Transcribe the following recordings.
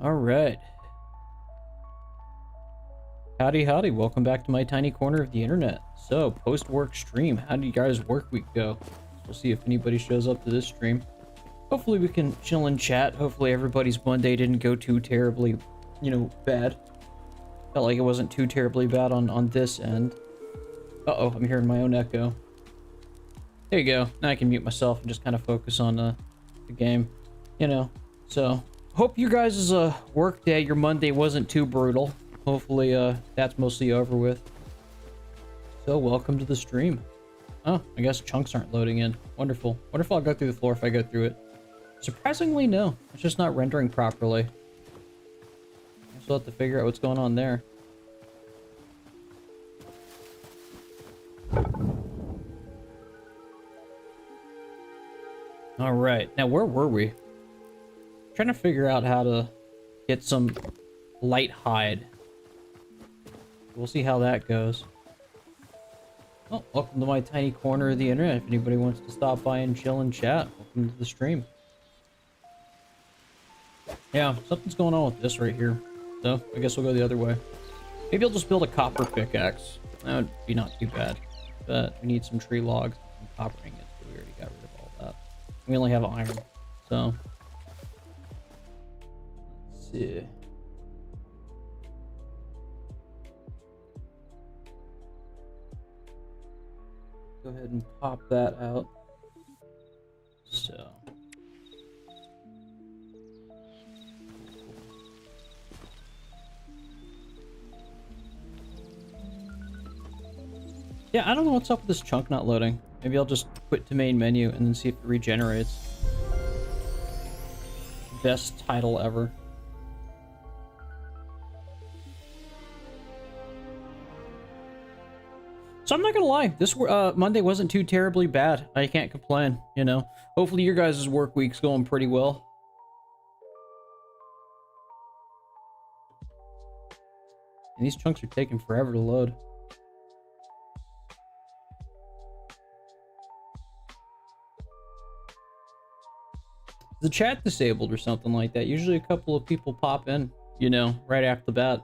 All right. Howdy, howdy. Welcome back to my tiny corner of the internet. So, post-work stream. How did you guys' work week go? We'll see if anybody shows up to this stream. Hopefully we can chill and chat. Hopefully everybody's Monday didn't go too terribly, bad. Felt like it wasn't too terribly bad on this end. Uh-oh, I'm hearing my own echo. There you go. Now I can mute myself and just kind of focus on the game, So, hope you guys' work day, your Monday wasn't too brutal. Hopefully, that's mostly over with. So, welcome to the stream. Oh, I guess chunks aren't loading in. Wonderful. Wonder if I'll go through the floor if I go through it. Surprisingly, no. It's just not rendering properly. I still have to figure out what's going on there. Alright, now where were we? Trying to figure out how to get some light hide. We'll see how that goes. Oh, welcome to my tiny corner of the internet. If anybody wants to stop by and chill and chat, welcome to the stream. Yeah, something's going on with this right here. So, I guess we'll go the other way. Maybe I'll just build a copper pickaxe. That would be not too bad. But we need some tree logs and copper ingots, but we already got rid of all that. We only have iron, so... Let's see... Go ahead and pop that out. So... Yeah, I don't know what's up with this chunk not loading. Maybe I'll just quit to main menu and then see if it regenerates. Best title ever. So I'm not gonna lie, this Monday wasn't too terribly bad. I can't complain, Hopefully your guys' work week's going pretty well. And these chunks are taking forever to load. The chat disabled or something like that. Usually a couple of people pop in, right after the bat.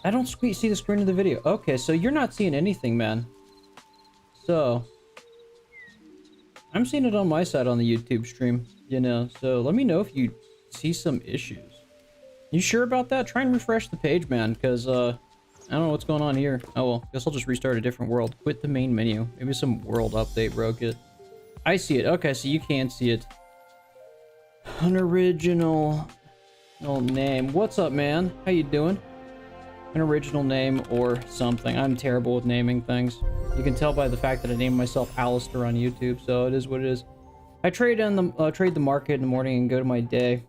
I don't see the screen of the video. Okay, so you're not seeing anything, man. So, I'm seeing it on my side on the YouTube stream, So let me know if you see some issues. You sure about that? Try and refresh the page, man, because, I don't know what's going on here. Oh, well, guess I'll just restart a different world. Quit the main menu. Maybe some world update broke it. I see it. Okay, so you can see it. An original name. What's up, man? How you doing? An original name or something. I'm terrible with naming things. You can tell by the fact that I named myself Alistair on YouTube, so it is what it is. I trade the market in the morning and go to my day.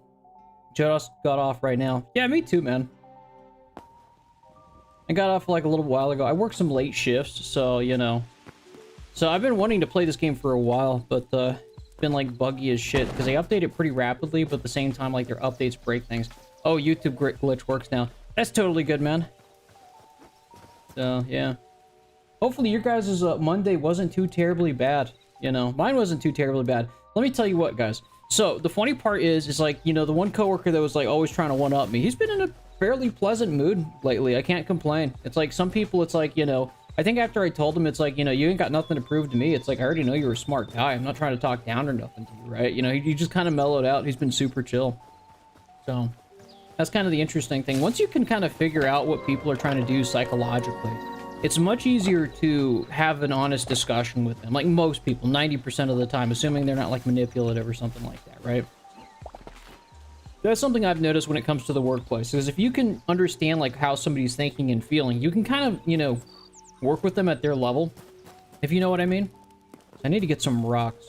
Just got off right now. Yeah, me too, man. I got off like a little while ago. I work some late shifts, so So I've been wanting to play this game for a while, but it's been like buggy as shit because they update it pretty rapidly, but at the same time, like their updates break things. Oh, YouTube glitch works now. That's totally good, man. So yeah, hopefully your guys' Monday wasn't too terribly bad. Mine wasn't too terribly bad. Let me tell you what, guys. So the funny part is like the one coworker that was like always trying to one up me. He's been in a fairly pleasant mood lately. I can't complain. It's like some people, it's like I think after I told him, it's like, you ain't got nothing to prove to me. It's like, I already know you're a smart guy. I'm not trying to talk down or nothing to you, right? He just kind of mellowed out. He's been super chill. So, that's kind of the interesting thing. Once you can kind of figure out what people are trying to do psychologically, it's much easier to have an honest discussion with them. Like most people, 90% of the time, assuming they're not like manipulative or something like that, right? That's something I've noticed when it comes to the workplace. Because if you can understand like how somebody's thinking and feeling, you can kind of, work with them at their level, if you know what I mean. I need to get some rocks.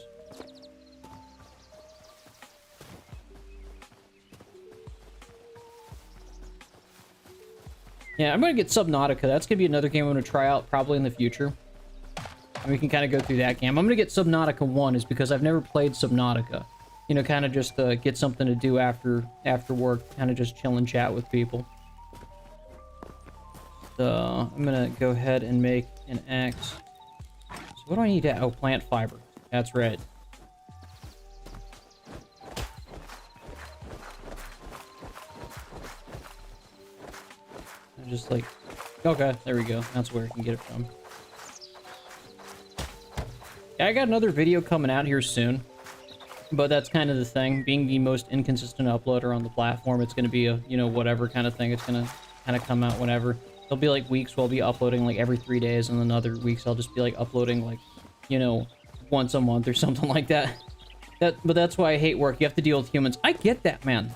Yeah, I'm gonna get Subnautica. That's gonna be another game I'm gonna try out probably in the future. And we can kind of go through that game. I'm gonna get Subnautica 1 is because I've never played Subnautica. Kind of just get something to do after work, kind of just chill and chat with people. So I'm gonna go ahead and make an axe. So what do I need to... Oh, plant fiber. That's right. Just like, okay, there we go. That's where I can get it from. Yeah, I got another video coming out here soon. But that's kind of the thing. Being the most inconsistent uploader on the platform, it's going to be a, you know, whatever kind of thing. It's going to kind of come out whenever. There'll be like weeks where I'll be uploading like every 3 days, and then other weeks I'll just be like uploading like, you know, once a month or something like that. But that's why I hate work. You have to deal with humans. I get that, man.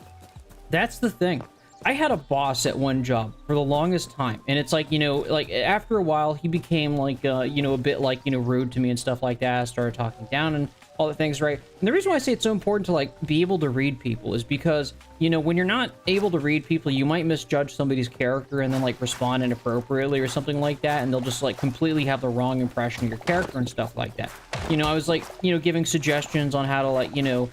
That's the thing. I had a boss at one job for the longest time, and it's like, you know, like after a while he became like, you know, a bit like, you know, rude to me and stuff like that. I started talking down and all the things, right? And the reason why I say it's so important to like be able to read people is because, you know, when you're not able to read people, you might misjudge somebody's character and then like respond inappropriately or something like that, and they'll just like completely have the wrong impression of your character and stuff like that. You know, I was like, you know, giving suggestions on how to like, you know,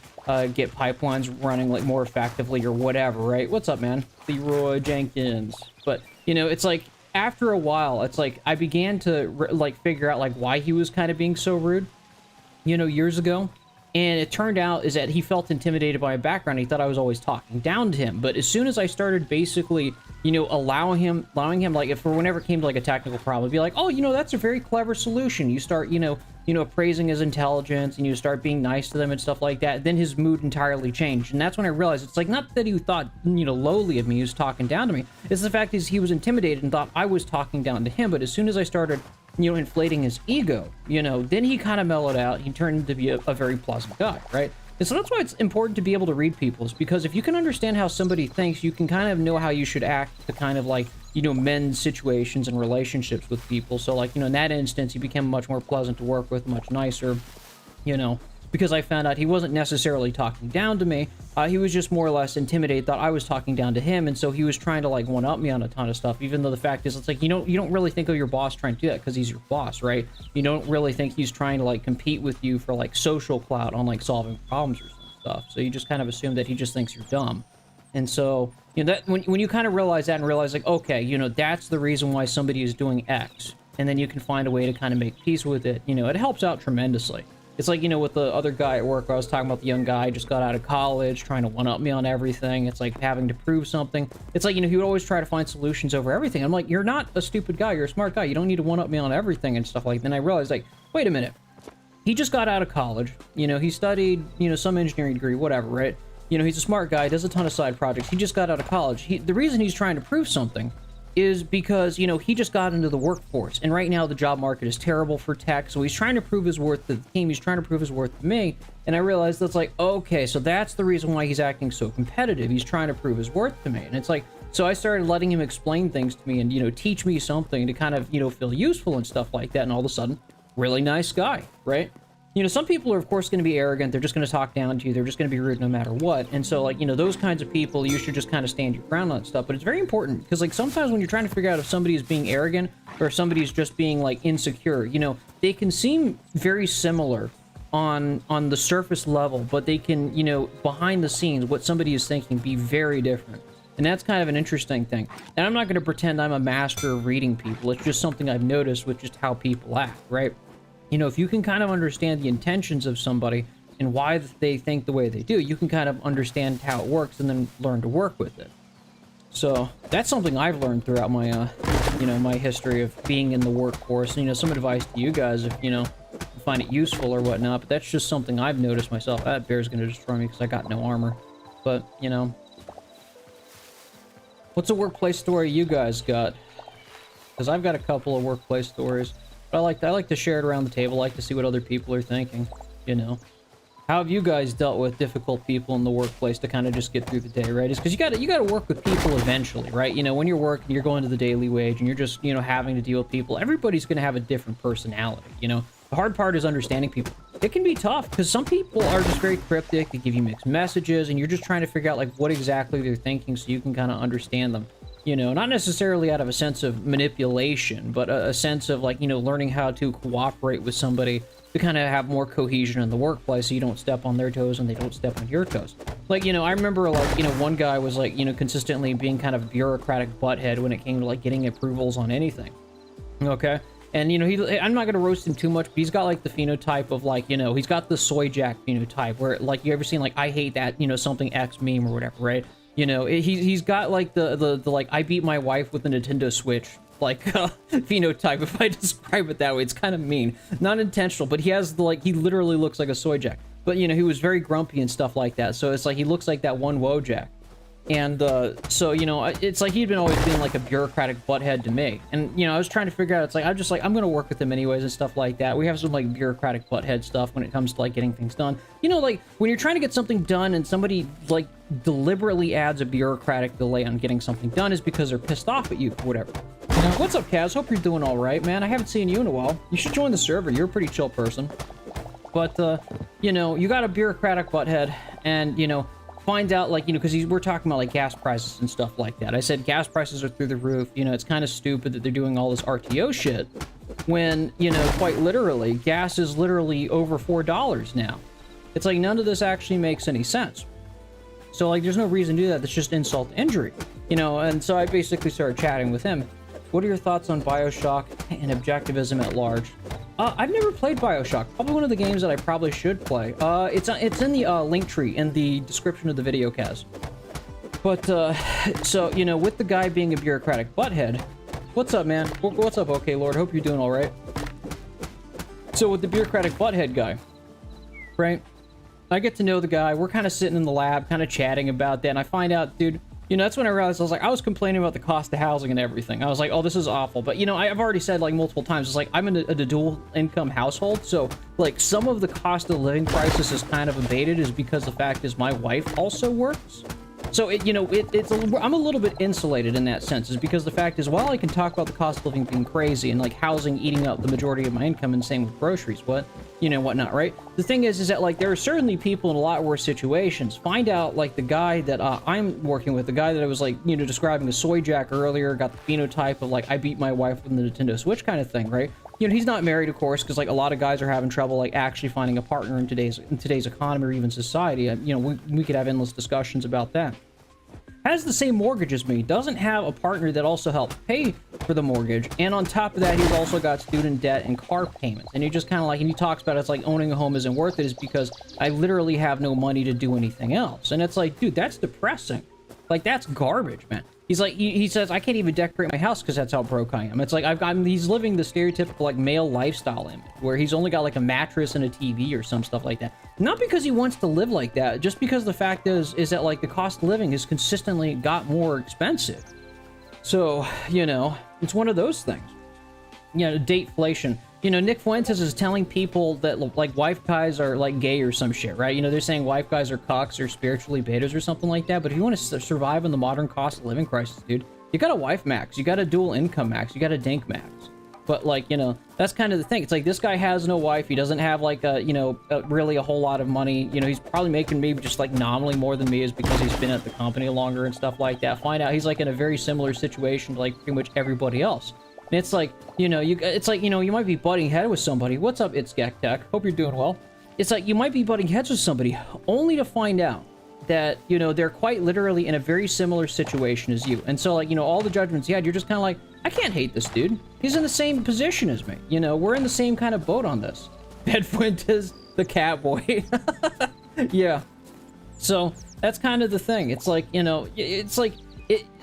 get pipelines running like more effectively or whatever, right? What's up, man? Leroy Jenkins. But, you know, it's like after a while, it's like I began to like figure out like why he was kind of being so rude, you know, years ago. And it turned out is that he felt intimidated by my background. He thought I was always talking down to him. But as soon as I started basically, you know, allowing him like if whenever it came to like a technical problem, be like, oh, you know, that's a very clever solution. You start, you know, praising his intelligence, and you start being nice to them and stuff like that. Then his mood entirely changed. And that's when I realized it's like not that he thought, you know, lowly of me, he was talking down to me. It's the fact is he was intimidated and thought I was talking down to him. But as soon as I started, you know, inflating his ego, you know, then he kind of mellowed out. He turned into be a very pleasant guy, right? And so that's why it's important to be able to read people, is because if you can understand how somebody thinks, you can kind of know how you should act to kind of like, you know, mend situations and relationships with people. So like, you know, in that instance, he became much more pleasant to work with, much nicer, you know, because I found out he wasn't necessarily talking down to me. He was just more or less intimidated, thought I was talking down to him, and so he was trying to like one-up me on a ton of stuff, even though the fact is, it's like, you don't really think of your boss trying to do that because he's your boss, right? You don't really think he's trying to like compete with you for like social clout on like solving problems or some stuff. So you just kind of assume that he just thinks you're dumb. And so, you know, that when you kind of realize that and realize like, okay, you know, that's the reason why somebody is doing X, and then you can find a way to kind of make peace with it, you know, it helps out tremendously. It's like, you know, with the other guy at work, I was talking about the young guy, just got out of college, trying to one-up me on everything. It's like having to prove something. It's like, you know, he would always try to find solutions over everything. I'm like, you're not a stupid guy, you're a smart guy. You don't need to one-up me on everything and stuff like that. Then I realized, like, wait a minute. He just got out of college. You know, he studied, you know, some engineering degree, whatever, right? You know, he's a smart guy, does a ton of side projects. He just got out of college. The reason he's trying to prove something is because, you know, he just got into the workforce, and right now the job market is terrible for tech, so he's trying to prove his worth to the team, he's trying to prove his worth to me, and I realized that's like, okay, so that's the reason why he's acting so competitive. He's trying to prove his worth to me, and it's like, so I started letting him explain things to me and, you know, teach me something to kind of, you know, feel useful and stuff like that, and all of a sudden, really nice guy, right? You know, some people are, of course, going to be arrogant. They're just going to talk down to you. They're just going to be rude no matter what. And so, like, you know, those kinds of people, you should just kind of stand your ground on stuff. But it's very important because, like, sometimes when you're trying to figure out if somebody is being arrogant or if somebody's just being, like, insecure, you know, they can seem very similar on the surface level, but they can, you know, behind the scenes, what somebody is thinking be very different. And that's kind of an interesting thing. And I'm not going to pretend I'm a master of reading people. It's just something I've noticed with just how people act, right? You know, if you can kind of understand the intentions of somebody and why they think the way they do, you can kind of understand how it works and then learn to work with it. So that's something I've learned throughout my, you know, my history of being in the workforce. And, you know, some advice to you guys if, you know, you find it useful or whatnot. But that's just something I've noticed myself. That bear's going to destroy me because I got no armor. But, you know, what's a workplace story you guys got? Because I've got a couple of workplace stories. I like to share it around the table. I like to see what other people are thinking, you know. How have you guys dealt with difficult people in the workplace to kind of just get through the day, right? It's because you got to work with people eventually, right? You know, when you're working, you're going to the daily wage and you're just, you know, having to deal with people. Everybody's going to have a different personality, you know. The hard part is understanding people. It can be tough because some people are just very cryptic. They give you mixed messages and you're just trying to figure out like what exactly they're thinking so you can kind of understand them. You know, not necessarily out of a sense of manipulation, but a sense of like, you know, learning how to cooperate with somebody to kind of have more cohesion in the workplace so you don't step on their toes and they don't step on your toes. Like, you know, I remember like, you know, one guy was like, you know, consistently being kind of bureaucratic butthead when it came to like getting approvals on anything. Okay. And, you know, I'm not going to roast him too much, but he's got like the phenotype of like, you know, he's got the soy jack phenotype where like you ever seen like, I hate that, you know, something X meme or whatever, right? You know, he's got like the like I beat my wife with a Nintendo Switch like phenotype, if I describe it that way. It's kind of mean, not intentional, but he has the like he literally looks like a soy jack. But you know, he was very grumpy and stuff like that, so it's like he looks like that one Wojak. And so you know, it's like he'd been always being like a bureaucratic butthead to me. And you know, I was trying to figure out, it's like I'm gonna work with him anyways and stuff like that. We have some like bureaucratic butthead stuff when it comes to like getting things done. You know, like when you're trying to get something done and somebody like deliberately adds a bureaucratic delay on getting something done, is because they're pissed off at you or whatever. You know, what's up, Kaz? Hope you're doing all right, man. I haven't seen you in a while. You should join the server. You're a pretty chill person. But you know, you got a bureaucratic butthead, and you know, find out, like, you know, because we're talking about like gas prices and stuff like that. I said gas prices are through the roof. You know, it's kind of stupid that they're doing all this RTO shit when, you know, quite literally, gas is literally over $4 now. It's like none of this actually makes any sense. So like, there's no reason to do that. That's just insult to injury, you know. And so I basically started chatting with him. What are your thoughts on BioShock and objectivism at large? I've never played BioShock. Probably one of the games that I probably should play. It's in the link tree in the description of the video, Kaz. But, so, you know, with the guy being a bureaucratic butthead, what's up, man? What's up, okay, Lord? Hope you're doing all right. So with the bureaucratic butthead guy, right? I get to know the guy. We're kind of sitting in the lab, kind of chatting about that, and I find out, dude, you know, that's when I realized, I was complaining about the cost of housing and everything. I was like, oh, this is awful. But, you know, I've already said, like, multiple times, it's like, I'm in a dual income household. So, like, some of the cost of living crisis is kind of abated, is because the fact is my wife also works. So, you know, I'm a little bit insulated in that sense, is because the fact is, while I can talk about the cost of living being crazy and, like, housing eating up the majority of my income, and same with groceries, whatnot, right? The thing is that, like, there are certainly people in a lot worse situations. Find out, like, the guy that I'm working with, the guy that I was, like, you know, describing as soy jack earlier, got the phenotype of, like, I beat my wife with the Nintendo Switch kind of thing, right? You know, he's not married, of course, because, like, a lot of guys are having trouble, like, actually finding a partner in today's economy or even society. You know, we could have endless discussions about that. Has the same mortgage as me, doesn't have a partner that also helps pay for the mortgage, and on top of that, he's also got student debt and car payments. And he just kind of like, and he talks about it's like owning a home isn't worth it, is because I literally have no money to do anything else. And it's like, dude, that's depressing. Like, that's garbage, man. He's like, he says, I can't even decorate my house because that's how broke I am. It's like, he's living the stereotypical, like, male lifestyle image, where he's only got, like, a mattress and a TV or some stuff like that. Not because he wants to live like that, just because the fact is that, like, the cost of living has consistently got more expensive. So, you know, it's one of those things. You know, dateflation. You know, Nick Fuentes is telling people that, like, wife guys are, like, gay or some shit, right? You know, they're saying wife guys are cucks or spiritually betas or something like that. But if you want to survive in the modern cost of living crisis, dude, you got a wife max, you got a dual income max, you got a dink max. But, like, you know, that's kind of the thing. It's like, this guy has no wife. He doesn't have, like, really a whole lot of money. You know, he's probably making maybe just, like, nominally more than me, is because he's been at the company longer and stuff like that. Find out he's, like, in a very similar situation to, like, pretty much everybody else. And it's like, you know, you might be butting head with somebody. What's up, It's Gak Tech? Hope you're doing well. It's like, you might be butting heads with somebody only to find out that, you know, they're quite literally in a very similar situation as you. And so, like, you know, all the judgments you had, you're just kind of like, I can't hate this dude. He's in the same position as me. You know, we're in the same kind of boat on this. Bed Fuentes, the cat boy. Yeah. So, that's kind of the thing. It's like, you know, it's like,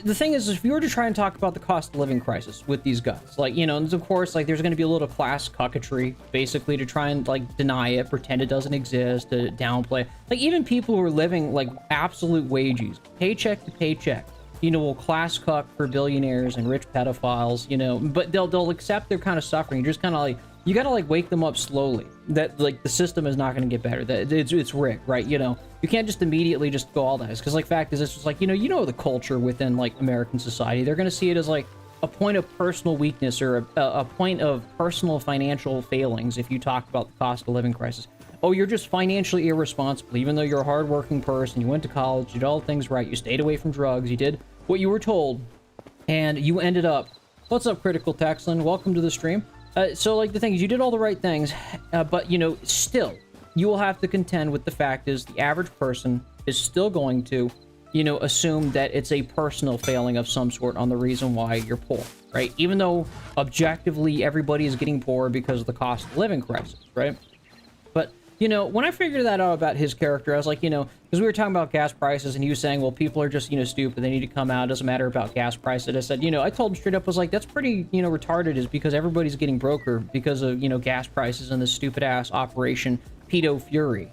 the thing is, if you were to try and talk about the cost of living crisis with these guys, like, you know, and of course, like, there's going to be a little class cucketry, basically, to try and, like, deny it, pretend it doesn't exist, to downplay. Like, even people who are living, like, absolute wages, paycheck to paycheck, you know, will class cuck for billionaires and rich pedophiles, you know, but they'll accept their kind of suffering. You're just kind of like, you got to, like, wake them up slowly, that, like, the system is not going to get better, that it's rigged, right? You know, you can't just immediately just go all that, because, like, fact is, it's just like, you know the culture within, like, American society, they're going to see it as, like, a point of personal weakness, or a point of personal financial failings if you talk about the cost of living crisis. Oh, you're just financially irresponsible, even though you're a hardworking person, you went to college, you did all the things right, you stayed away from drugs, you did what you were told, and you ended up... What's up, Critical Texlan? Welcome to the stream. So, like, the thing is, you did all the right things, but, you know, still, you will have to contend with the fact is the average person is still going to, you know, assume that it's a personal failing of some sort on the reason why you're poor, right? Even though, objectively, everybody is getting poor because of the cost of living crisis, right? But you know, when I figured that out about his character, I was like, you know, because we were talking about gas prices, and he was saying, well, people are just, you know, stupid. They need to come out. It doesn't matter about gas prices. I said, you know, I told him straight up, I was like, that's pretty, you know, retarded, is because everybody's getting broker because of, you know, gas prices and this stupid ass Operation Pedo Fury.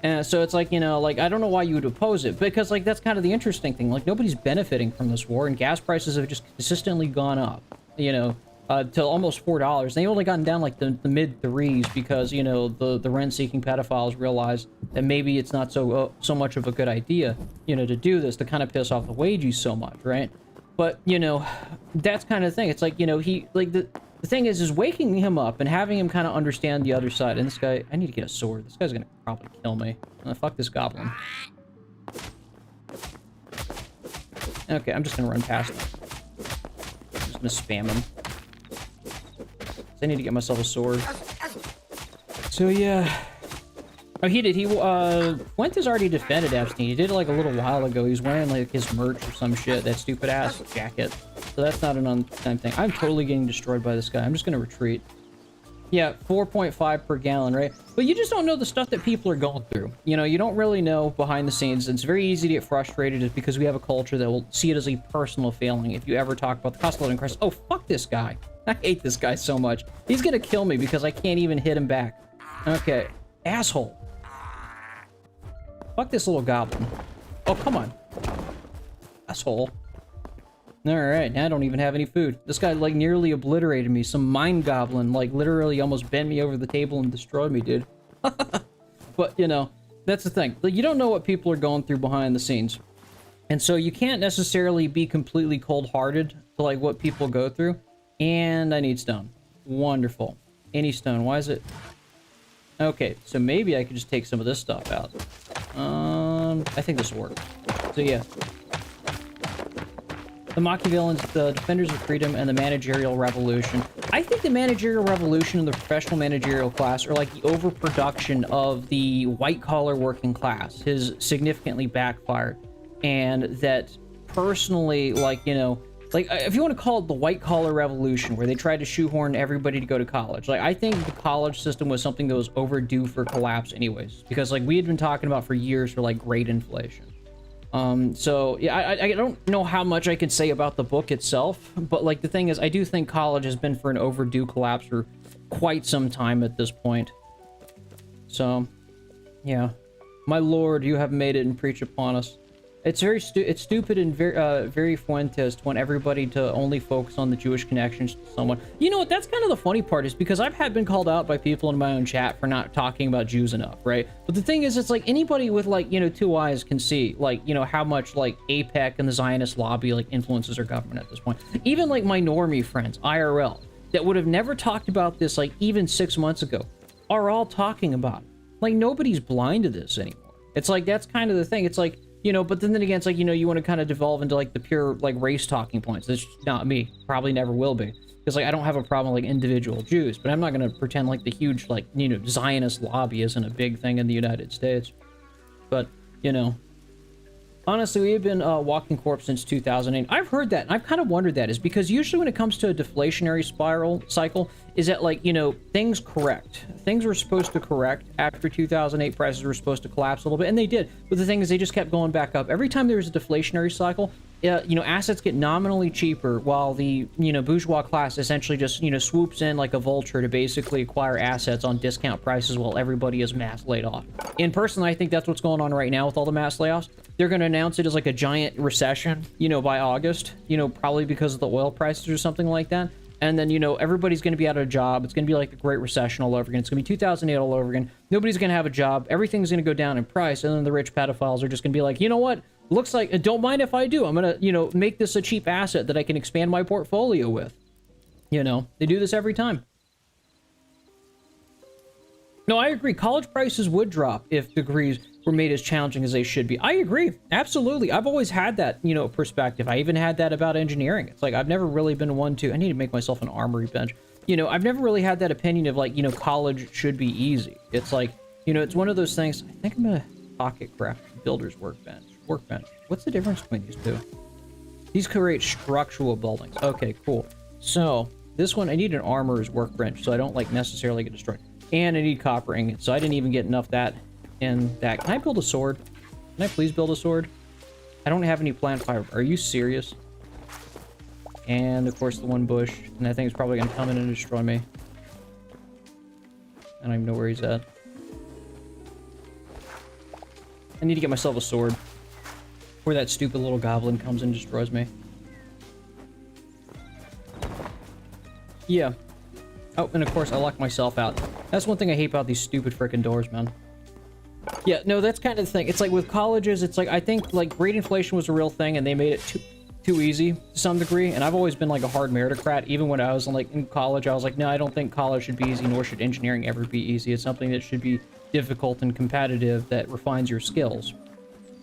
And so it's like, you know, like, I don't know why you would oppose it, because, like, that's kind of the interesting thing. Like, nobody's benefiting from this war, and gas prices have just consistently gone up, you know, to almost $4. They've only gotten down, like, the mid threes because, you know, the rent-seeking pedophiles realize that maybe it's not so much of a good idea, you know, to do this, to kind of piss off the wages so much, right? But, you know, that's kind of the thing. It's like, you know, he, like, the thing is waking him up and having him kind of understand the other side. And this guy, I need to get a sword. This guy's gonna probably kill me. Fuck this goblin. Okay, I'm just gonna run past him. I'm just gonna spam him. I need to get myself a sword. So yeah. Oh, he did. Fuentes already defended Epstein. He did it like a little while ago. He was wearing like his merch or some shit. That stupid ass jacket. So that's not an on-time thing. I'm totally getting destroyed by this guy. I'm just gonna retreat. Yeah, 4.5 per gallon, right? But you just don't know the stuff that people are going through. You know, you don't really know behind the scenes. It's very easy to get frustrated is because we have a culture that will see it as a personal failing if you ever talk about the cost of living crisis. Oh, fuck this guy. I hate this guy so much. He's gonna kill me because I can't even hit him back. Okay. Asshole. Fuck this little goblin. Oh, come on. Asshole. Alright, now I don't even have any food. This guy, like, nearly obliterated me. Some mine goblin, like, literally almost bent me over the table and destroyed me, dude. But, you know, that's the thing. Like, you don't know what people are going through behind the scenes. And so you can't necessarily be completely cold-hearted to, like, what people go through. And I need stone. Wonderful. Any stone. Why is it... Okay, so maybe I could just take some of this stuff out. I think this will work. So, yeah. The Machiavellians, the Defenders of Freedom, and the Managerial Revolution. I think the Managerial Revolution and the professional managerial class are like the overproduction of the white-collar working class has significantly backfired. And that personally, like, you know, like, if you want to call it the white-collar revolution, where they tried to shoehorn everybody to go to college, like, I think the college system was something that was overdue for collapse anyways. Because, like, we had been talking about for years for, like, great inflation. So, yeah, I don't know how much I could say about the book itself, but, like, the thing is, I do think college has been for an overdue collapse for quite some time at this point. So, yeah. My lord, you have made it and preach upon us. It's very it's stupid and very Fuentes to want everybody to only focus on the Jewish connections to someone. You know what? That's kind of the funny part is because I've been called out by people in my own chat for not talking about Jews enough, right? But the thing is, it's like anybody with, like, you know, 2 eyes can see, like, you know, how much, like, APEC and the Zionist lobby, like, influences our government at this point. Even, like, my normie friends, IRL, that would have never talked about this, like, even 6 months ago, are all talking about it. Like, nobody's blind to this anymore. It's like, that's kind of the thing. It's like, you know, but then again, it's like, you know, you want to kind of devolve into, like, the pure, like, race talking points. That's not me. Probably never will be. Because, like, I don't have a problem with, like, individual Jews, but I'm not going to pretend like the huge, like, you know, Zionist lobby isn't a big thing in the United States. But, you know, honestly, we've been walking corpse since 2008. I've heard that, and I've kind of wondered that, is because usually when it comes to a deflationary spiral cycle, is that, like, you know, things correct. Things were supposed to correct after 2008. Prices were supposed to collapse a little bit, and they did. But the thing is, they just kept going back up. Every time there was a deflationary cycle, you know, assets get nominally cheaper while the, you know, bourgeois class essentially just, you know, swoops in like a vulture to basically acquire assets on discount prices while everybody is mass laid off. And personally, I think that's what's going on right now with all the mass layoffs. They're going to announce it as like a giant recession, you know, by August, you know, probably because of the oil prices or something like that. And then, you know, everybody's going to be out of a job. It's going to be like the Great Recession all over again. It's going to be 2008 all over again. Nobody's going to have a job. Everything's going to go down in price. And then the rich pedophiles are just going to be like, you know what? Looks like, don't mind if I do. I'm going to, you know, make this a cheap asset that I can expand my portfolio with. You know, they do this every time. No, I agree. College prices would drop if degrees were made as challenging as they should be. I agree. Absolutely. I've always had that, you know, perspective. I even had that about engineering. It's like, I've never really been one to, I need to make myself an armory bench. You know, I've never really had that opinion of like, you know, college should be easy. It's like, you know, it's one of those things. I think I'm going to pocket craft builder's workbench. What's the difference between these two? These create structural buildings. Okay, cool. So this one, I need an armorer's workbench so I don't like necessarily get destroyed. And I need copper ingots, so I didn't even get enough that in that. Can I build a sword? Can I please build a sword? I don't have any plant fiber. Are you serious? And, of course, the one bush. And that thing's probably going to come in and destroy me. I don't even know where he's at. I need to get myself a sword. Before that stupid little goblin comes and destroys me. Yeah. Oh, and of course, I locked myself out. That's one thing I hate about these stupid frickin' doors, man. Yeah, no, that's kind of the thing. It's like with colleges, it's like, I think, like, grade inflation was a real thing, and they made it too easy to some degree, and I've always been, like, a hard meritocrat. Even when I was, like, in college, I was like, no, I don't think college should be easy, nor should engineering ever be easy. It's something that should be difficult and competitive that refines your skills.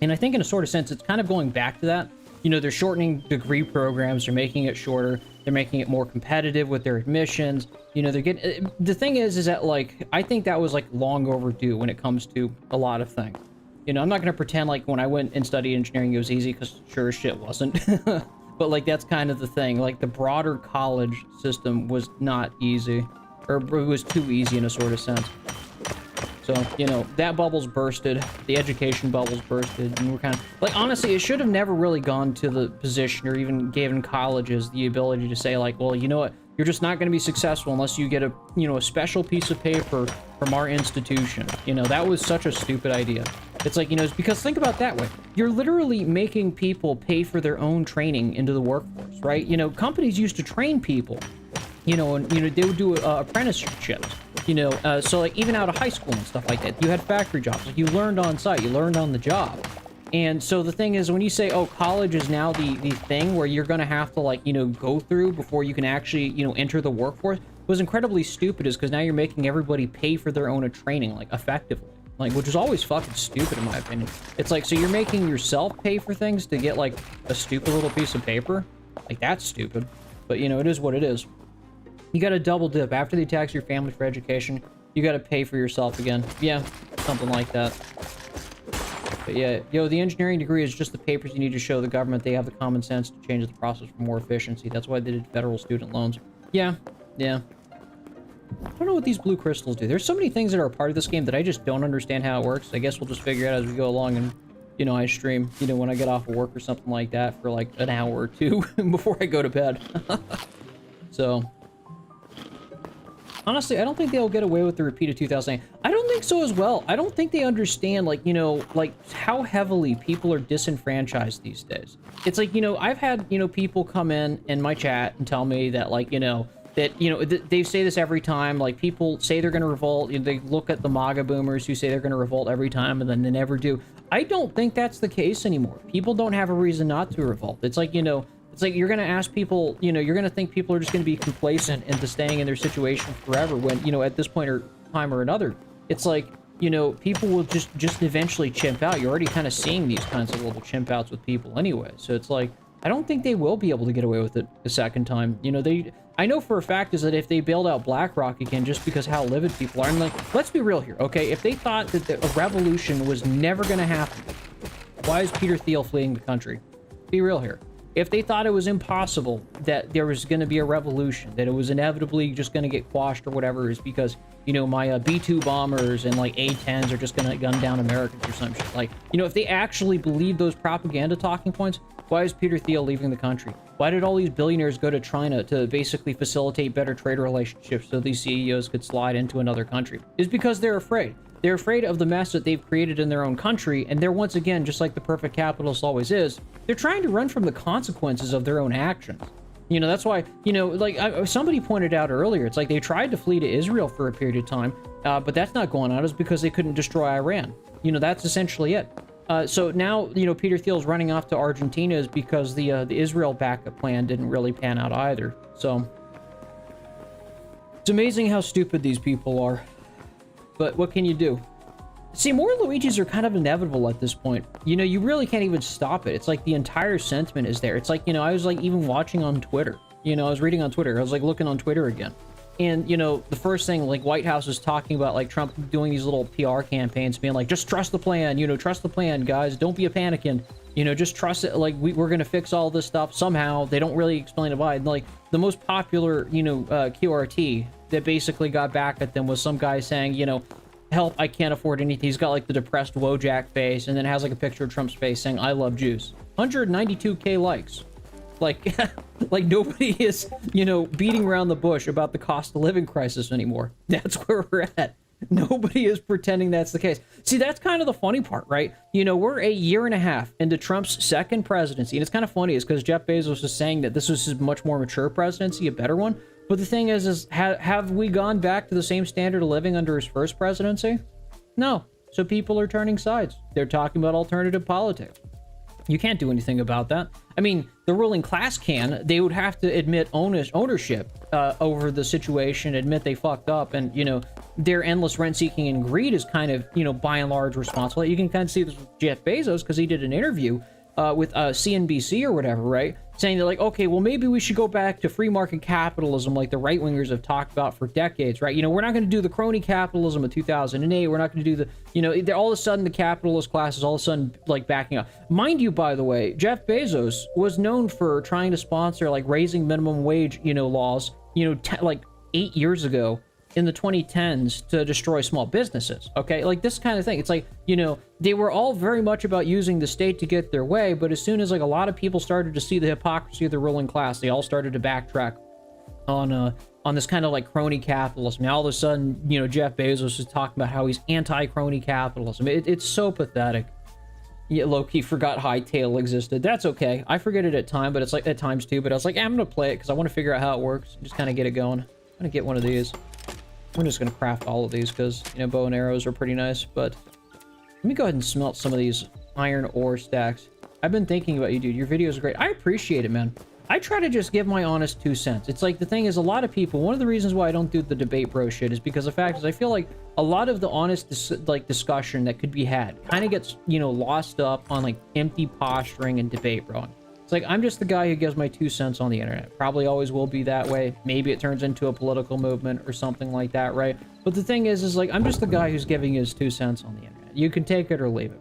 And I think in a sort of sense, it's kind of going back to that. You know, they're shortening degree programs, they're making it shorter, they're making it more competitive with their admissions. You know, they're getting... The thing is that, like, I think that was, like, long overdue when it comes to a lot of things. You know, I'm not going to pretend like when I went and studied engineering it was easy, because sure as shit wasn't. But, like, that's kind of the thing. Like, the broader college system was not easy. Or it was too easy in a sort of sense. So, you know, that bubble's bursted. The education bubble's bursted. And we're kind of... Like, honestly, it should have never really gone to the position or even given colleges the ability to say, like, well, you know what? You're just not going to be successful unless you get a, you know, a special piece of paper from our institution. You know, that was such a stupid idea. It's like, you know, it's because think about it that way. You're literally making people pay for their own training into the workforce, right? You know, companies used to train people, you know, and, you know, they would do apprenticeships. You know, so like even out of high school and stuff like that, you had factory jobs. Like you learned on site, you learned on the job. And so the thing is, when you say, oh, college is now the thing where you're going to have to, like, you know, go through before you can actually, you know, enter the workforce, was incredibly stupid, is because now you're making everybody pay for their own training, like, effectively. Like, which is always fucking stupid in my opinion. It's like, so you're making yourself pay for things to get, like, a stupid little piece of paper? Like, that's stupid. But, you know, it is what it is. You gotta double dip. After they tax your family for education, you gotta pay for yourself again. Yeah, something like that. But yeah, yo, the engineering degree is just the papers you need to show the government they have the common sense to change the process for more efficiency. That's why they did federal student loans. Yeah, yeah. I don't know what these blue crystals do. There's so many things that are a part of this game that I just don't understand how it works. I guess we'll just figure it out as we go along and, you know, I stream, you know, when I get off of work or something like that for like an hour or two before I go to bed. So... Honestly, I don't think they'll get away with the repeat of 2008. I don't think so as well. I don't think they understand, like, you know, like, how heavily people are disenfranchised these days. It's like, you know, I've had, you know, people come in my chat and tell me that, like, you know, that, you know, they say this every time. Like, people say they're going to revolt. You know, they look at the MAGA boomers who say they're going to revolt every time, and then they never do. I don't think that's the case anymore. People don't have a reason not to revolt. It's like, you know... It's like you're going to ask people, you know, you're going to think people are just going to be complacent into staying in their situation forever when, you know, at this point or time or another, it's like, you know, people will just eventually chimp out. You're already kind of seeing these kinds of little chimp outs with people anyway. So it's like, I don't think they will be able to get away with it a second time. You know, I know for a fact is that if they bailed out BlackRock again, just because how livid people are, and like, let's be real here, okay? If they thought that a revolution was never going to happen, why is Peter Thiel fleeing the country? Be real here. If they thought it was impossible that there was going to be a revolution, that it was inevitably just going to get quashed or whatever, is because, you know, my B-2 bombers and, like, A-10s are just going to gun down Americans or some shit. Like, you know, if they actually believed those propaganda talking points, why is Peter Thiel leaving the country? Why did all these billionaires go to China to basically facilitate better trade relationships so these CEOs could slide into another country? It's because they're afraid. They're afraid of the mess that they've created in their own country, and they're once again, just like the perfect capitalist always is, they're trying to run from the consequences of their own actions. You know, that's why, you know, like somebody pointed out earlier, it's like they tried to flee to Israel for a period of time, but that's not going on. It's because they couldn't destroy Iran. You know, that's essentially it. So now, you know, Peter Thiel's running off to Argentina is because the Israel backup plan didn't really pan out either. So it's amazing how stupid these people are. But what can you do? See, more Luigis are kind of inevitable at this point. You know, you really can't even stop it. It's like the entire sentiment is there. It's like, you know, I was like even watching on Twitter. You know, I was reading on Twitter. I was like looking on Twitter again. And, you know, the first thing, like, White House is talking about, like, Trump doing these little PR campaigns, being like, just trust the plan, you know, trust the plan, guys. Don't be a panicking. You know, just trust it. Like, we're going to fix all this stuff somehow. They don't really explain it why. And, like, the most popular, you know, QRT that basically got back at them was some guy saying, you know, help, I can't afford anything. He's got like the depressed Wojak face, and then has like a picture of Trump's face saying, I love Jews. 192K likes. Like, like nobody is, you know, beating around the bush about the cost of living crisis anymore. That's where we're at. Nobody is pretending that's the case. See, that's kind of the funny part, right? You know, we're a year and a half into Trump's second presidency, and it's kind of funny, is because Jeff Bezos was saying that this was his much more mature presidency, a better one. But the thing is have we gone back to the same standard of living under his first presidency? No. So people are turning sides. They're talking about alternative politics. You can't do anything about that. I mean, the ruling class can. They would have to admit ownership over the situation, admit they fucked up, and, you know, their endless rent-seeking and greed is kind of, you know, by and large responsible. You can kind of see this with Jeff Bezos, because he did an interview with CNBC or whatever, right? Saying that, like, okay, well, maybe we should go back to free market capitalism like the right-wingers have talked about for decades, right? You know, we're not going to do the crony capitalism of 2008. We're not going to do the, you know, all of a sudden the capitalist class is all of a sudden, like, backing up. Mind you, by the way, Jeff Bezos was known for trying to sponsor, like, raising minimum wage, you know, laws, you know, like 8 years ago in the 2010s to destroy small businesses, okay? Like, this kind of thing. It's like, you know, they were all very much about using the state to get their way, but as soon as, like, a lot of people started to see the hypocrisy of the ruling class, they all started to backtrack on this kind of, like, crony capitalism. Now, all of a sudden, you know, Jeff Bezos is talking about how he's anti-crony capitalism. It's so pathetic. Yeah, low-key forgot Hightail existed. That's okay. I forget it at times too, but I was like, I'm gonna play it because I want to figure out how it works. Just kind of get it going. I'm gonna get one of these. I'm just going to craft all of these because, you know, bow and arrows are pretty nice, but let me go ahead and smelt some of these iron ore stacks. I've been thinking about you, dude. Your videos are great. I appreciate it, man. I try to just give my honest 2 cents. It's like, the thing is, a lot of people, one of the reasons why I don't do the debate bro shit is because the fact is I feel like a lot of the honest discussion that could be had kind of gets, you know, lost up on like empty posturing and debate broing. It's like, I'm just the guy who gives my 2 cents on the internet. Probably always will be that way. Maybe it turns into a political movement or something like that, right? But the thing is like, I'm just the guy who's giving his 2 cents on the internet. You can take it or leave it,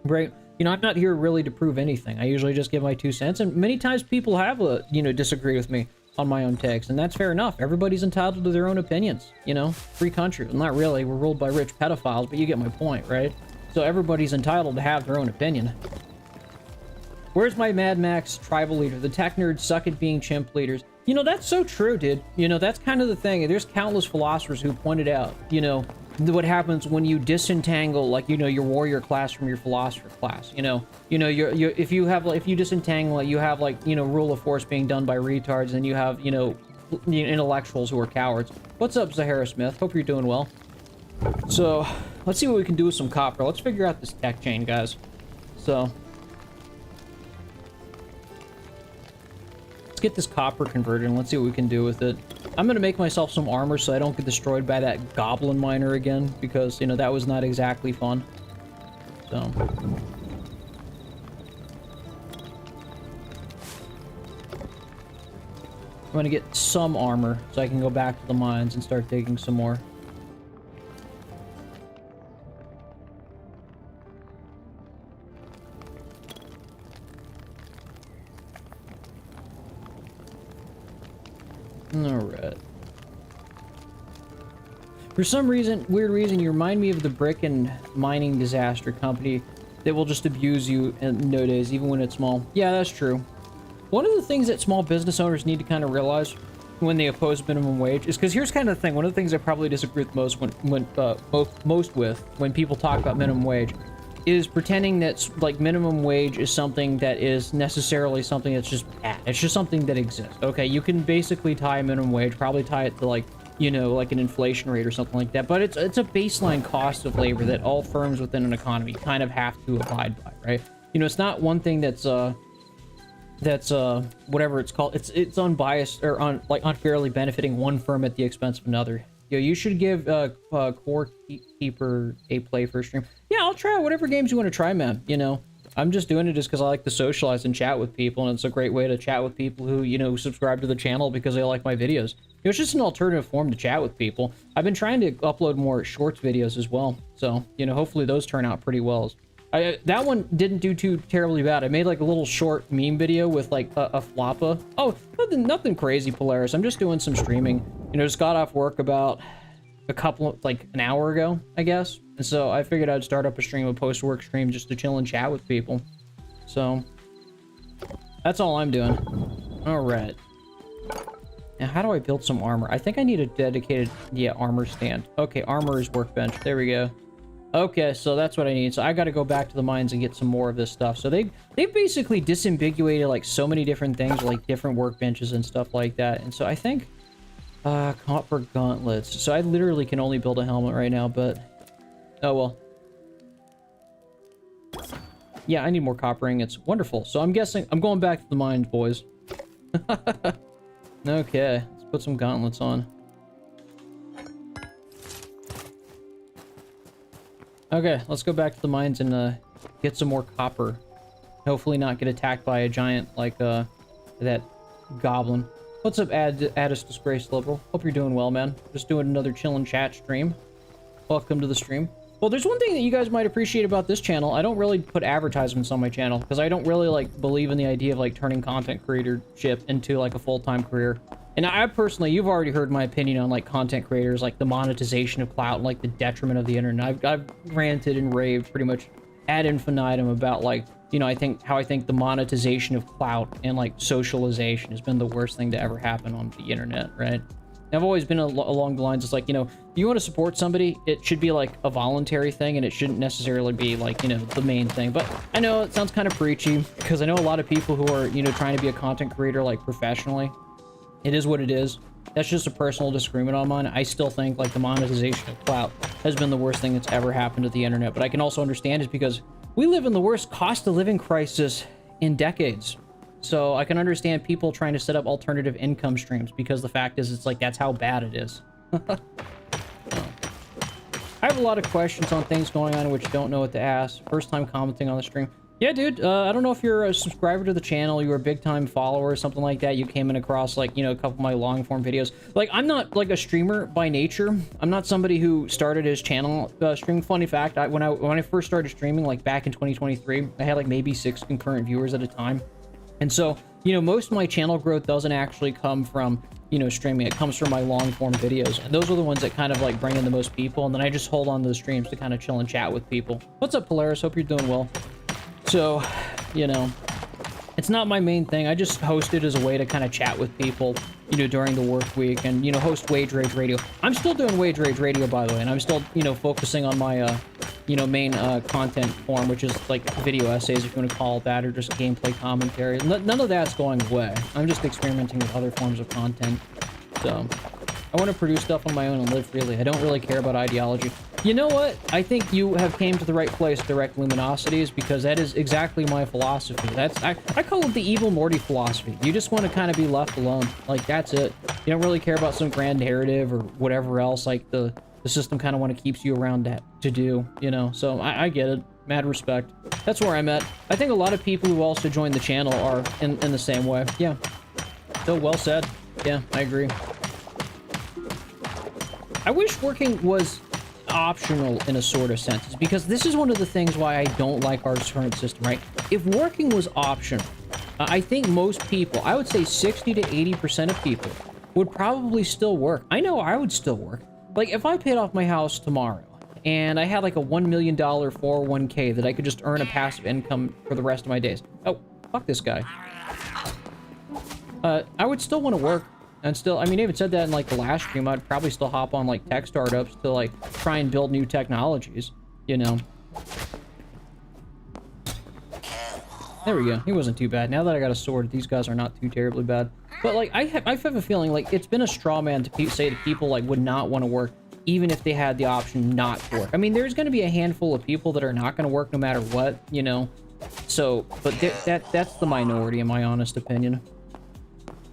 right? You know, I'm not here really to prove anything. I usually just give my 2 cents, and many times people have, you know, disagree with me on my own takes, and that's fair enough. Everybody's entitled to their own opinions, you know? Free country. Well, not really. We're ruled by rich pedophiles, but you get my point, right? So everybody's entitled to have their own opinion. Where's my Mad Max tribal leader? The tech nerds suck at being chimp leaders. You know, that's so true, dude. You know, that's kind of the thing. There's countless philosophers who pointed out, you know, what happens when you disentangle, like, you know, your warrior class from your philosopher class. You know, if you disentangle it, you have, like, you know, rule of force being done by retards, and you have, you know, intellectuals who are cowards. What's up, Zahara Smith? Hope you're doing well. So, let's see what we can do with some copper. Let's figure out this tech chain, guys. So, let's get this copper converted and let's see what we can do with it. I'm gonna make myself some armor so I don't get destroyed by that goblin miner again, because, you know, that was not exactly fun. So, I'm gonna get some armor so I can go back to the mines and start digging some more. Alright. For some reason, weird reason, you remind me of the brick and mining disaster company that will just abuse you nowadays, even when it's small. Yeah, that's true. One of the things that small business owners need to kind of realize when they oppose minimum wage is, because here's kind of the thing, one of the things I probably disagree with most when people talk about minimum wage is pretending that, like, minimum wage is something that is necessarily something that's just bad. It's just something that exists. Okay, you can basically tie a minimum wage, probably tie it to, like, you know, like an inflation rate or something like that, but it's a baseline cost of labor that all firms within an economy kind of have to abide by, right? You know, it's not one thing that's whatever it's called, it's unbiased or unfairly benefiting one firm at the expense of another. Yo, you should give Core Keeper a play for a stream. Yeah, I'll try whatever games you want to try, man. You know, I'm just doing it just because I like to socialize and chat with people, and it's a great way to chat with people who, you know, subscribe to the channel because they like my videos. You know, it's just an alternative form to chat with people. I've been trying to upload more shorts videos as well, so, you know, hopefully those turn out pretty well. That one didn't do too terribly bad. I made like a little short meme video with like a floppa. Oh, nothing crazy, Polaris. I'm just doing some streaming. You know, just got off work about like an hour ago, I guess. And so I figured I'd start up a stream, a post-work stream, just to chill and chat with people. So that's all I'm doing. All right. Now, how do I build some armor? I think I need a dedicated, armor stand. Okay, armor is workbench. There we go. Okay, so that's what I need. So I got to go back to the mines and get some more of this stuff. So they've basically disambiguated like so many different things, like different workbenches and stuff like that. And so I think, copper gauntlets. So I literally can only build a helmet right now, but oh well. Yeah, I need more copper ingots. Wonderful. So I'm guessing I'm going back to the mines, boys. Okay, let's put some gauntlets on. Okay, let's go back to the mines and get some more copper. Hopefully not get attacked by a giant like that goblin. What's up, Addis Disgraced Liberal? Hope you're doing well, man. Just doing another chill and chat stream. Welcome to the stream. Well, there's one thing that you guys might appreciate about this channel. I don't really put advertisements on my channel because I don't really like believe in the idea of like turning content creatorship into like a full-time career. And I personally, you've already heard my opinion on like content creators, like the monetization of clout and like the detriment of the internet. I've ranted and raved pretty much ad infinitum about like, you know, how I think the monetization of clout and like socialization has been the worst thing to ever happen on the internet, right? I've always been along the lines, it's like, you know, if you want to support somebody, it should be like a voluntary thing and it shouldn't necessarily be like, you know, the main thing. But I know it sounds kind of preachy because I know a lot of people who are, you know, trying to be a content creator like professionally. It is what it is. That's just a personal disagreement on mine. I still think like the monetization of clout has been the worst thing that's ever happened to the internet. But I can also understand it because we live in the worst cost of living crisis in decades. So I can understand people trying to set up alternative income streams because the fact is it's like that's how bad it is. I have a lot of questions on things going on which don't know what to ask. First time commenting on the stream. Yeah, dude, I don't know if you're a subscriber to the channel, you were a big time follower or something like that. You came in across like, you know, a couple of my long form videos. Like, I'm not like a streamer by nature. I'm not somebody who started his channel streaming. Funny fact, when I first started streaming, like back in 2023, I had like maybe 6 concurrent viewers at a time. And so, you know, most of my channel growth doesn't actually come from, you know, streaming. It comes from my long form videos. And those are the ones that kind of like bring in the most people. And then I just hold on to the streams to kind of chill and chat with people. What's up, Polaris? Hope you're doing well. So, you know, it's not my main thing. I just host it as a way to kind of chat with people, you know, during the work week and, you know, host Wage Rage Radio. I'm still doing Wage Rage Radio, by the way, and I'm still, you know, focusing on my, you know, main content form, which is like video essays, if you want to call it that, or just gameplay commentary. None of that's going away. I'm just experimenting with other forms of content. So, I want to produce stuff on my own and live freely. I don't really care about ideology. You know what? I think you have came to the right place, Direct Luminosities, because that is exactly my philosophy. I call it the evil Morty philosophy. You just want to kind of be left alone. Like, that's it. You don't really care about some grand narrative or whatever else, like the system kind of want to keeps you around to do, you know? So, I get it. Mad respect. That's where I'm at. I think a lot of people who also joined the channel are in the same way. Yeah. So, well said. Yeah, I agree. I wish working was optional in a sort of sense, because this is one of the things why I don't like our current system, right? If working was optional, I think most people, I would say 60 to 80% of people would probably still work. I know I would still work. Like if I paid off my house tomorrow and I had like a $1 million 401k that I could just earn a passive income for the rest of my days. Oh, fuck this guy. I would still want to work. And still, I mean, I even said that in like the last stream, I'd probably still hop on like tech startups to like try and build new technologies, you know. There we go. He wasn't too bad. Now that I got a sword, these guys are not too terribly bad. But like, I have a feeling like it's been a straw man to say that people like would not want to work even if they had the option not to work. I mean, there's going to be a handful of people that are not going to work no matter what, you know. So, but that's the minority in my honest opinion.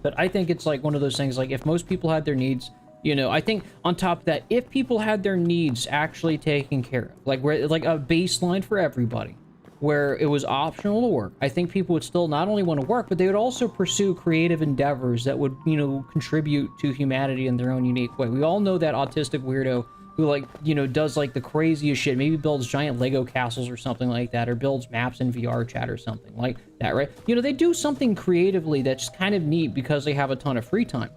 But I think it's like one of those things, like if most people had their needs, you know, I think on top of that, if people had their needs actually taken care of, like where like a baseline for everybody, where it was optional to work, I think people would still not only want to work, but they would also pursue creative endeavors that would, you know, contribute to humanity in their own unique way. We all know that autistic weirdo who, like, you know, does like the craziest shit, maybe builds giant Lego castles or something like that, or builds maps in VR chat or something like that, right? You know, they do something creatively that's kind of neat because they have a ton of free time.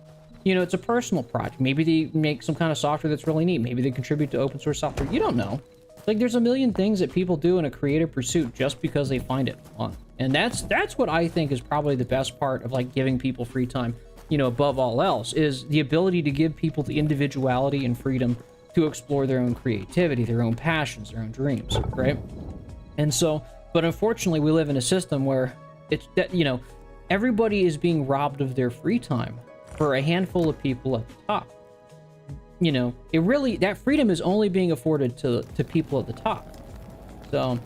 You know, it's a personal project. Maybe they make some kind of software that's really neat. Maybe they contribute to open source software. You don't know. Like, there's a million things that people do in a creative pursuit just because they find it fun. And that's what I think is probably the best part of, like, giving people free time, you know, above all else, is the ability to give people the individuality and freedom to explore their own creativity, their own passions, their own dreams, right? And so, but unfortunately, we live in a system where it's that, you know, everybody is being robbed of their free time for a handful of people at the top. You know, it really, that freedom is only being afforded to people at the top. So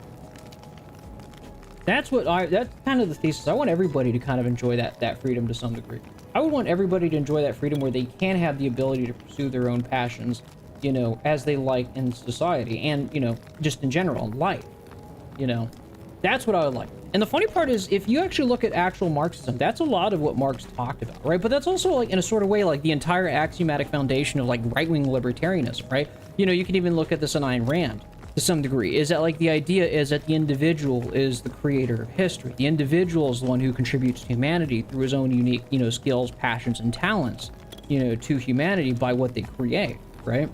that's kind of the thesis. I want everybody to kind of enjoy that freedom to some degree. I would want everybody to enjoy that freedom where they can have the ability to pursue their own passions, you know, as they like in society and, you know, just in general in life. You know, that's what I would like. And the funny part is, if you actually look at actual Marxism, that's a lot of what Marx talked about, right? But that's also, like, in a sort of way, like the entire axiomatic foundation of, like, right-wing libertarianism, right? You know, you can even look at this in Ayn Rand to some degree, is that, like, the idea is that the individual is the creator of history. The individual is the one who contributes to humanity through his own unique, you know, skills, passions, and talents, you know, to humanity by what they create, right?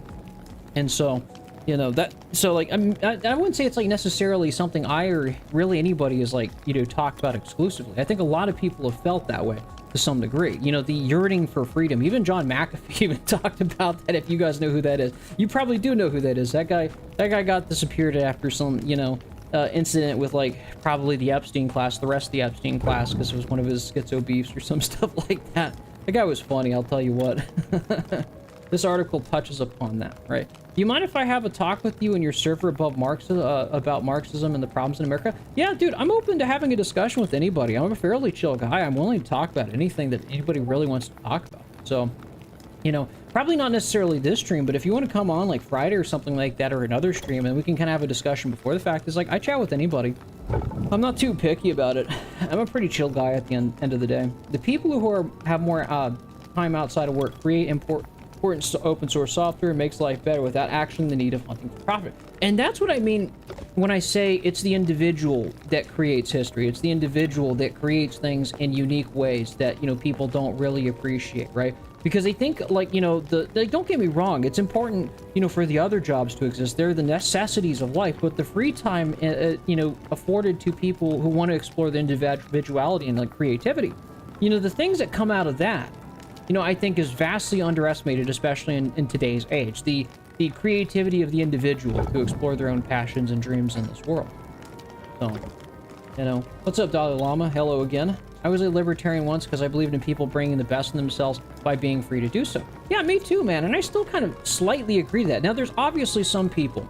And so, you know, that, so, like, I wouldn't say it's, like, necessarily something I or really anybody is, like, you know, talked about exclusively. I think a lot of people have felt that way to some degree. You know, the yearning for freedom. Even John McAfee even talked about that. If you guys know who that is, you probably do know who that is. That guy got disappeared after some, you know, incident with, like, probably the Epstein class, the rest of the Epstein class, because it was one of his schizo beefs or some stuff like that. The guy was funny, I'll tell you what. This article touches upon that, right? Do you mind if I have a talk with you and your server about Marxism and the problems in America? Yeah, dude, I'm open to having a discussion with anybody. I'm a fairly chill guy. I'm willing to talk about anything that anybody really wants to talk about. So, you know, probably not necessarily this stream, but if you want to come on like Friday or something like that, or another stream, and we can kind of have a discussion before the fact, is like, I chat with anybody. I'm not too picky about it. I'm a pretty chill guy at the end of the day. The people who have more time outside of work create important open source software makes life better without actually the need of hunting for profit. And that's what I mean when I say it's the individual that creates history. It's the individual that creates things in unique ways that, you know, people don't really appreciate, right? Because they think, like, you know, like, don't get me wrong, it's important, you know, for the other jobs to exist. They're the necessities of life, but the free time, you know, afforded to people who want to explore the individuality and, like, creativity, you know, the things that come out of that, you know, I think is vastly underestimated, especially in today's age. The creativity of the individual to explore their own passions and dreams in this world. So, you know, what's up, Dalai Lama? Hello again. I was a libertarian once because I believed in people bringing the best in themselves by being free to do so. Yeah, me too, man. And I still kind of slightly agree to that. Now, there's obviously some people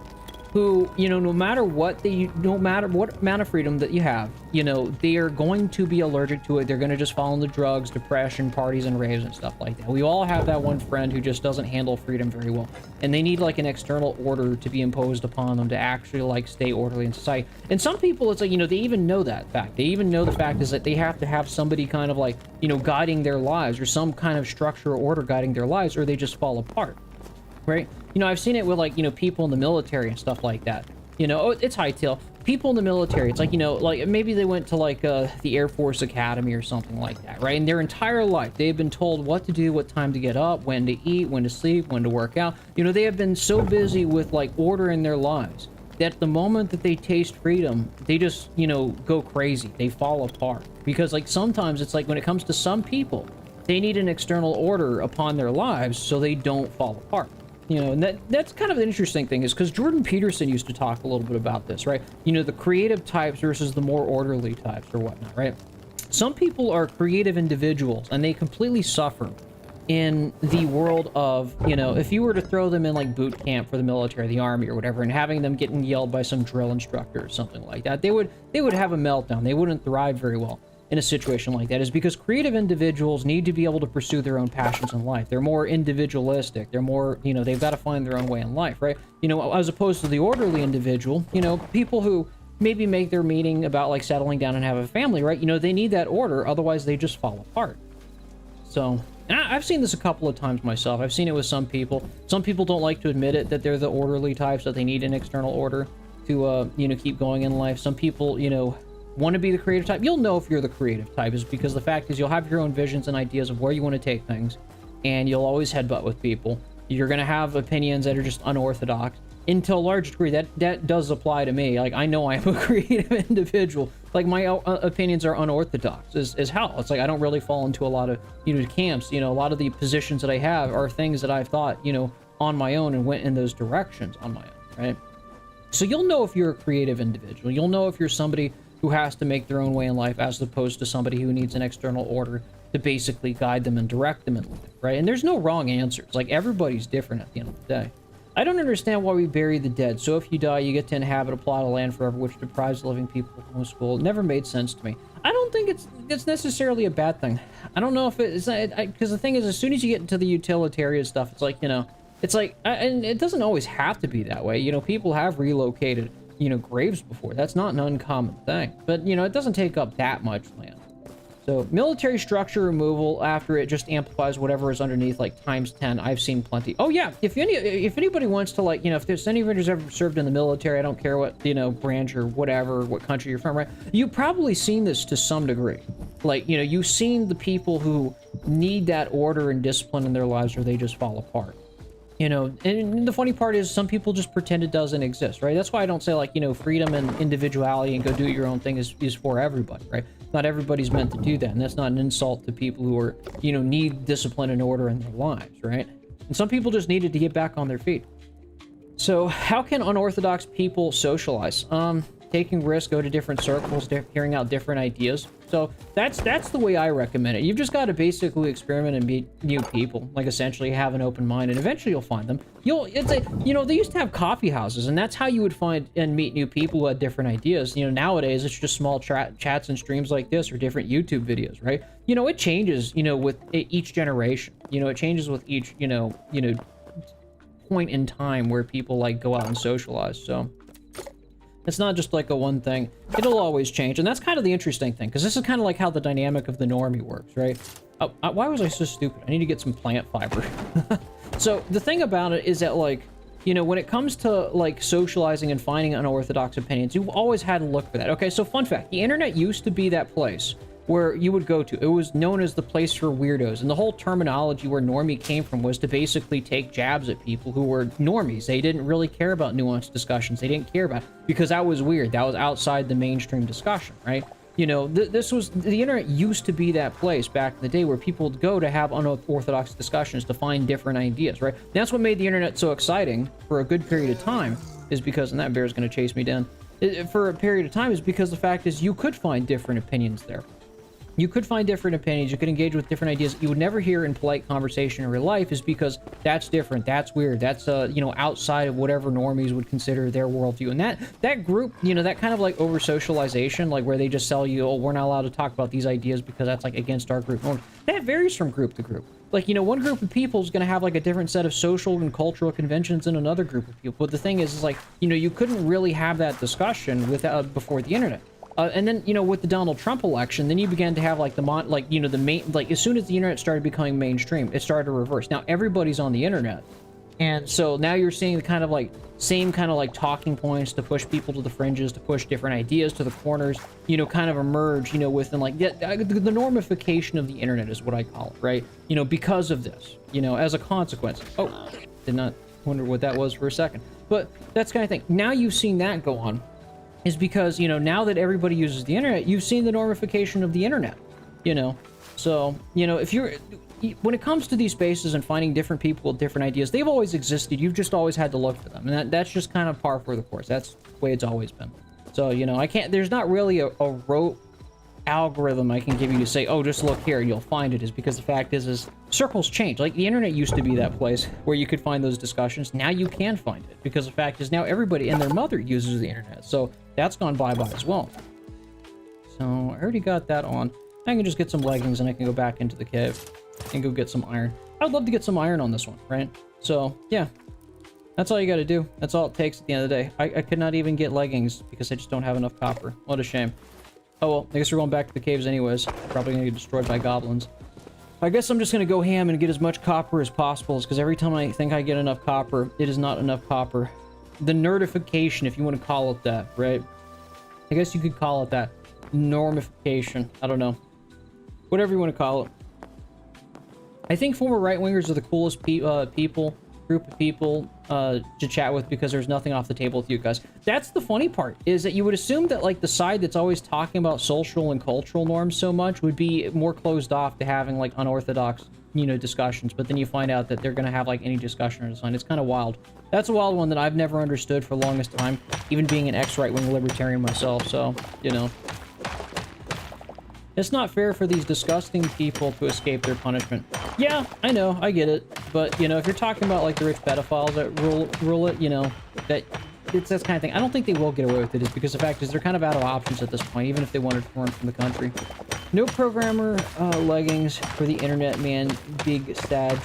who, you know, no matter what amount of freedom that you have, you know, they are going to be allergic to it. They're going to just fall into drugs, depression, parties, and raves and stuff like that. We all have that one friend who just doesn't handle freedom very well, and they need, like, an external order to be imposed upon them to actually, like, stay orderly in society. And some people, it's like, you know, they even know that fact. They even know the fact is that they have to have somebody kind of, like, you know, guiding their lives, or some kind of structure or order guiding their lives, or they just fall apart. Right? You know, I've seen it with, like, you know, people in the military and stuff like that. You know, it's hightail. People in the military, it's like, you know, like, maybe they went to, like, the Air Force Academy or something like that, right? And their entire life, they've been told what to do, what time to get up, when to eat, when to sleep, when to work out. You know, they have been so busy with, like, order in their lives that the moment that they taste freedom, they just, you know, go crazy. They fall apart. Because, like, sometimes it's like when it comes to some people, they need an external order upon their lives so they don't fall apart. You know, and that's kind of an interesting thing, is because Jordan Peterson used to talk a little bit about this, right? You know, the creative types versus the more orderly types or whatnot, right? Some people are creative individuals and they completely suffer in the world of, you know, if you were to throw them in, like, boot camp for the military, the army or whatever, and having them getting yelled by some drill instructor or something like that, they would have a meltdown. They wouldn't thrive very well in a situation like that, is because creative individuals need to be able to pursue their own passions in life. They're more individualistic. They're more, you know, they've got to find their own way in life, right? You know, as opposed to the orderly individual, you know, people who maybe make their meaning about, like, settling down and have a family, right? You know, they need that order, otherwise they just fall apart. So, And I've seen this a couple of times myself. I've seen it with some people. Some people don't like to admit it, that they're the orderly types, that they need an external order to, you know, keep going in life. Some people, you know, want to be the creative type. You'll know if you're the creative type, is because the fact is you'll have your own visions and ideas of where you want to take things, and you'll always headbutt with people. You're going to have opinions that are just unorthodox. And to a large degree, that does apply to me. Like, I know I'm a creative individual. Like, my opinions are unorthodox as hell. It's like I don't really fall into a lot of, you know, camps. You know, a lot of the positions that I have are things that I've thought, you know, on my own and went in those directions on my own, right? So you'll know if you're a creative individual. You'll know if you're somebody who has to make their own way in life, as opposed to somebody who needs an external order to basically guide them and direct them in life, right? And there's no wrong answers. Like, everybody's different at the end of the day. I don't understand why we bury the dead. So if you die, you get to inhabit a plot of land forever, which deprives the living people of homeschool. It never made sense to me. I don't think it's necessarily a bad thing. I don't know if it's because the thing is, as soon as you get into the utilitarian stuff, it's like, you know, it's like, and it doesn't always have to be that way. You know, people have relocated, you know, graves before. That's not an uncommon thing. But, you know, it doesn't take up that much land. So military structure removal after it just amplifies whatever is underneath, like times 10. I've seen plenty. Oh yeah, if anybody wants to, like, you know, if there's anybody who's ever served in the military, I don't care what, you know, branch or whatever, what country you're from, right? You've probably seen this to some degree. Like, you know, you've seen the people who need that order and discipline in their lives, or they just fall apart. You know, and the funny part is some people just pretend it doesn't exist, right? That's why I don't say, like, you know, freedom and individuality and go do your own thing is for everybody, right? Not everybody's meant to do that, and that's not an insult to people who are, you know, need discipline and order in their lives, right? And some people just needed to get back on their feet. So how can unorthodox people socialize? Taking risks, go to different circles, hearing out different ideas. So that's the way I recommend it. You've just got to basically experiment and meet new people, like essentially have an open mind, and eventually you'll find them. You know, they used to have coffee houses, and that's how you would find and meet new people who had different ideas. You know, nowadays it's just small chats and streams like this, or different YouTube videos, right? You know, it changes, you know, with each generation. You know, it changes with each, you know, point in time where people like go out and socialize. So it's not just like a one thing. It'll always change. And that's kind of the interesting thing, because this is kind of like how the dynamic of the normie works, right? Oh, why was I so stupid? I need to get some plant fiber. So the thing about it is that, like, you know, when it comes to, like, socializing and finding unorthodox opinions, you've always had to look for that. Okay, so fun fact, the internet used to be that place where you would go to. It was known as the place for weirdos, and the whole terminology where normie came from was to basically take jabs at people who were normies. They didn't really care about nuanced discussions. They didn't care about, because that was weird. That was outside the mainstream discussion, right? You know, this was, the internet used to be that place back in the day where people would go to have unorthodox discussions, to find different ideas, right? That's what made the internet so exciting for a good period of time, is because, and that bear's gonna chase me down, for a period of time, is because the fact is you could find different opinions there. You could find different opinions, you could engage with different ideas you would never hear in polite conversation in real life, is because that's different, that's weird, that's, you know, outside of whatever normies would consider their worldview. And that group, you know, that kind of like over-socialization, like where they just sell you, oh, we're not allowed to talk about these ideas because that's like against our group norms, that varies from group to group. Like, you know, one group of people is going to have like a different set of social and cultural conventions than another group of people. But the thing is like, you know, you couldn't really have that discussion without, before the internet. And then, you know, with the Donald Trump election, then you began to have like the like as soon as the internet started becoming mainstream, it started to reverse. Now everybody's on the internet. And so now you're seeing the kind of like same kind of like talking points to push people to the fringes, to push different ideas to the corners, you know, kind of emerge, you know, within like the normification of the internet is what I call it, right? You know, because of this, you know, as a consequence. Oh, did not wonder what that was for a second. But that's kind of thing. Now you've seen that go on, is because, you know, now that everybody uses the internet, you've seen the normification of the internet, you know? So, you know, when it comes to these spaces and finding different people with different ideas, they've always existed. You've just always had to look for them. And that's just kind of par for the course. That's the way it's always been. So, you know, there's not really a rote algorithm I can give you to say, oh, just look here and you'll find it, is because the fact is circles change. Like the internet used to be that place where you could find those discussions. Now you can find it, because the fact is now everybody and their mother uses the internet. So that's gone bye-bye as well. So I already got that on. I can just get some leggings and I can go back into the cave and go get some iron. I'd love to get some iron on this one, right? So yeah, that's all you got to do. That's all it takes at the end of the day. I could not even get leggings because I just don't have enough copper. What a shame. Oh well, I guess we're going back to the caves anyways. Probably gonna get destroyed by goblins. I guess I'm just gonna go ham and get as much copper as possible, because every time I think I get enough copper, it is not enough copper. The nerdification, if you want to call it that, right? I guess you could call it that. Normification. I don't know. Whatever you want to call it. I think former right-wingers are the coolest group of people to chat with, because there's nothing off the table with you guys. That's the funny part, is that you would assume that, like, the side that's always talking about social and cultural norms so much would be more closed off to having, like, unorthodox, you know, discussions, but then you find out that they're gonna have, like, any discussion or design. It's kind of wild. That's a wild one that I've never understood for the longest time, even being an ex-right-wing libertarian myself, so, you know. It's not fair for these disgusting people to escape their punishment. Yeah, I know, I get it. But, you know, if you're talking about, like, the rich pedophiles that rule it, you know, it's that kind of thing. I don't think they will get away with it, is because the fact is they're kind of out of options at this point, even if they wanted to run from the country. No programmer leggings for the internet, man. Big stag.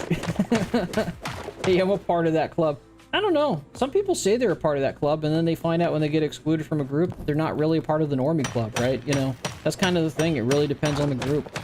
Hey, I'm a part of that club. I don't know. Some people say they're a part of that club, and then they find out when they get excluded from a group, they're not really a part of the normie club, right? You know, that's kind of the thing. It really depends on the group.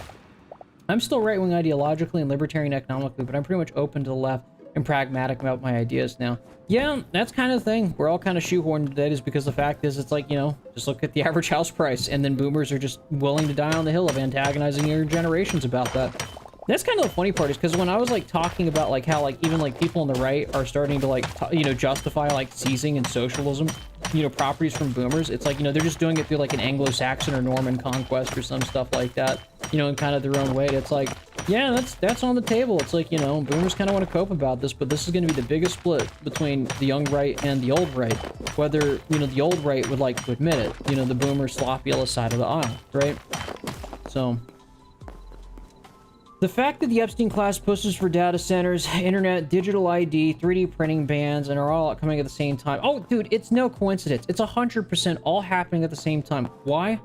I'm still right-wing ideologically and libertarian economically, but I'm pretty much open to the left and pragmatic about my ideas now. Yeah, that's kind of the thing. We're all kind of shoehorned to that, is because the fact is, it's like, you know, just look at the average house price, and then boomers are just willing to die on the hill of antagonizing younger generations about that. That's kind of the funny part, is because when I was, like, talking about, like, how, like, even, like, people on the right are starting to, like, you know, justify, like, seizing and socialism, you know, properties from boomers, it's like, you know, they're just doing it through, like, an Anglo-Saxon or Norman conquest or some stuff like that, you know, in kind of their own way. It's like, yeah, that's on the table. It's like, you know, boomers kind of want to cope about this, but this is going to be the biggest split between the young right and the old right, whether, you know, the old right would like to admit it, you know, the boomer sloppy yellow side of the aisle, right? So... the fact that the Epstein class pushes for data centers, internet, digital ID, 3D printing bans, and are all coming at the same time. Oh, dude, it's no coincidence. It's 100% all happening at the same time. Why?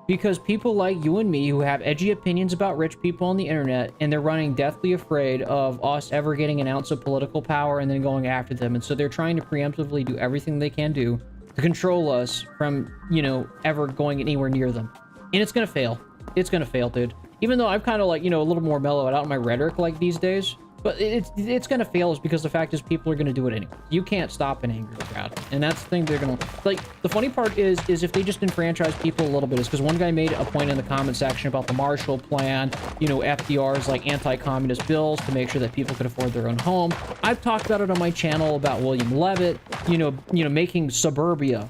Because people like you and me who have edgy opinions about rich people on the internet, and they're running deathly afraid of us ever getting an ounce of political power and then going after them. And so they're trying to preemptively do everything they can do to control us from, you know, ever going anywhere near them. And it's gonna fail. It's gonna fail, dude. Even though I'm kind of like, you know, a little more mellowed out in my rhetoric like these days, but it's gonna fail, is because the fact is people are gonna do it anyway. You can't stop an angry crowd, and that's the thing they're gonna like. The funny part is if they just enfranchise people a little bit, is because one guy made a point in the comment section about the Marshall Plan, you know, FDR's like anti-communist bills to make sure that people could afford their own home. I've talked about it on my channel about William Levitt, you know, making suburbia,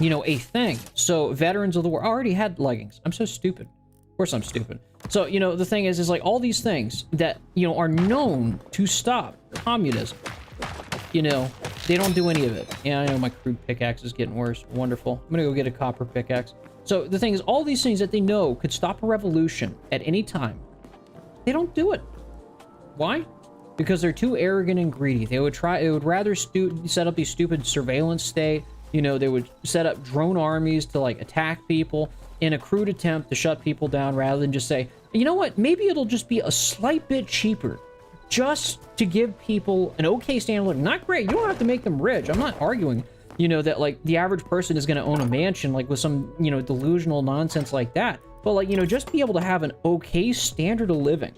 you know, a thing. So veterans of the war already had leggings. I'm so stupid. Of course I'm stupid. So, you know, the thing is like all these things that, you know, are known to stop communism, you know, they don't do any of it. Yeah, I know my crude pickaxe is getting worse. Wonderful. I'm gonna go get a copper pickaxe. So the thing is, all these things that they know could stop a revolution at any time, they don't do it. Why? Because they're too arrogant and greedy. They would rather set up these stupid surveillance state. You know, they would set up drone armies to like attack people in a crude attempt to shut people down, rather than just say, you know what, maybe it'll just be a slight bit cheaper just to give people an okay standard of living. Not great, you don't have to make them rich. I'm not arguing, you know, that like the average person is going to own a mansion like with some, you know, delusional nonsense like that, but like, you know, just be able to have an okay standard of living,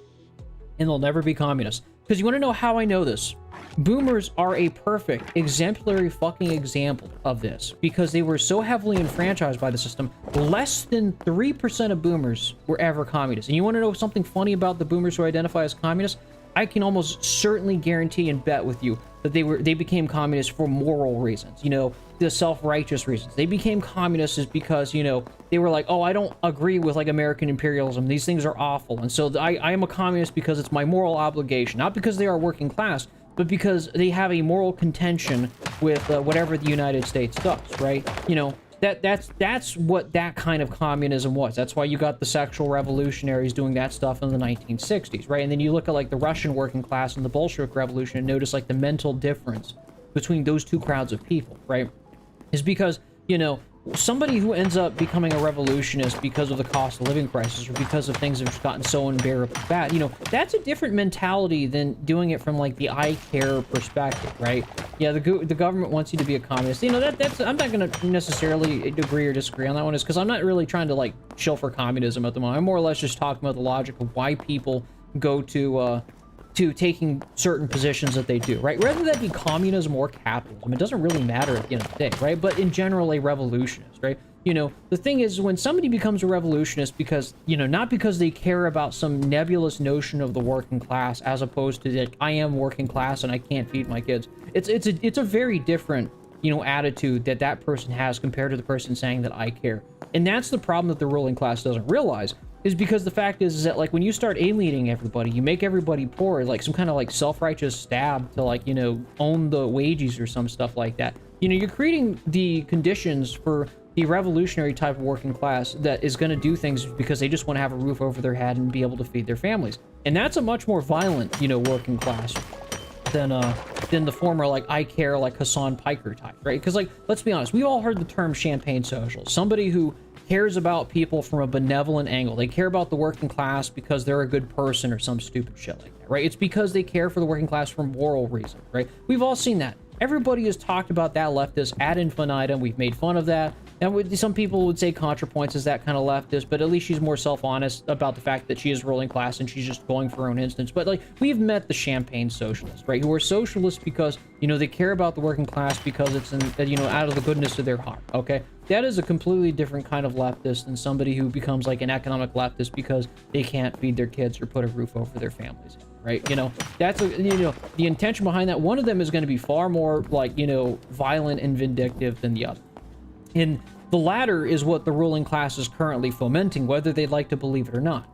and they'll never be communist. Because you want to know how I know this? Boomers are a perfect, exemplary fucking example of this, because they were so heavily enfranchised by the system. Less than 3% of boomers were ever communists. And you want to know something funny about the boomers who identify as communists? I can almost certainly guarantee and bet with you that they became communists for moral reasons, you know, the self-righteous reasons. They became communists is because, you know, they were like, oh, I don't agree with like American imperialism. These things are awful. And so I am a communist because it's my moral obligation, not because they are working class, but because they have a moral contention with whatever the United States does, right? You know, that's what that kind of communism was. That's why you got the sexual revolutionaries doing that stuff in the 1960s, right? And then you look at like the Russian working class and the Bolshevik Revolution and notice like the mental difference between those two crowds of people, right? Is because, you know, somebody who ends up becoming a revolutionist because of the cost of living crisis or because of things that have gotten so unbearably bad, you know, that's a different mentality than doing it from like the I care perspective, right? Yeah, the government wants you to be a communist. You know, that's I'm not going to necessarily agree or disagree on that one, is because I'm not really trying to like chill for communism at the moment. I'm more or less just talking about the logic of why people go to taking certain positions that they do, right? Whether that be communism or capitalism, it doesn't really matter at the end of the day, right? But in general, a revolutionist, right? You know, the thing is, when somebody becomes a revolutionist because, you know, not because they care about some nebulous notion of the working class, as opposed to like, I am working class and I can't feed my kids. It's a very different, you know, attitude that that person has compared to the person saying that I care. And that's the problem that the ruling class doesn't realize, is because the fact is that, like, when you start alienating everybody, you make everybody poor, like some kind of like self-righteous stab to, like, you know, own the wages or some stuff like that. You know, you're creating the conditions for the revolutionary type of working class that is going to do things because they just want to have a roof over their head and be able to feed their families. And that's a much more violent, you know, working class than the former, like, I care, like Hassan Piker type, right? Because, like, let's be honest, we all heard the term champagne social. Somebody who cares about people from a benevolent angle. They care about the working class because they're a good person or some stupid shit like that, right? It's because they care for the working class for moral reasons, right? We've all seen that. Everybody has talked about that leftist ad infinitum. We've made fun of that. And some people would say ContraPoints is that kind of leftist, but at least she's more self-honest about the fact that she is ruling class and she's just going for her own instance. But, like, we've met the champagne socialists, right? Who are socialists because, you know, they care about the working class because it's, you know, out of the goodness of their heart, okay? That is a completely different kind of leftist than somebody who becomes, like, an economic leftist because they can't feed their kids or put a roof over their families, right? You know, that's, you know, the intention behind that. One of them is going to be far more, like, you know, violent and vindictive than the other. And the latter is what the ruling class is currently fomenting, whether they'd like to believe it or not.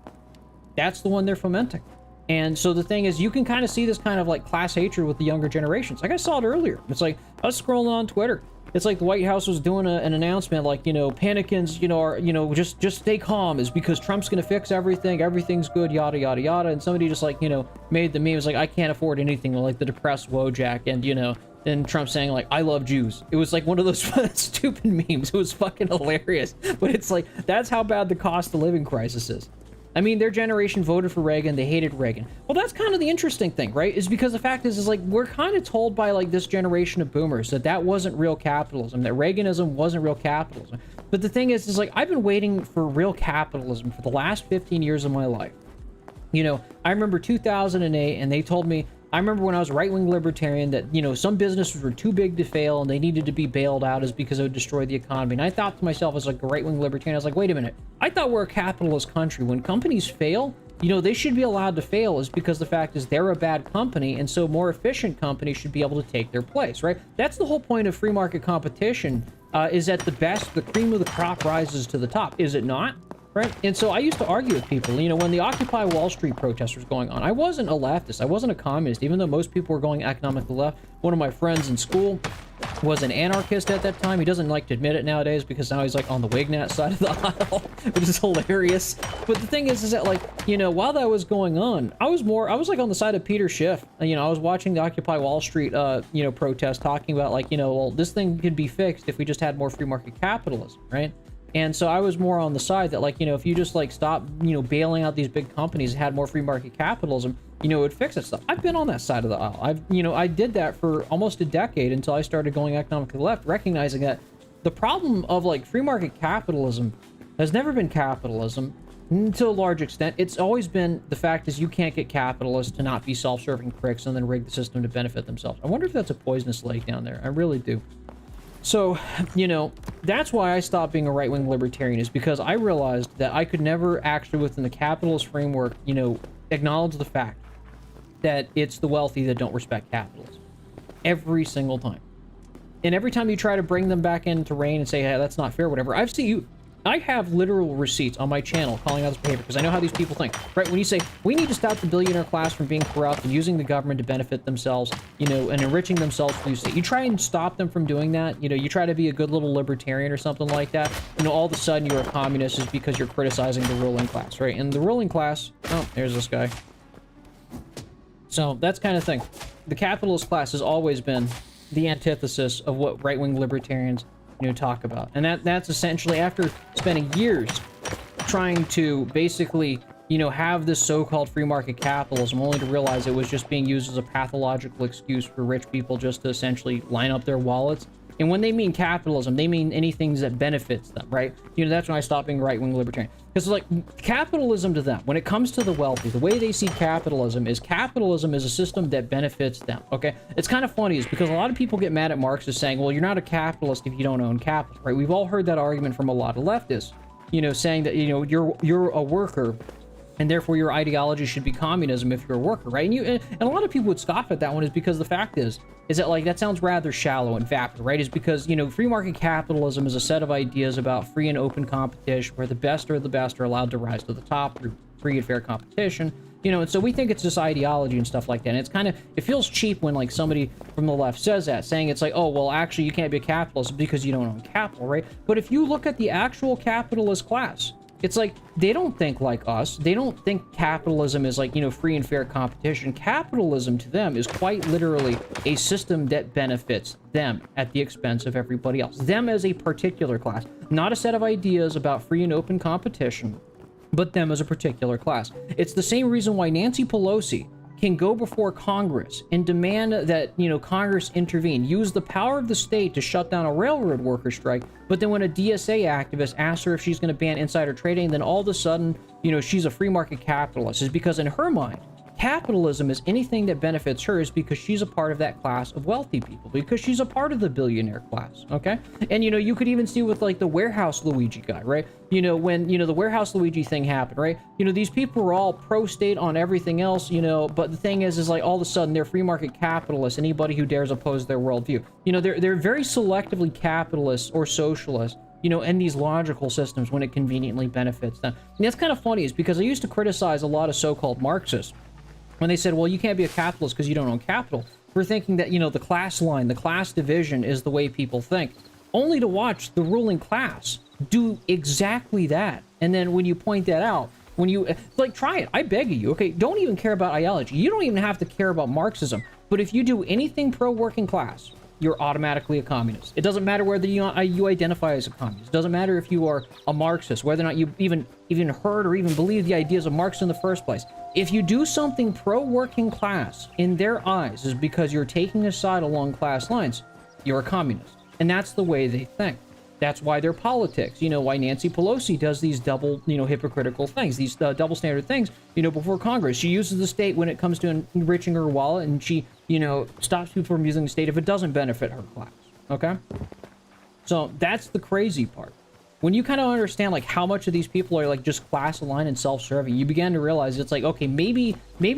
That's the one they're fomenting. And so the thing is, you can kind of see this kind of like class hatred with the younger generations. Like I saw it earlier. It's like, I was scrolling on Twitter. It's like the White House was doing an announcement like, you know, Panicans, you know, are, you know, just stay calm is because Trump's going to fix everything. Everything's good, yada, yada, yada. And somebody just like, you know, made the memes like, I can't afford anything, like the depressed Wojak. And, you know, then Trump saying like, I love Jews. It was like one of those stupid memes. It was fucking hilarious. But it's like, that's how bad the cost of living crisis is. I mean, their generation voted for Reagan. They hated Reagan. Well, that's kind of the interesting thing, right? Is because the fact is like, we're kind of told by like this generation of boomers that that wasn't real capitalism, that Reaganism wasn't real capitalism. But the thing is like, I've been waiting for real capitalism for the last 15 years of my life. You know, I remember 2008 and they told me, I remember when I was a right-wing libertarian that, you know, some businesses were too big to fail and they needed to be bailed out as because it would destroy the economy. And I thought to myself as like a right-wing libertarian, I was like, wait a minute. I thought we're a capitalist country. When companies fail, you know, they should be allowed to fail is because the fact is they're a bad company. And so more efficient companies should be able to take their place, right? That's the whole point of free market competition, is that the best, the cream of the crop rises to the top. Is it not? Right? And so I used to argue with people, you know, when the Occupy Wall Street protest was going on, I wasn't a leftist. I wasn't a communist, even though most people were going economically left. One of my friends in school was an anarchist at that time. He doesn't like to admit it nowadays because now he's like on the Wignat side of the aisle, which is hilarious. But the thing is that like, you know, while that was going on, I was like on the side of Peter Schiff. You know, I was watching the Occupy Wall Street, you know, protest talking about like, you know, well, this thing could be fixed if we just had more free market capitalism, right? And so I was more on the side that like, you know, if you just like stop, you know, bailing out these big companies and had more free market capitalism, you know, it would fix that stuff. I've been on that side of the aisle. You know, I did that for almost a decade until I started going economically left, recognizing that the problem of like free market capitalism has never been capitalism to a large extent. It's always been the fact is you can't get capitalists to not be self-serving pricks and then rig the system to benefit themselves. I wonder if that's a poisonous lake down there. I really do. So, you know, that's why I stopped being a right-wing libertarian, is because I realized that I could never actually, within the capitalist framework, you know, acknowledge the fact that it's the wealthy that don't respect capitalism. Every single time. And every time you try to bring them back into reign and say, hey, that's not fair, whatever, I have literal receipts on my channel calling out this behavior because I know how these people think, right? When you say, we need to stop the billionaire class from being corrupt and using the government to benefit themselves, you know, and enriching themselves through the state. You try and stop them from doing that. You know, you try to be a good little libertarian or something like that. You know, all of a sudden you're a communist is because you're criticizing the ruling class, right? And the ruling class, oh, there's this guy. So that's kind of thing. The capitalist class has always been the antithesis of what right-wing libertarians, you know, talk about. And that's essentially after spending years trying to basically, you know, have this so-called free market capitalism, only to realize it was just being used as a pathological excuse for rich people just to essentially line up their wallets. And when they mean capitalism, they mean anything that benefits them, right? You know, that's when I stop being right-wing libertarian. Because, like, capitalism to them, when it comes to the wealthy, the way they see capitalism is a system that benefits them, okay? It's kind of funny is because a lot of people get mad at Marxists saying, well, you're not a capitalist if you don't own capital, right? We've all heard that argument from a lot of leftists, you know, saying that, you know, you're a worker, and therefore your ideology should be communism if you're a worker, right? And a lot of people would scoff at that one is because the fact is that, like, that sounds rather shallow and vapid, right? Is because, you know, free market capitalism is a set of ideas about free and open competition where the best are allowed to rise to the top through free and fair competition, you know, and so we think it's just ideology and stuff like that. And it's kind of, it feels cheap when, like, somebody from the left says that, saying it's like, oh, well, actually, you can't be a capitalist because you don't own capital, right? But if you look at the actual capitalist class, it's like, they don't think like us. They don't think capitalism is like, you know, free and fair competition. Capitalism to them is quite literally a system that benefits them at the expense of everybody else. Them as a particular class, not a set of ideas about free and open competition, but them as a particular class. It's the same reason why Nancy Pelosi can go before Congress and demand that, you know, Congress intervene, use the power of the state to shut down a railroad worker strike, but then when a DSA activist asks her if she's going to ban insider trading, then all of a sudden, you know, she's a free market capitalist. Is because in her mind, capitalism is anything that benefits her is because she's a part of that class of wealthy people, because she's a part of the billionaire class, okay? And, you know, you could even see with, like, the warehouse Luigi guy, right? You know, when, you know, the warehouse Luigi thing happened, right? You know, these people were all pro-state on everything else, you know, but the thing is like, all of a sudden, they're free market capitalists, anybody who dares oppose their worldview. You know, they're very selectively capitalist or socialist, you know, in these logical systems when it conveniently benefits them. And that's kind of funny is because I used to criticize a lot of so-called Marxists when they said, well, you can't be a capitalist because you don't own capital. We're thinking that, you know, the class line, the class division is the way people think, only to watch the ruling class do exactly that. And then when you point that out, when you, like, try it, I beg of you, okay, don't even care about ideology. You don't even have to care about Marxism. But if you do anything pro-working class, you're automatically a communist. It doesn't matter whether you identify as a communist. It doesn't matter if you are a Marxist, whether or not you even heard or even believe the ideas of Marx in the first place. If you do something pro-working class in their eyes is because you're taking a side along class lines, you're a communist. And that's the way they think. That's why their politics, you know, why Nancy Pelosi does these double, you know, hypocritical things, these double standard things, you know, before Congress. She uses the state when it comes to enriching her wallet, and she, you know, stops people from using the state if it doesn't benefit her class, okay? So that's the crazy part. When you kind of understand, like, how much of these people are, like, just class-aligned and self-serving, you begin to realize it's like, okay, maybe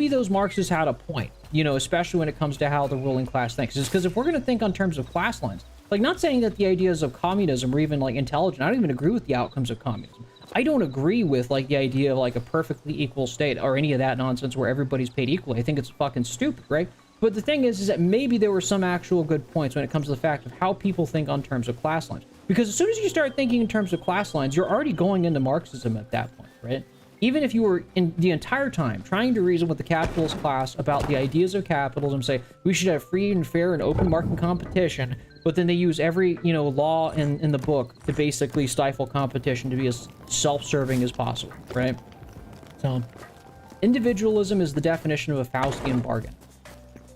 those Marxists had a point, you know, especially when it comes to how the ruling class thinks. It's because if we're going to think on terms of class lines, like, not saying that the ideas of communism are even, like, intelligent. I don't even agree with the outcomes of communism. I don't agree with, like, the idea of, like, a perfectly equal state or any of that nonsense where everybody's paid equally. I think it's fucking stupid, right? But the thing is that maybe there were some actual good points when it comes to the fact of how people think on terms of class lines. Because as soon as you start thinking in terms of class lines, you're already going into Marxism at that point, right? Even if you were in the entire time trying to reason with the capitalist class about the ideas of capitalism, say we should have free and fair and open market competition, but then they use every, you know, law in the book to basically stifle competition to be as self-serving as possible, right? So, individualism is the definition of a Faustian bargain.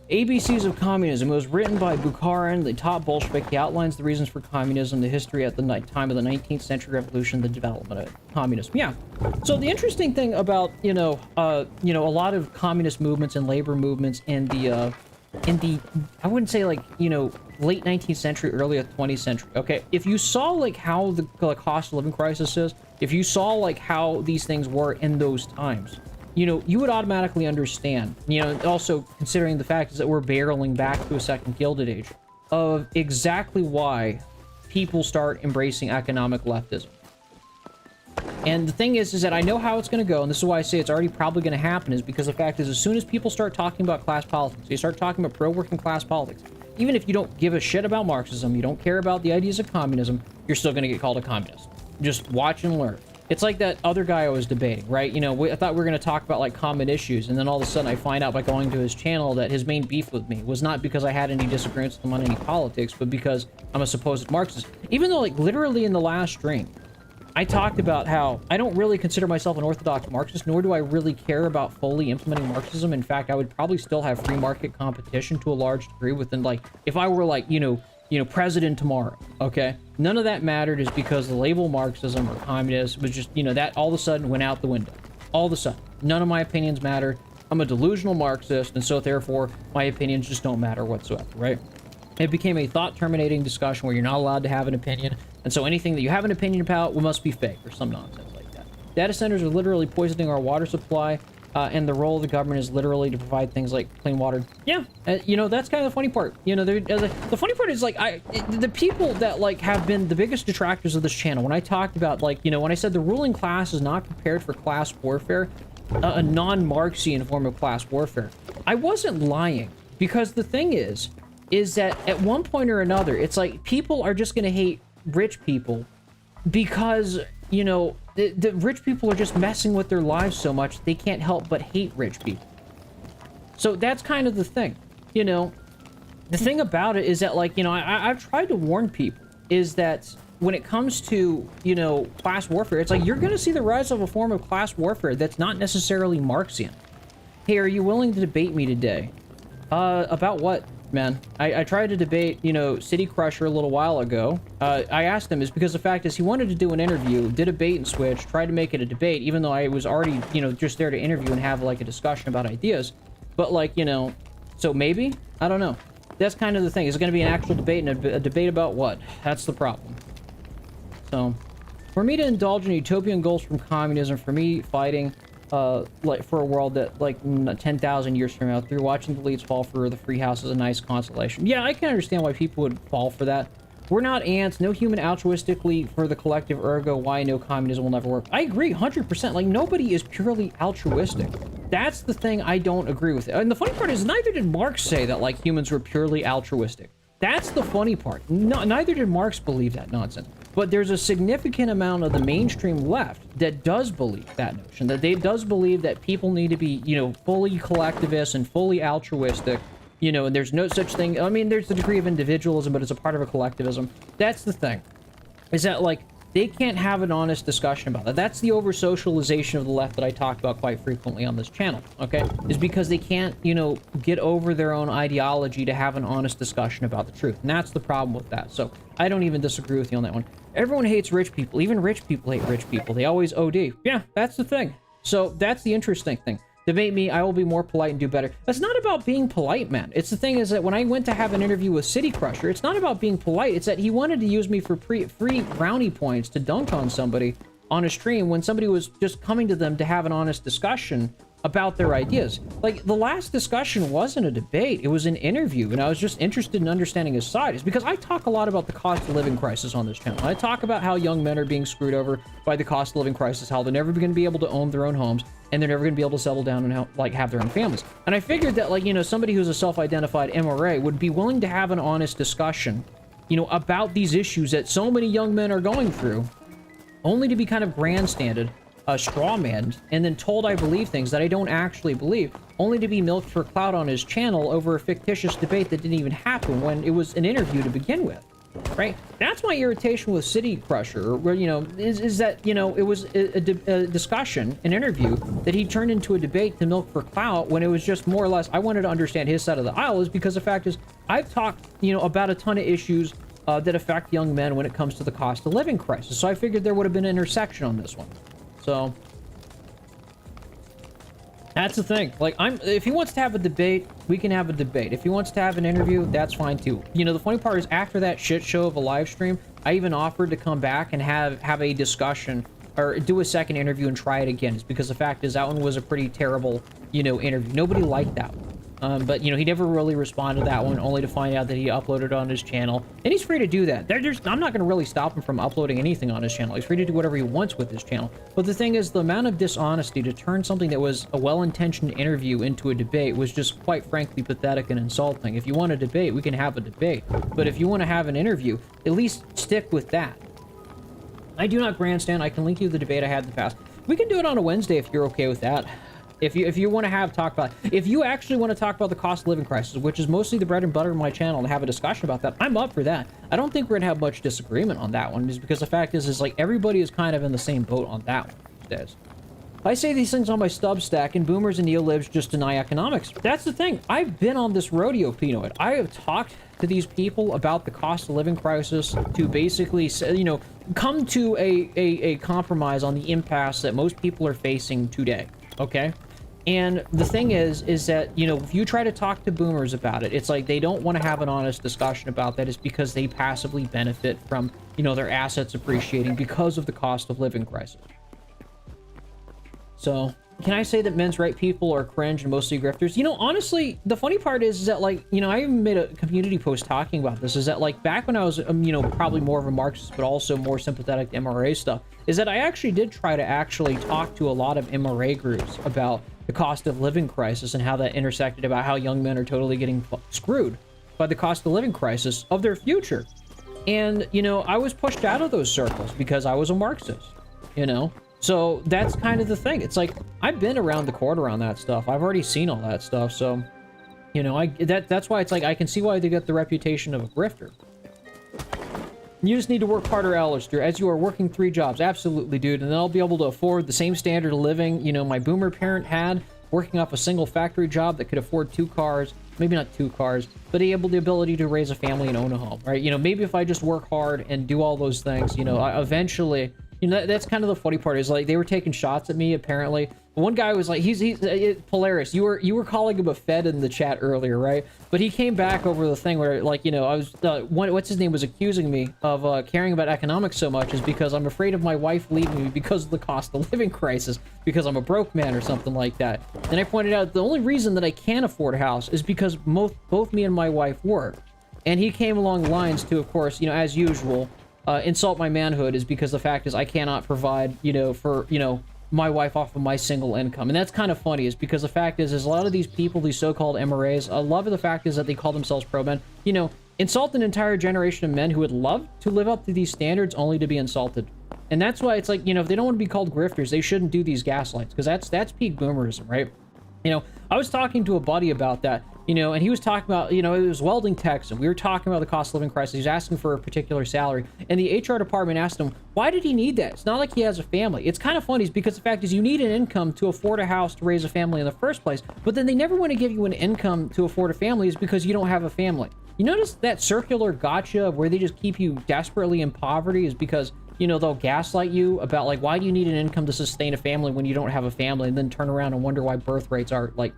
ABCs of Communism. It was written by Bukharin, the top Bolshevik. He outlines the reasons for communism, the history at the time of the 19th century revolution, the development of communism. Yeah. So the interesting thing about, you know, a lot of communist movements and labor movements in the I wouldn't say, like, you know, late 19th century, early 20th century. Okay, if you saw, like, how the cost of living crisis is, if you saw, like, how these things were in those times, you know, you would automatically understand, you know, also considering the fact is that we're barreling back to a second Gilded Age, of exactly why people start embracing economic leftism. And the thing is that I know how it's going to go, and this is why I say it's already probably going to happen, is because the fact is, as soon as people start talking about class politics, they start talking about pro-working class politics, even if you don't give a shit about Marxism, you don't care about the ideas of communism, you're still going to get called a communist. Just watch and learn. It's like that other guy I was debating, right? You know, I thought we were going to talk about, like, common issues, and then all of a sudden I find out by going to his channel that his main beef with me was not because I had any disagreements with him on any politics, but because I'm a supposed Marxist. Even though, like, literally in the last stream, I talked about how I don't really consider myself an orthodox Marxist, nor do I really care about fully implementing Marxism. In fact, I would probably still have free market competition to a large degree within, like, if I were, like, you know, you know, president tomorrow, okay? None of that mattered is because the label Marxism or communism was just, you know, that all of a sudden went out the window. All of a sudden. None of my opinions matter. I'm a delusional Marxist, and so therefore my opinions just don't matter whatsoever, right? It became a thought-terminating discussion where you're not allowed to have an opinion, and so anything that you have an opinion about must be fake or some nonsense like that. Data centers are literally poisoning our water supply, and the role of the government is literally to provide things like clean water. Yeah, you know, that's kind of the funny part. You know, the funny part is, like, the people that, like, have been the biggest detractors of this channel, when I talked about, like, you know, when I said the ruling class is not prepared for class warfare, a non-Marxian form of class warfare, I wasn't lying, because the thing is that at one point or another, it's like people are just going to hate rich people because, you know, the rich people are just messing with their lives so much they can't help but hate rich people. So that's kind of the thing, you know. The thing about it is that, like, you know, I've tried to warn people is that when it comes to, you know, class warfare, it's like you're going to see the rise of a form of class warfare that's not necessarily Marxian. Hey, are you willing to debate me today? About what? Man, I tried to debate, you know, City Crusher a little while ago. I asked him, is because the fact is he wanted to do an interview, did a bait and switch, tried to make it a debate, even though I was already, you know, just there to interview and have, like, a discussion about ideas. But, like, you know, so maybe? I don't know. That's kind of the thing. Is it going to be an actual debate, and a debate about what? That's the problem. So, for me to indulge in utopian goals from communism, for me fighting like for a world that, like, 10,000 years from now, through watching the leaves fall for the free house is a nice consolation. Yeah, I can understand why people would fall for that. We're not ants, no human altruistically for the collective, ergo why no communism will never work. I agree 100%. Like, nobody is purely altruistic. That's the thing I don't agree with. And the funny part is neither did Marx say that, like, humans were purely altruistic. That's the funny part. No, neither did Marx believe that nonsense. But there's a significant amount of the mainstream left that does believe that notion, that they does believe that people need to be, you know, fully collectivist and fully altruistic, you know, and there's no such thing. I mean, there's a degree of individualism, but it's a part of a collectivism. That's the thing, is that, like, they can't have an honest discussion about that. That's the over-socialization of the left that I talk about quite frequently on this channel, okay? Is because they can't, you know, get over their own ideology to have an honest discussion about the truth. And that's the problem with that. So I don't even disagree with you on that one. Everyone hates rich people. Even rich people hate rich people. They always OD. Yeah, that's the thing. So that's the interesting thing. Debate me, I will be more polite and do better. That's not about being polite, man. It's the thing is that when I went to have an interview with City Crusher, it's not about being polite. It's that he wanted to use me for free brownie points to dunk on somebody on a stream when somebody was just coming to them to have an honest discussion about their ideas. Like, the last discussion wasn't a debate, it was an interview, and I was just interested in understanding his side. It's because I talk a lot about the cost of living crisis on this channel. I talk about how young men are being screwed over by the cost of living crisis, how they're never going to be able to own their own homes, and they're never going to be able to settle down and, like, have their own families. And I figured that, like, you know, somebody who's a self-identified MRA would be willing to have an honest discussion, you know, about these issues that so many young men are going through, only to be kind of grandstanded, straw manned, and then told I believe things that I don't actually believe, only to be milked for clout on his channel over a fictitious debate that didn't even happen when it was an interview to begin with, right? That's my irritation with City Crusher, where, you know, is that, you know, it was a discussion, an interview, that he turned into a debate to milk for clout when it was just more or less, I wanted to understand his side of the aisle, is because the fact is, I've talked, you know, about a ton of issues that affect young men when it comes to the cost of living crisis, so I figured there would have been an intersection on this one. So that's the thing. Like, if he wants to have a debate, we can have a debate. If he wants to have an interview, that's fine too. You know, the funny part is after that shit show of a live stream, I even offered to come back and have a discussion or do a second interview and try it again. It's because the fact is that one was a pretty terrible, you know, interview. Nobody liked that one. But, you know, he never really responded to that one, only to find out that he uploaded on his channel. And he's free to do that. I'm not going to really stop him from uploading anything on his channel. He's free to do whatever he wants with his channel. But the thing is, the amount of dishonesty to turn something that was a well-intentioned interview into a debate was just, quite frankly, pathetic and insulting. If you want a debate, we can have a debate. But if you want to have an interview, at least stick with that. I do not grandstand. I can link you to the debate I had in the past. We can do it on a Wednesday if you're okay with that. If you want to talk about, if you actually want to talk about the cost of living crisis, which is mostly the bread and butter of my channel, and have a discussion about that, I'm up for that. I don't think we're gonna have much disagreement on that one, just because the fact is like everybody is kind of in the same boat on that one these days. I say these things on my Substack, and boomers and neolibs just deny economics. That's the thing. I've been on this rodeo, Pinoid. I have talked to these people about the cost of living crisis to basically, you know, come to a compromise on the impasse that most people are facing today, okay? And the thing is that, you know, if you try to talk to boomers about it, it's like they don't want to have an honest discussion about that. It's because they passively benefit from, you know, their assets appreciating because of the cost of living crisis. So, can I say that men's right people are cringe and mostly grifters? You know, honestly, the funny part is that, like, you know, I even made a community post talking about this, is that, like, back when I was, you know, probably more of a Marxist, but also more sympathetic to MRA stuff, is that I actually did try to actually talk to a lot of MRA groups about the cost of living crisis and how that intersected about how young men are totally getting screwed by the cost of living crisis of their future. And, you know, I was pushed out of those circles because I was a Marxist, you know? So that's kind of the thing. It's like, I've been around the court around that stuff. I've already seen all that stuff. So, you know, that's why it's like, I can see why they get the reputation of a grifter. You just need to work harder, Alistair, as you are working 3 jobs. Absolutely, dude. And then I'll be able to afford the same standard of living, you know, my boomer parent had, working off a single factory job that could afford 2 cars, maybe not 2 cars, but the ability to raise a family and own a home, right? You know, maybe if I just work hard and do all those things, you know, eventually... You know, that's kind of the funny part, is like they were taking shots at me, apparently. One guy was like, he's Polaris, you were calling him a Fed in the chat earlier, right? But he came back over the thing where, like, you know, I was what's his name was accusing me of caring about economics so much is because I'm afraid of my wife leaving me because of the cost of living crisis, because I'm a broke man or something like that. And I pointed out the only reason that I can't afford a house is because both me and my wife work. And he came along the lines to, of course, you know, as usual, insult my manhood, is because the fact is I cannot provide, you know, for, you know, my wife off of my single income. And that's kind of funny, is because the fact is a lot of these people, these so-called MRAs, a lot of the fact is that they call themselves pro-men, you know, insult an entire generation of men who would love to live up to these standards only to be insulted. And that's why it's like, you know, if they don't want to be called grifters, they shouldn't do these gaslights, because that's peak boomerism, right? You know, I was talking to a buddy about that, you know, and he was talking about, you know, it was welding techs, and we were talking about the cost of living crisis. He was asking for a particular salary, and the HR department asked him, why did he need that? It's not like he has a family. It's kind of funny, because the fact is you need an income to afford a house to raise a family in the first place, but then they never want to give you an income to afford a family is because you don't have a family. You notice that circular gotcha of where they just keep you desperately in poverty is because, you know, they'll gaslight you about, like, why do you need an income to sustain a family when you don't have a family, and then turn around and wonder why birth rates are, like,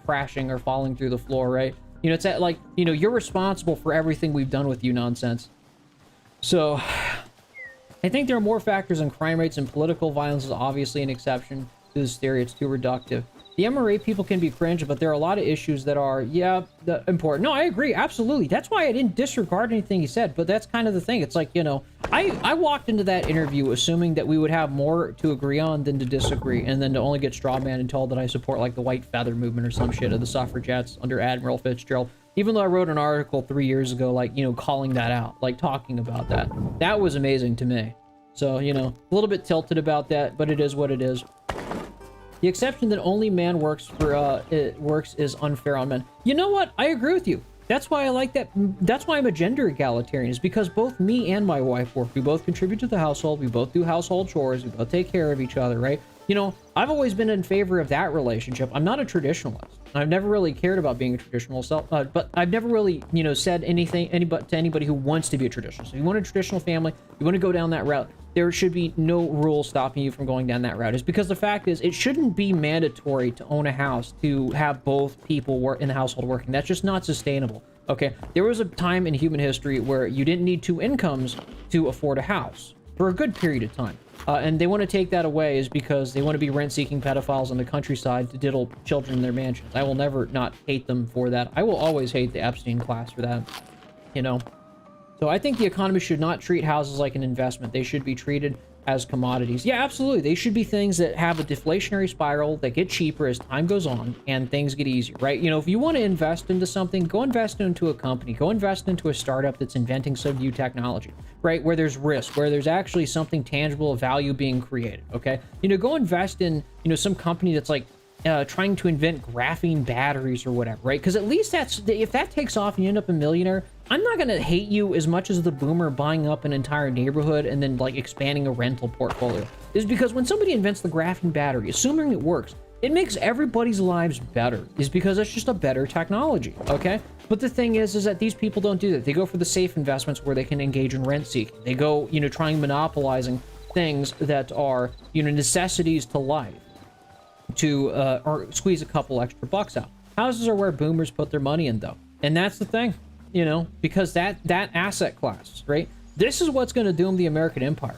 crashing or falling through the floor, right? You know, it's that, like, you know, you're responsible for everything we've done with you nonsense. So, I think there are more factors in crime rates, and political violence is obviously an exception to this theory. It's too reductive. The MRA people can be cringe, but there are a lot of issues that are, yeah, important. No, I agree, absolutely. That's why I didn't disregard anything he said, but that's kind of the thing. It's like, you know, I walked into that interview assuming that we would have more to agree on than to disagree, and then to only get straw man and told that I support, like, the white feather movement or some shit of the suffragettes under Admiral Fitzgerald. Even though I wrote an article 3 years ago, like, you know, calling that out, like, talking about that. That was amazing to me. So, you know, a little bit tilted about that, but it is what it is. The exception that only man works is unfair on men. You know what? I agree with you. That's why I like that. That's why I'm a gender egalitarian, is because both me and my wife work. We both contribute to the household. We both do household chores. We both take care of each other, right? You know, I've always been in favor of that relationship. I'm not a traditionalist. I've never really cared about being a traditionalist, but I've never really, you know, said anything to anybody who wants to be a traditionalist. So you want a traditional family, you want to go down that route, there should be no rule stopping you from going down that route. Is because the fact is, it shouldn't be mandatory to own a house to have both people work in the household working. That's just not sustainable. Okay, there was a time in human history where you didn't need 2 incomes to afford a house for a good period of time. And they want to take that away is because they want to be rent-seeking pedophiles on the countryside to diddle children in their mansions. I will never not hate them for that. I will always hate the Epstein class for that, you know. So I think the economy should not treat houses like an investment. They should be treated as commodities. Yeah, absolutely. They should be things that have a deflationary spiral that get cheaper as time goes on and things get easier, right? You know, if you want to invest into something, go invest into a company, go invest into a startup that's inventing some new technology, right? Where there's risk, where there's actually something tangible of value being created, okay? You know, go invest in, you know, some company that's like trying to invent graphene batteries or whatever, right? Because at least if that takes off and you end up a millionaire, I'm not gonna hate you as much as the boomer buying up an entire neighborhood and then like expanding a rental portfolio. Is because when somebody invents the graphene battery, assuming it works, it makes everybody's lives better. Is because it's just a better technology, okay? But the thing is that these people don't do that. They go for the safe investments where they can engage in rent seeking. They go, trying monopolizing things that are, necessities to life, to or squeeze a couple extra bucks out. Houses are where boomers put their money in, though, and that's the thing, because that asset class, right? This is what's going to doom the American empire,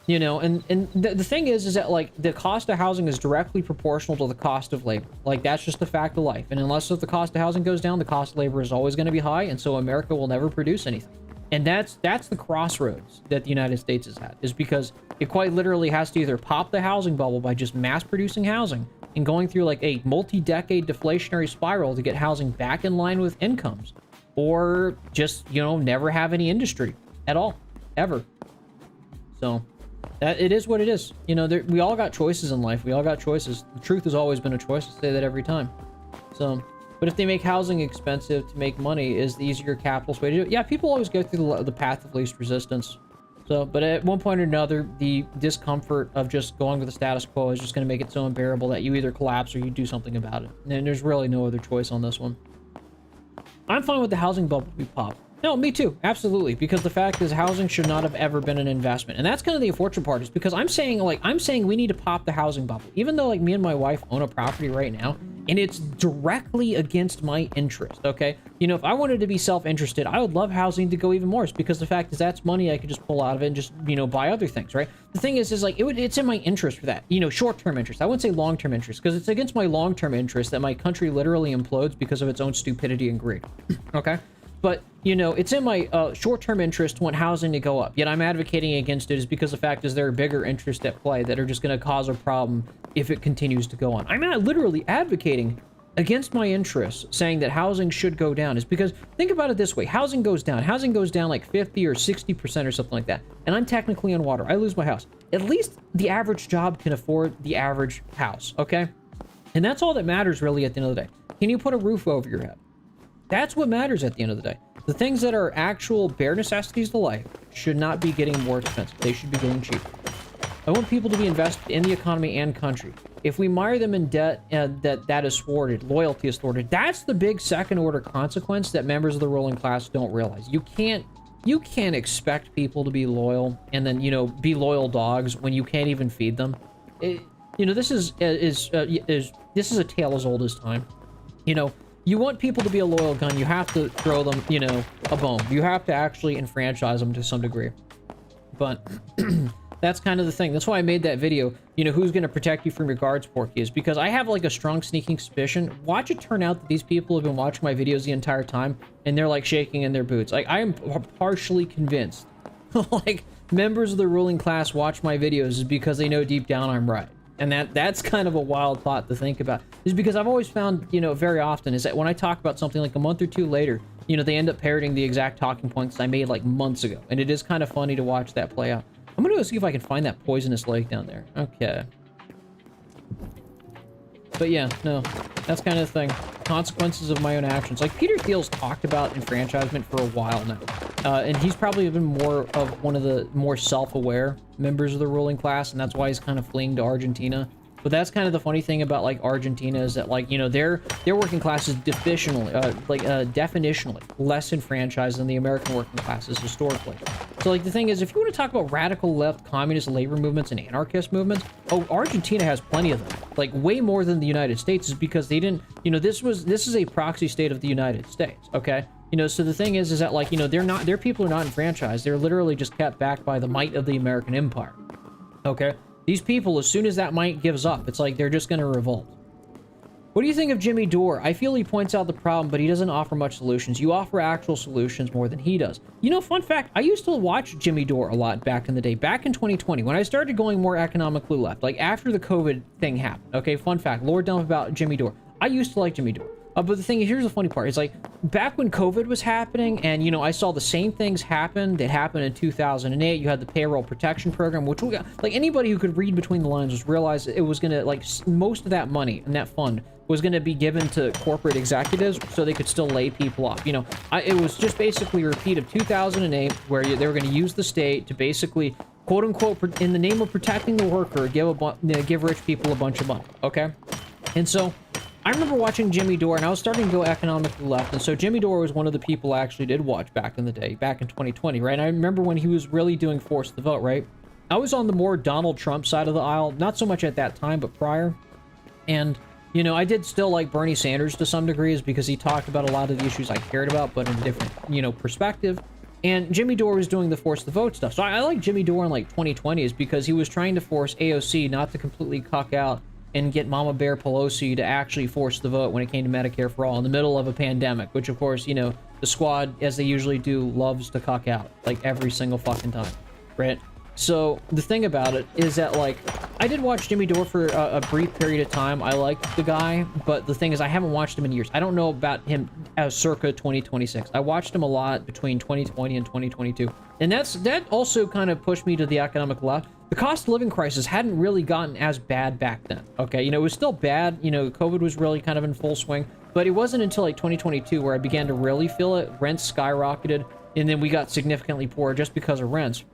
and the thing is that like the cost of housing is directly proportional to the cost of labor. Like that's just the fact of life. And unless the cost of housing goes down, the cost of labor is always going to be high, and so America will never produce anything. And that's the crossroads that the United States is at, is because it quite literally has to either pop the housing bubble by just mass producing housing and going through like a multi-decade deflationary spiral to get housing back in line with incomes, or just, never have any industry at all, ever. So that it is what it is. We all got choices in life. We all got choices. The truth has always been a choice. I say that every time. So, but if they make housing expensive to make money is the easier capitalist way to do it. Yeah, people always go through the path of least resistance. So, but at one point or another, the discomfort of just going with the status quo is just going to make it so unbearable that you either collapse or you do something about it. And there's really no other choice on this one. I'm fine with the housing bubble be popped. No, me too. Absolutely. Because the fact is housing should not have ever been an investment. And that's kind of the unfortunate part, is because I'm saying we need to pop the housing bubble. Even though like me and my wife own a property right now, and it's directly against my interest, okay? If I wanted to be self-interested, I would love housing to go even more. It's because the fact is that's money I could just pull out of it and just, buy other things, right? The thing is like, it's in my interest for that, short-term interest. I wouldn't say long-term interest, because it's against my long-term interest that my country literally implodes because of its own stupidity and greed, okay? But, it's in my short-term interest to want housing to go up. Yet I'm advocating against it is because the fact is there are bigger interests at play that are just going to cause a problem if it continues to go on. I'm not literally advocating against my interests, saying that housing should go down. Is because, think about it this way. Housing goes down. Housing goes down like 50 or 60% or something like that. And I'm technically on water. I lose my house. At least the average job can afford the average house, okay? And that's all that matters really at the end of the day. Can you put a roof over your head? That's what matters at the end of the day. The things that are actual bare necessities to life should not be getting more expensive. They should be getting cheaper. I want people to be invested in the economy and country. If we mire them in debt, that is thwarted. Loyalty is thwarted. That's the big second-order consequence that members of the ruling class don't realize. You can't expect people to be loyal and then, be loyal dogs when you can't even feed them. This is a tale as old as time. You want people to be a loyal gun, you have to throw them, a bone. You have to actually enfranchise them to some degree. But that's kind of the thing. That's why I made that video, who's going to protect you from your guards, Porky, is because I have like a strong sneaking suspicion. Watch it turn out that these people have been watching my videos the entire time, and they're like shaking in their boots. Like, I am partially convinced, like, members of the ruling class watch my videos is because they know deep down I'm right. And that's kind of a wild thought to think about, is because I've always found, very often is that when I talk about something like a month or two later, they end up parroting the exact talking points I made like months ago. And it is kind of funny to watch that play out. I'm gonna go see if I can find that poisonous lake down there. Okay. But yeah, no, that's kind of the thing. Consequences of my own actions. Like, Peter Thiel's talked about enfranchisement for a while now. And he's probably been more of one of the more self-aware members of the ruling class, and that's why he's kind of fleeing to Argentina. But that's kind of the funny thing about, like, Argentina is that, like, their working class is definitionally less enfranchised than the American working classes historically. So, like, the thing is, if you want to talk about radical left communist labor movements and anarchist movements, Argentina has plenty of them. Like, way more than the United States, is because they didn't, this is a proxy state of the United States, okay? So the thing is that, like, their people are not enfranchised. They're literally just kept back by the might of the American empire, okay? These people, as soon as that might gives up, it's like they're just going to revolt. What do you think of Jimmy Dore? I feel he points out the problem, but he doesn't offer much solutions. You offer actual solutions more than he does. Fun fact, I used to watch Jimmy Dore a lot back in the day, back in 2020, when I started going more economically left, like after the COVID thing happened. Okay, fun fact, lore dump about Jimmy Dore. I used to like Jimmy Dore. But the thing is, here's the funny part. It's like, back when COVID was happening, and, you know, I saw the same things happen that happened in 2008. You had the payroll protection program, which, like, anybody who could read between the lines was realized it was going to, like, most of that money in that fund was going to be given to corporate executives so they could still lay people off. You know, it was just basically a repeat of 2008, where they were going to use the state to basically, quote unquote, in the name of protecting the worker, give rich people a bunch of money. Okay? And so I remember watching Jimmy Dore, and I was starting to go economically left, and so Jimmy Dore was one of the people I actually did watch back in the day, back in 2020, right? And I remember when he was really doing Force the Vote, right? I was on the more Donald Trump side of the aisle, not so much at that time, but prior. And, you know, I did still like Bernie Sanders to some degrees because he talked about a lot of the issues I cared about, but in a different, you know, perspective. And Jimmy Dore was doing the Force the Vote stuff. So I like Jimmy Dore in, like, 2020 is because he was trying to force AOC not to completely cuck out and get Mama Bear Pelosi to actually force the vote when it came to Medicare for All in the middle of a pandemic, which, of course, you know, the squad, as they usually do, loves to cuck out, like, every single fucking time, right? So the thing about it is that, like, I did watch Jimmy Dore for a brief period of time. I liked the guy, but the thing is, I haven't watched him in years. I don't know about him as circa 2026. I watched him a lot between 2020 and 2022. And that also kind of pushed me to the economic left. The cost of living crisis hadn't really gotten as bad back then, okay? You know, it was still bad. You know, COVID was really kind of in full swing, but it wasn't until, like, 2022 where I began to really feel it. Rents skyrocketed, and then we got significantly poorer just because of rents.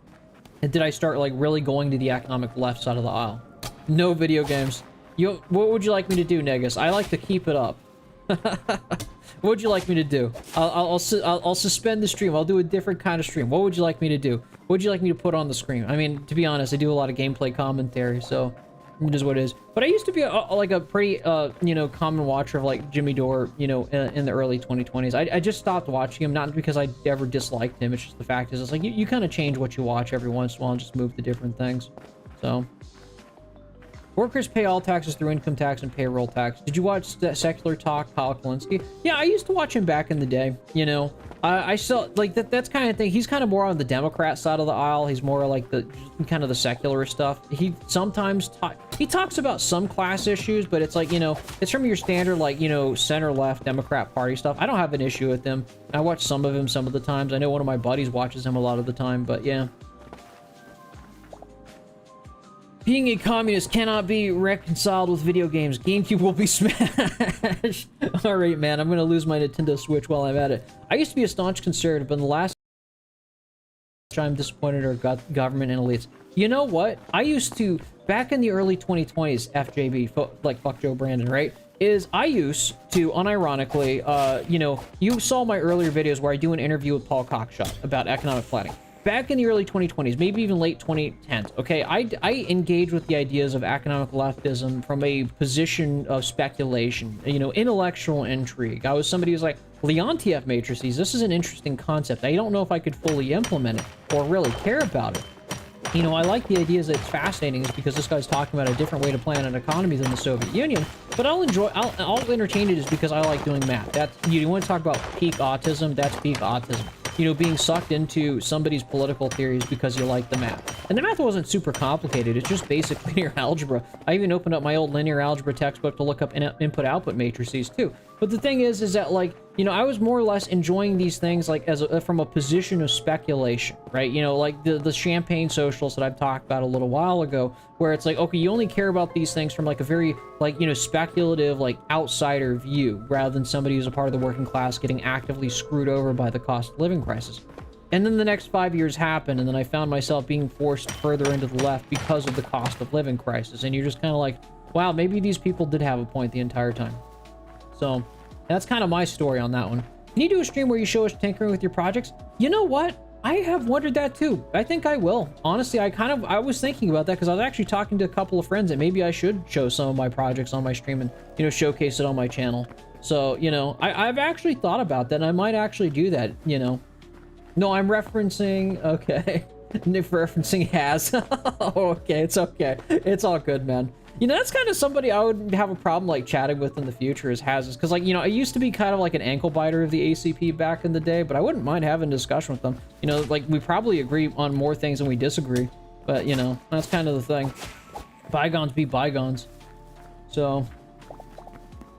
And did I start, like, really going to the economic left side of the aisle? No video games. What would you like me to do, Negus? I like to keep it up. What would you like me to do? I'll suspend the stream. I'll do a different kind of stream. What would you like me to do? What would you like me to put on the screen? I mean, to be honest, I do a lot of gameplay commentary, so it is what it is. But I used to be like a pretty, you know, common watcher of, like, Jimmy Dore, you know, in the early 2020s. I just stopped watching him, not because I ever disliked him. It's just the fact is, it's like, you kind of change what you watch every once in a while and just move to different things. So, workers pay all taxes through income tax and payroll tax. Did you watch Secular Talk, Kyle Kalinske? Yeah, I used to watch him back in the day, you know. I saw, like, that's kind of thing. He's kind of more on the Democrat side of the aisle. He's more like the kind of the secular stuff. He sometimes he talks about some class issues, but it's like, you know, it's from your standard, like, you know, center-left Democrat Party stuff. I don't have an issue with him. I watch some of him some of the times. I know one of my buddies watches him a lot of the time, but yeah. Being a communist cannot be reconciled with video games. GameCube will be smashed. Alright, man, I'm going to lose my Nintendo Switch while I'm at it. I used to be a staunch conservative, but in the last I'm disappointed in our government and elites. You know what? I used to, back in the early 2020s, FJB, like fuck Joe Brandon, right? I used to, unironically, you know, you saw my earlier videos where I do an interview with Paul Cockshot about economic planning. Back in the early 2020s, maybe even late 2010s, okay, I engaged with the ideas of economic leftism from a position of speculation, you know, intellectual intrigue. I was somebody who's like, Leontief matrices, this is an interesting concept. I don't know if I could fully implement it or really care about it. You know, I like the ideas that it's fascinating is because this guy's talking about a different way to plan an economy than the Soviet Union, but I'll entertain it is because I like doing math. That's, you want to talk about peak autism, that's peak autism. You know, being sucked into somebody's political theories because you like the math. And the math wasn't super complicated. It's just basic linear algebra. I even opened up my old linear algebra textbook to look up input-output matrices too. But the thing is that, like, you know, I was more or less enjoying these things, like, from a position of speculation, right? You know, like the champagne socials that I've talked about a little while ago, where it's like, okay, you only care about these things from, like, a very, like, you know, speculative, like, outsider view, rather than somebody who's a part of the working class getting actively screwed over by the cost of living crisis. And then the next 5 years happened, and then I found myself being forced further into the left because of the cost of living crisis. And you're just kind of like, wow, maybe these people did have a point the entire time. So that's kind of my story on that one. Can you do a stream where you show us tinkering with your projects? You know what? I have wondered that too. I think I will. Honestly, I was thinking about that because I was actually talking to a couple of friends that maybe I should show some of my projects on my stream and, you know, showcase it on my channel. So, you know, I've actually thought about that, and I might actually do that, you know. No, I'm referencing, okay. Referencing Has. Oh, okay, it's okay. It's all good, man. You know, that's kind of somebody I would have a problem, like, chatting with in the future is Hazes. Because, like, you know, I used to be kind of like an ankle biter of the ACP back in the day, but I wouldn't mind having a discussion with them. You know, like, we probably agree on more things than we disagree. But, you know, that's kind of the thing. Bygones be bygones. So,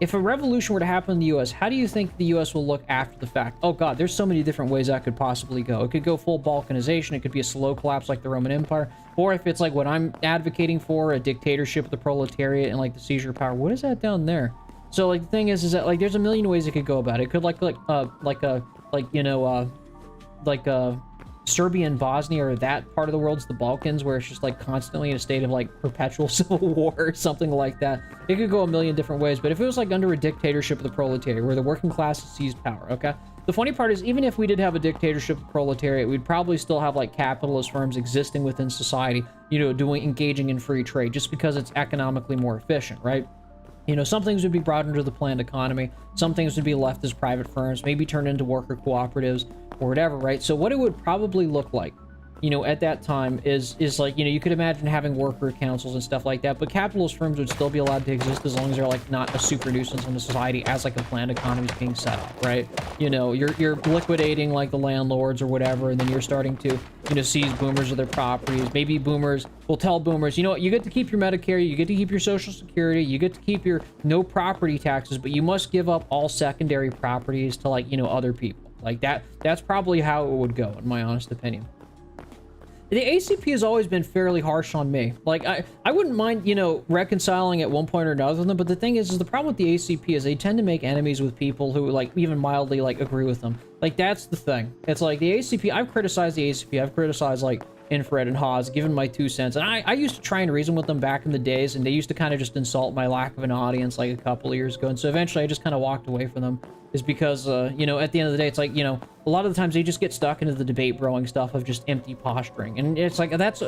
if a revolution were to happen in the US, how do you think the US will look after the fact? Oh god, there's so many different ways that could possibly go. It could go full balkanization, it could be a slow collapse like the Roman Empire, or if it's like what I'm advocating for, a dictatorship of the proletariat and like the seizure of power. What is that down there? So like the thing is that like there's a million ways it could go about it. It could Serbia and Bosnia, or that part of the world's the Balkans, where it's just like constantly in a state of like perpetual civil war or something like that. It could go a million different ways, but if it was like under a dictatorship of the proletariat where the working class seized power, okay? The funny part is, even if we did have a dictatorship of the proletariat, we'd probably still have like capitalist firms existing within society, you know, engaging in free trade, just because it's economically more efficient, right? You know, some things would be brought into the planned economy, some things would be left as private firms, maybe turned into worker cooperatives or whatever, right? So what it would probably look like, you know, at that time is like, you know, you could imagine having worker councils and stuff like that, but capitalist firms would still be allowed to exist as long as they're like not a super nuisance on the society as like a planned economy is being set up, right? You know, you're liquidating like the landlords or whatever, and then you're starting to, you know, seize boomers of their properties. Maybe boomers will tell boomers, you know what, you get to keep your Medicare, you get to keep your Social Security, you get to keep your no property taxes, but you must give up all secondary properties to like, you know, other people. Like that's probably how it would go, in my honest opinion. The ACP has always been fairly harsh on me. Like, I wouldn't mind, you know, reconciling at one point or another with them, but the thing is the problem with the ACP is they tend to make enemies with people who, like, even mildly, like, agree with them. Like, that's the thing. It's like, the ACP, I've criticized the ACP, I've criticized, like, Infrared and Haas, given my 2 cents, and I used to try and reason with them back in the days, and they used to kind of just insult my lack of an audience, like, a couple of years ago, and so eventually I just kind of walked away from them. Is because, you know, at the end of the day, it's like, you know, a lot of the times they just get stuck into the debate broing stuff of just empty posturing. And it's like, that's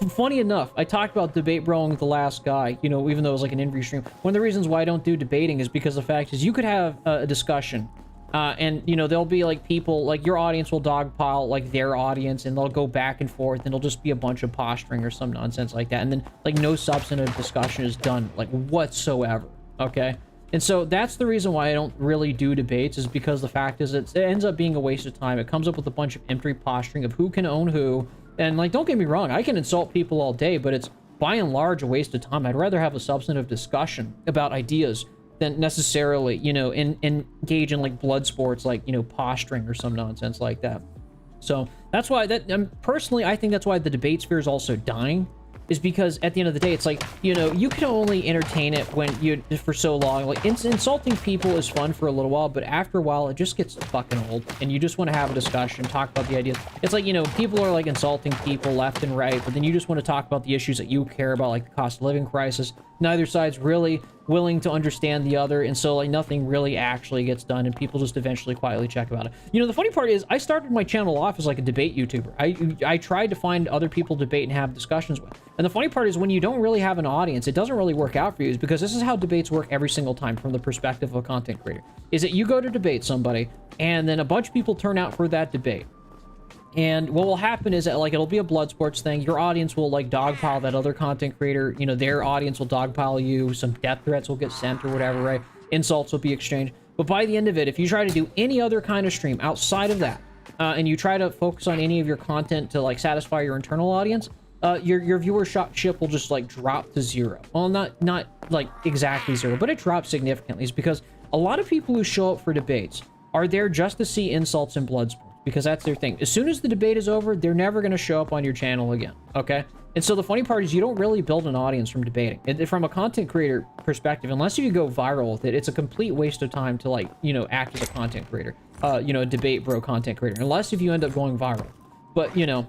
funny enough. I talked about debate broing with the last guy, you know, even though it was like an interview stream. One of the reasons why I don't do debating is because the fact is you could have a discussion and, you know, there'll be like people, like your audience will dogpile like their audience, and they'll go back and forth, and it'll just be a bunch of posturing or some nonsense like that. And then like no substantive discussion is done like whatsoever. Okay. And so that's the reason why I don't really do debates, is because the fact is it ends up being a waste of time. It comes up with a bunch of empty posturing of who can own who. And like, don't get me wrong, I can insult people all day, but it's by and large a waste of time. I'd rather have a substantive discussion about ideas than necessarily, you know, engage in like blood sports, like, you know, posturing or some nonsense like that. So that's why personally, I think that's why the debate sphere is also dying. Is because at the end of the day, it's like, you know, you can only entertain it when you for so long. Like insulting people is fun for a little while, but after a while it just gets fucking old, and you just want to have a discussion, talk about the ideas. It's like, you know, people are like insulting people left and right, but then you just want to talk about the issues that you care about, like the cost of living crisis. Neither side's really willing to understand the other, and so like nothing really actually gets done, and people just eventually quietly check about it. You know, the funny part is I started my channel off as like a debate YouTuber. I tried to find other people to debate and have discussions with. And the funny part is when you don't really have an audience, it doesn't really work out for you, is because this is how debates work every single time from the perspective of a content creator. Is that you go to debate somebody, and then a bunch of people turn out for that debate. And what will happen is that, like, it'll be a blood sports thing. Your audience will, like, dogpile that other content creator. You know, their audience will dogpile you. Some death threats will get sent or whatever, right? Insults will be exchanged. But by the end of it, if you try to do any other kind of stream outside of that, and you try to focus on any of your content to, like, satisfy your internal audience, your viewership will just, like, drop to zero. Well, not like, exactly zero, but it drops significantly. It's because a lot of people who show up for debates are there just to see insults and blood sports, because that's their thing. As soon as the debate is over, they're never going to show up on your channel again, okay? And so the funny part is you don't really build an audience from debating. From a content creator perspective, unless you go viral with it, it's a complete waste of time to, like, you know, act as a content creator. You know, a debate bro content creator, unless if you end up going viral. But, you know,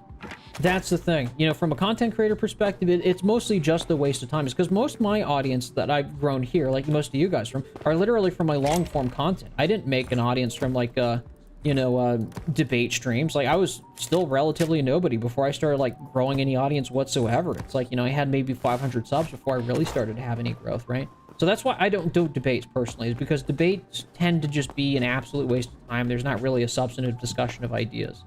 that's the thing. You know, from a content creator perspective, it's mostly just a waste of time. It's because most of my audience that I've grown here, like most of you guys from, are literally from my long form content. I didn't make an audience from, like, you know, debate streams. Like, I was still relatively a nobody before I started, like, growing any audience whatsoever. It's like, you know, I had maybe 500 subs before I really started to have any growth, right? So that's why I don't do debates personally, is because debates tend to just be an absolute waste of time. There's not really a substantive discussion of ideas.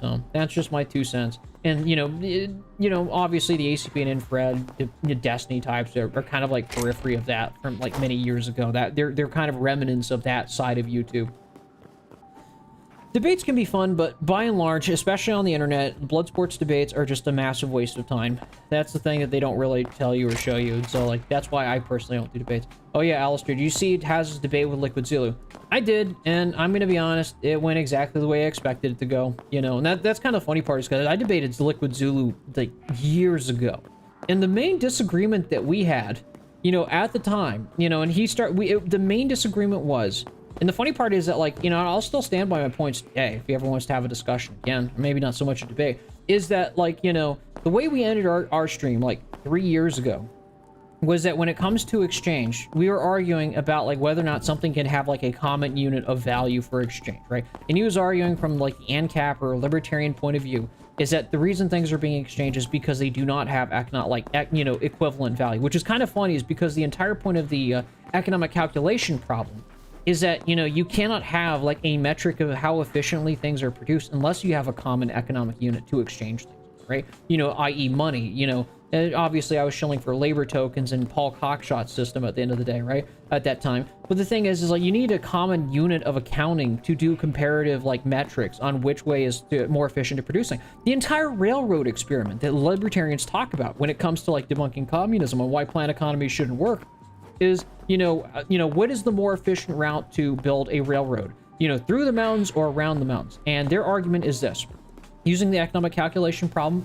So that's just my 2 cents. And, you know, obviously the ACP and Infrared, the Destiny types are kind of like periphery of that from, like, many years ago. That they're kind of remnants of that side of YouTube. Debates can be fun, but by and large, especially on the internet, blood sports debates are just a massive waste of time. That's the thing that they don't really tell you or show you. So, like, that's why I personally don't do debates. Oh yeah, Alistair, do you see it has his debate with Liquid Zulu? I did, and I'm gonna be honest, it went exactly the way I expected it to go. You know, and that's kind of the funny part is because I debated Liquid Zulu like years ago, and the main disagreement that we had, you know, at the time, you know, and the main disagreement was. And the funny part is that, like, you know, I'll still stand by my points today if he ever wants to have a discussion again, or maybe not so much a debate, is that, like, you know, the way we ended our stream, like, 3 years ago, was that when it comes to exchange, we were arguing about, like, whether or not something can have, like, a common unit of value for exchange, right? And he was arguing from, like, the ANCAP or libertarian point of view, is that the reason things are being exchanged is because they do not have, you know, equivalent value, which is kind of funny, is because the entire point of the economic calculation problem is that, you know, you cannot have, like, a metric of how efficiently things are produced unless you have a common economic unit to exchange things, right? You know, i.e. money, you know. And obviously, I was shilling for labor tokens and Paul Cockshot's system at the end of the day, right? At that time. But the thing is like, you need a common unit of accounting to do comparative, like, metrics on which way is more efficient at producing. The entire railroad experiment that libertarians talk about when it comes to, like, debunking communism and why planned economies shouldn't work is, you know, what is the more efficient route to build a railroad? You know, through the mountains or around the mountains? And their argument is this. Using the economic calculation problem,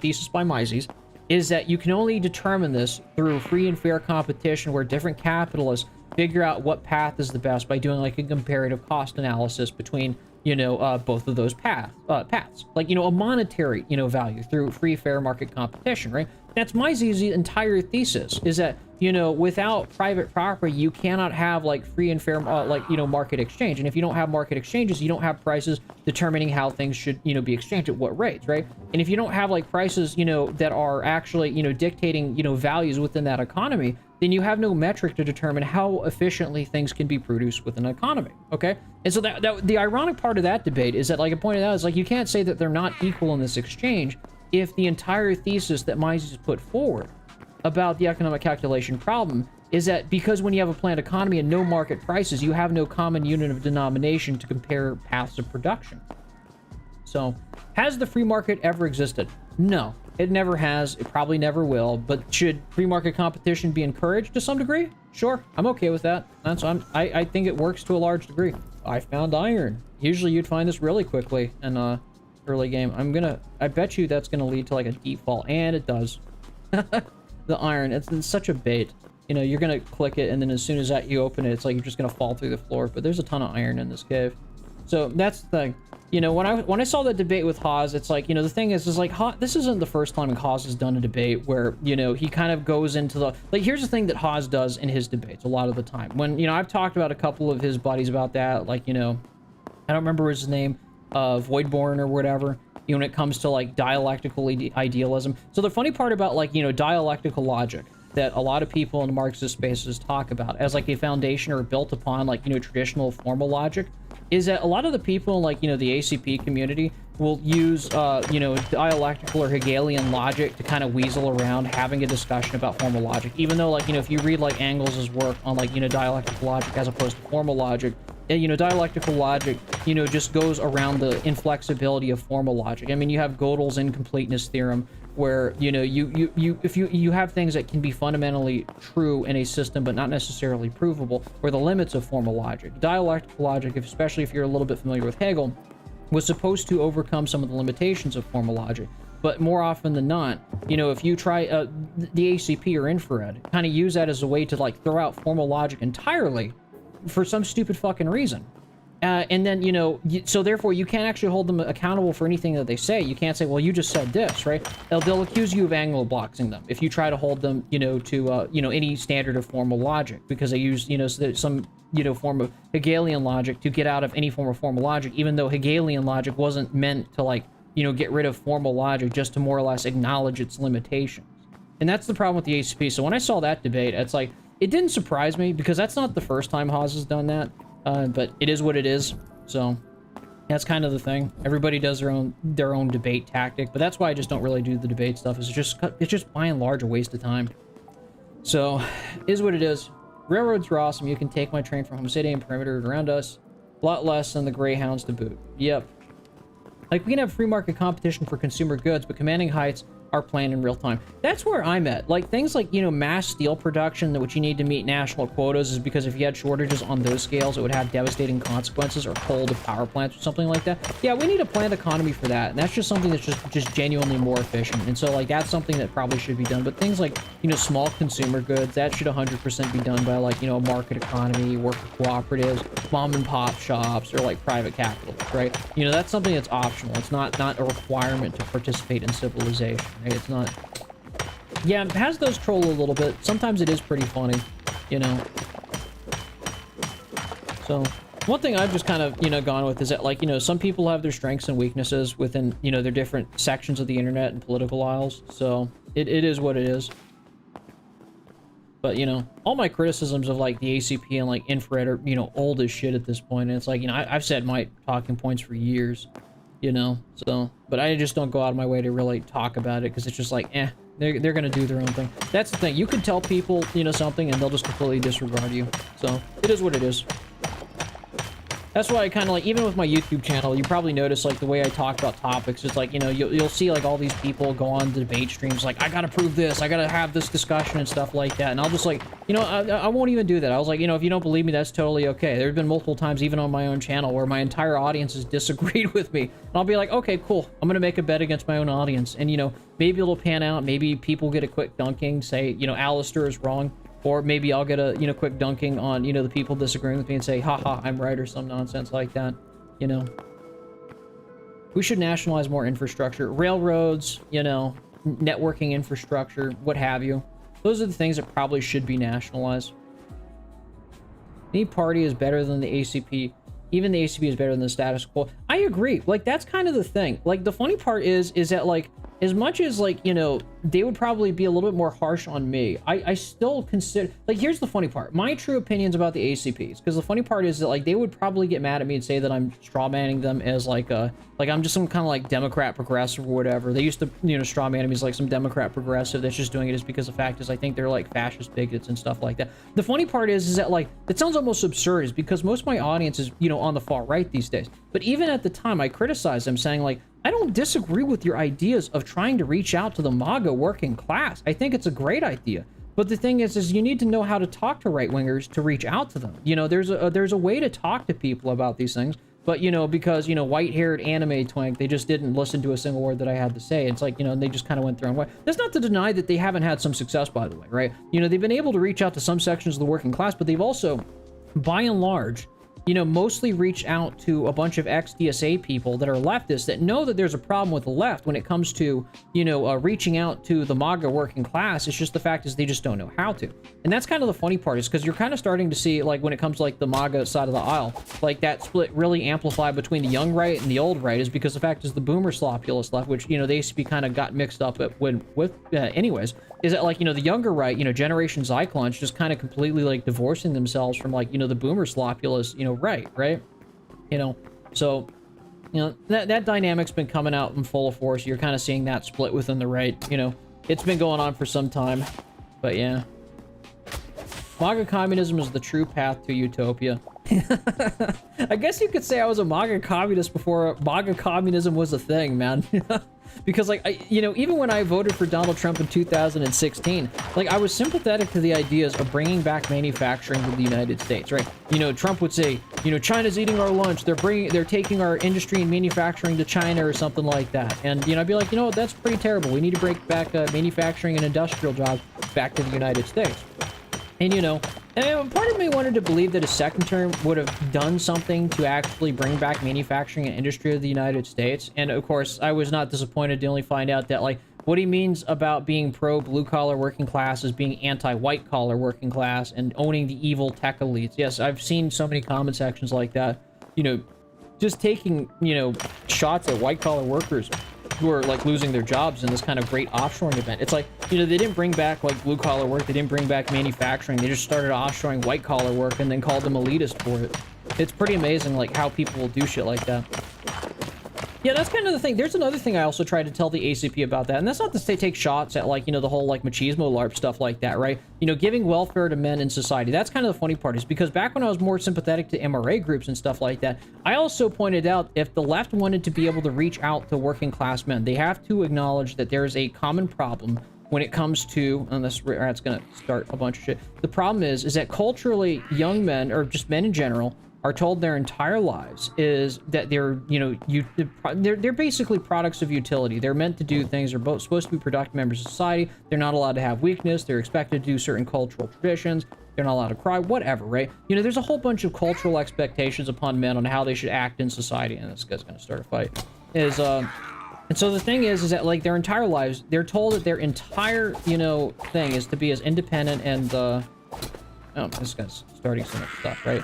thesis by Mises, is that you can only determine this through free and fair competition where different capitalists figure out what path is the best by doing, like, a comparative cost analysis between, you know, both of those paths. Like, you know, a monetary, you know, value through free, fair market competition, right? That's Mises' entire thesis, is that, you know, without private property, you cannot have, like, free and fair, market exchange. And if you don't have market exchanges, you don't have prices determining how things should, you know, be exchanged at what rates, right? And if you don't have, like, prices, you know, that are actually, you know, dictating, you know, values within that economy, then you have no metric to determine how efficiently things can be produced within an economy, okay? And so the ironic part of that debate is that, like I pointed out, is, like, you can't say that they're not equal in this exchange if the entire thesis that Mises put forward about the economic calculation problem is that because when you have a planned economy and no market prices, you have no common unit of denomination to compare paths of production. So, has the free market ever existed? No, it never has. It probably never will. But should free market competition be encouraged to some degree? Sure, I'm okay with that. I think it works to a large degree. I found iron. Usually you'd find this really quickly in early game. I bet you that's gonna lead to, like, a default, and it does. The iron, it's such a bait. You know, you're gonna click it, and then as soon as you open it, it's like you're just gonna fall through the floor. But there's a ton of iron in this cave. So that's the thing. You know, when I saw that debate with Haas, it's like, you know, the thing is like, this isn't the first time Haas has done a debate where, you know, he kind of goes into the, like, here's the thing that Haas does in his debates a lot of the time. When, you know, I've talked about a couple of his buddies about that, like, you know, I don't remember his name, Voidborn or whatever. You know, when it comes to, like, dialectical idealism. So the funny part about, like, you know, dialectical logic that a lot of people in the Marxist spaces talk about as, like, a foundation or built upon, like, you know, traditional formal logic is that a lot of the people, like, you know, the ACP community will use, you know, dialectical or Hegelian logic to kind of weasel around having a discussion about formal logic. Even though, like, you know, if you read, like, Engels' work on, like, you know, dialectical logic as opposed to formal logic, you know, dialectical logic, you know, just goes around the inflexibility of formal logic. I mean, you have Gödel's incompleteness theorem, where, you know, if you have things that can be fundamentally true in a system but not necessarily provable, or the limits of formal logic. Dialectical logic, especially if you're a little bit familiar with Hegel, was supposed to overcome some of the limitations of formal logic. But more often than not, you know, if you try the ACP or infrared, kind of use that as a way to, like, throw out formal logic entirely for some stupid fucking reason. And then, you know, so therefore you can't actually hold them accountable for anything that they say. You can't say, well, you just said this, right? They'll accuse you of Anglo-boxing them if you try to hold them, you know, to, you know, any standard of formal logic, because they use, you know, some, you know, form of Hegelian logic to get out of any form of formal logic, even though Hegelian logic wasn't meant to, like, you know, get rid of formal logic, just to more or less acknowledge its limitations. And that's the problem with the ACP. So when I saw that debate, it's like, it didn't surprise me, because that's not the first time Haas has done that. But it is what it is, so that's kind of the thing. Everybody does their own debate tactic, but that's why I just don't really do the debate stuff. It's just by and large a waste of time. So, is what it is. Railroads are awesome. You can take my train from Home City and perimeter around us. A lot less than the Greyhounds to boot. Yep. Like, we can have free market competition for consumer goods, but commanding heights are planned in real time. That's where I'm at. Like, things like, you know, mass steel production, which you need to meet national quotas, is because if you had shortages on those scales, it would have devastating consequences, or coal to power plants or something like that. Yeah, we need a planned economy for that, and that's just something that's just genuinely more efficient. And so, like, that's something that probably should be done. But things like, you know, small consumer goods, that should 100% be done by, like, you know, market economy, worker cooperatives, mom and pop shops, or like private capitalists, right? You know, that's something that's optional. It's not a requirement to participate in civilization. It's not. Yeah, it has those troll a little bit. Sometimes it is pretty funny, you know. So, one thing I've just kind of, you know, gone with is that, like, you know, some people have their strengths and weaknesses within, you know, their different sections of the internet and political aisles. So, it is what it is. But, you know, all my criticisms of, like, the ACP and, like, infrared are, you know, old as shit at this point. And it's like, you know, I've said my talking points for years. You know, so, but I just don't go out of my way to really talk about it, because it's just like, they're gonna do their own thing. That's the thing. You can tell people, you know, something, and they'll just completely disregard you. So, it is what it is. That's why I kind of like, even with my YouTube channel, you probably notice, like, the way I talk about topics. It's like, you know, you'll see, like, all these people go on debate streams, like, I gotta prove this, I gotta have this discussion and stuff like that. And I'll just, like, you know, I won't even do that. I was like, you know, if you don't believe me, that's totally okay. There's been multiple times, even on my own channel, where my entire audience has disagreed with me. And I'll be like, okay, cool. I'm gonna make a bet against my own audience. And, you know, maybe it'll pan out. Maybe people get a quick dunking, say, you know, Alistair is wrong. Or maybe I'll get a, you know, quick dunking on, you know, the people disagreeing with me and say, haha, I'm right, or some nonsense like that, you know. We should nationalize more infrastructure. Railroads, you know, networking infrastructure, what have you. Those are the things that probably should be nationalized. Any party is better than the ACP. Even the ACP is better than the status quo. I agree. Like, that's kind of the thing. Like, the funny part is that, like, as much as, like, you know, they would probably be a little bit more harsh on me, I still consider, like, here's the funny part. My true opinions about the ACPs, because the funny part is that, like, they would probably get mad at me and say that I'm strawmanning them as, like, I'm just some kind of, like, Democrat progressive or whatever. They used to, you know, strawman me as, like, some Democrat progressive that's just doing it just because the fact is I think they're, like, fascist bigots and stuff like that. The funny part is that, like, it sounds almost absurd, is because most of my audience is, you know, on the far right these days. But even at the time, I criticized them, saying, like, I don't disagree with your ideas of trying to reach out to the MAGA working class. I think it's a great idea. But the thing is you need to know how to talk to right-wingers to reach out to them. You know, there's a way to talk to people about these things. But, you know, because, you know, white-haired anime twink, they just didn't listen to a single word that I had to say. It's like, you know, and they just kind of went their own way. That's not to deny that they haven't had some success, by the way, right? You know, they've been able to reach out to some sections of the working class, but they've also, by and large, you know, mostly reach out to a bunch of ex-DSA people that are leftists that know that there's a problem with the left when it comes to, you know, reaching out to the MAGA working class. It's just the fact is they just don't know how to. And that's kind of the funny part, is because you're kind of starting to see, like, when it comes to, like, the MAGA side of the aisle, like, that split really amplified between the young right and the old right, is because the fact is the boomer slopulous left, which, you know, the ACP kind of got mixed up with anyways, is that, like, you know, the younger right, you know, Generation Zyklons just kind of completely, like, divorcing themselves from, like, you know, the boomer slopulous, you know, right? You know, so, you know, that dynamic's been coming out in full force. You're kind of seeing that split within the right, you know. It's been going on for some time, but yeah. MAGA communism is the true path to utopia. I guess you could say I was a MAGA communist before MAGA communism was a thing, man. Because, like, you know, even when I voted for Donald Trump in 2016, like, I was sympathetic to the ideas of bringing back manufacturing to the United States, right? You know, Trump would say, you know, China's eating our lunch. They're taking our industry and manufacturing to China or something like that. And, you know, I'd be like, you know, that's pretty terrible. We need to bring back manufacturing and industrial jobs back to the United States. And, you know, and part of me wanted to believe that a second term would have done something to actually bring back manufacturing and industry of the United States. And, of course, I was not disappointed to only find out that, like, what he means about being pro-blue-collar working class is being anti-white-collar working class and owning the evil tech elites. Yes, I've seen so many comment sections like that, you know, just taking, you know, shots at white-collar workers who are, like, losing their jobs in this kind of great offshoring event. It's like, you know, they didn't bring back, like, blue-collar work. They didn't bring back manufacturing. They just started offshoring white-collar work and then called them elitist for it. It's pretty amazing, like, how people will do shit like that. Yeah, that's kind of the thing. There's another thing I also tried to tell the ACP about that, and that's not to say take shots at, like, you know, the whole, like, machismo LARP stuff like that, right? You know, giving welfare to men in society. That's kind of the funny part, is because back when I was more sympathetic to MRA groups and stuff like that, I also pointed out if the left wanted to be able to reach out to working class men, they have to acknowledge that there is a common problem when it comes to, and this rat's gonna start a bunch of shit. The problem is that culturally, young men, or just men in general, are told their entire lives is that they're, you know, they're basically products of utility. They're meant to do things. They're both supposed to be productive members of society. They're not allowed to have weakness. They're expected to do certain cultural traditions. They're not allowed to cry, whatever, right? You know, there's a whole bunch of cultural expectations upon men on how they should act in society. And this guy's gonna start a fight. And so the thing is that, like, their entire lives, they're told that their entire, you know, thing is to be as independent and, oh, this guy's starting so much stuff, right?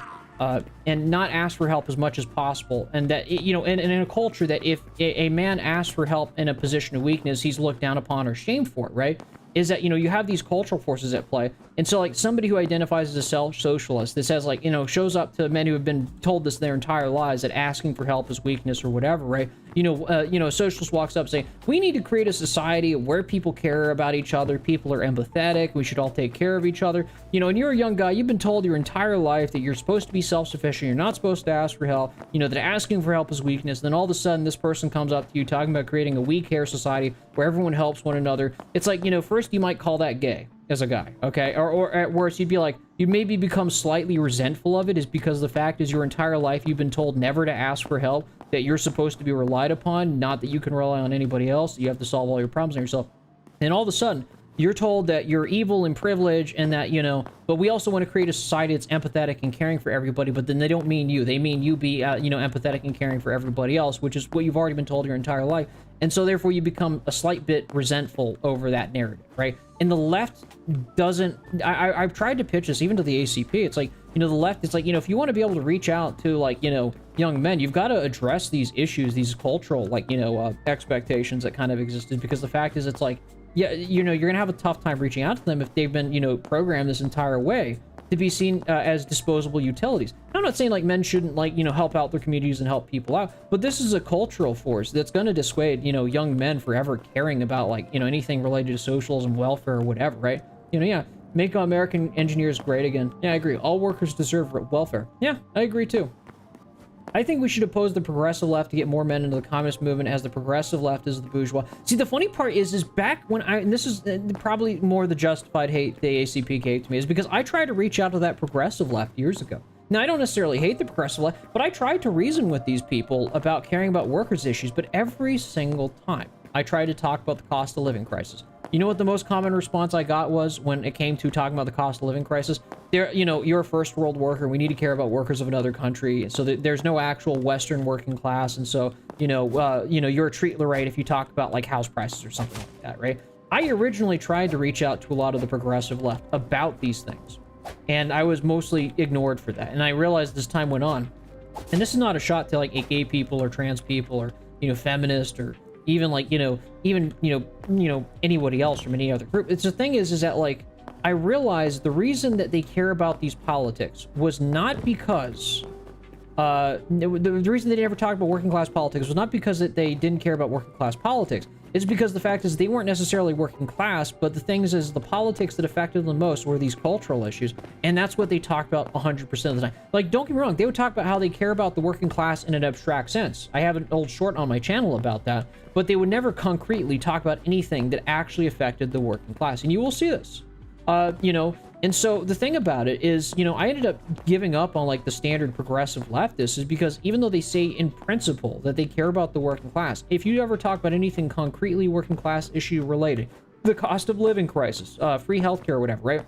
And not ask for help as much as possible. And that, you know, and in a culture that if a man asks for help in a position of weakness, he's looked down upon or shamed for it, right? Is that, you know, you have these cultural forces at play. And so, like, somebody who identifies as a self-socialist that says, like, you know, shows up to men who have been told this their entire lives, that asking for help is weakness or whatever, right? You know, a socialist walks up saying, we need to create a society where people care about each other, people are empathetic, we should all take care of each other. You know, and you're a young guy, you've been told your entire life that you're supposed to be self-sufficient, you're not supposed to ask for help, you know, that asking for help is weakness. And then all of a sudden, this person comes up to you talking about creating a we care society where everyone helps one another. It's like, you know, first you might call that gay as a guy, okay? Or at worst, you'd be like, you maybe become slightly resentful of it, is because the fact is your entire life you've been told never to ask for help, that you're supposed to be relied upon, not that you can rely on anybody else, you have to solve all your problems on yourself. And all of a sudden, you're told that you're evil and privileged and that, you know, but we also want to create a society that's empathetic and caring for everybody, but then they don't mean you. They mean you be, you know, empathetic and caring for everybody else, which is what you've already been told your entire life. And so therefore you become a slight bit resentful over that narrative, right? And the left doesn't, I've tried to pitch this even to the ACP. It's like, you know, the left, it's like, you know, if you want to be able to reach out to, like, you know, young men, you've got to address these issues, these cultural, like, you know, expectations that kind of existed, because the fact is, it's like, yeah, you know, you're gonna have a tough time reaching out to them if they've been, you know, programmed this entire way to be seen as disposable utilities. I'm not saying, like, men shouldn't, like, you know, help out their communities and help people out, but this is a cultural force that's going to dissuade, you know, young men forever caring about, like, you know, anything related to socialism, welfare, or whatever, right? You know, yeah, make American engineers great again. Yeah, I agree. All workers deserve welfare. Yeah, I agree too. I think we should oppose the progressive left to get more men into the communist movement, as the progressive left is the bourgeois. See, the funny part is back when and this is probably more the justified hate the ACP gave to me, is because I tried to reach out to that progressive left years ago. Now, I don't necessarily hate the progressive left, but I tried to reason with these people about caring about workers' issues, but every single time I tried to talk about the cost of living crisis. You know what the most common response I got was when it came to talking about the cost of living crisis? There, you know, you're a first world worker. We need to care about workers of another country, so that there's no actual Western working class, and so you know, you're a treat right if you talk about, like, house prices or something like that, right? I originally tried to reach out to a lot of the progressive left about these things, and I was mostly ignored for that. And I realized as time went on, and this is not a shot to, like, gay people or trans people or, you know, feminists or even, like, you know, anybody else from any other group. It's the thing is that, like, I realized the reason that they care about these politics was not because the reason they never talked about working class politics was not because that they didn't care about working class politics. It's because the fact is they weren't necessarily working class, but the things is the politics that affected them most were these cultural issues, and that's what they talk about 100% of the time. Like, don't get me wrong, they would talk about how they care about the working class in an abstract sense. I have an old short on my channel about that, but they would never concretely talk about anything that actually affected the working class, and you will see this. You know, and so the thing about it is, you know, I ended up giving up on, like, the standard progressive leftists, is because even though they say in principle that they care about the working class, if you ever talk about anything concretely working class issue related, the cost of living crisis, free healthcare or whatever, right?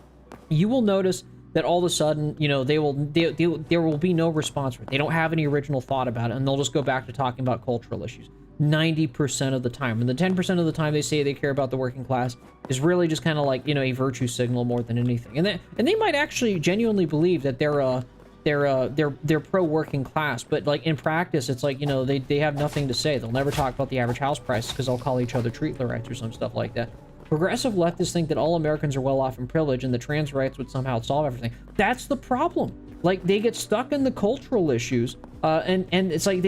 You will notice that all of a sudden, you know, there will be no response for it. They don't have any original thought about it, and they'll just go back to talking about cultural issues 90% of the time. And the 10% of the time they say they care about the working class is really just kind of like, you know, a virtue signal more than anything. And they might actually genuinely believe that they're pro-working class, but, like, in practice, it's like, you know, they have nothing to say. They'll never talk about the average house price because they'll call each other treatlerites or some stuff like that. Progressive leftists think that all Americans are well off and privileged and the trans rights would somehow solve everything. That's the problem. Like, they get stuck in the cultural issues, and it's like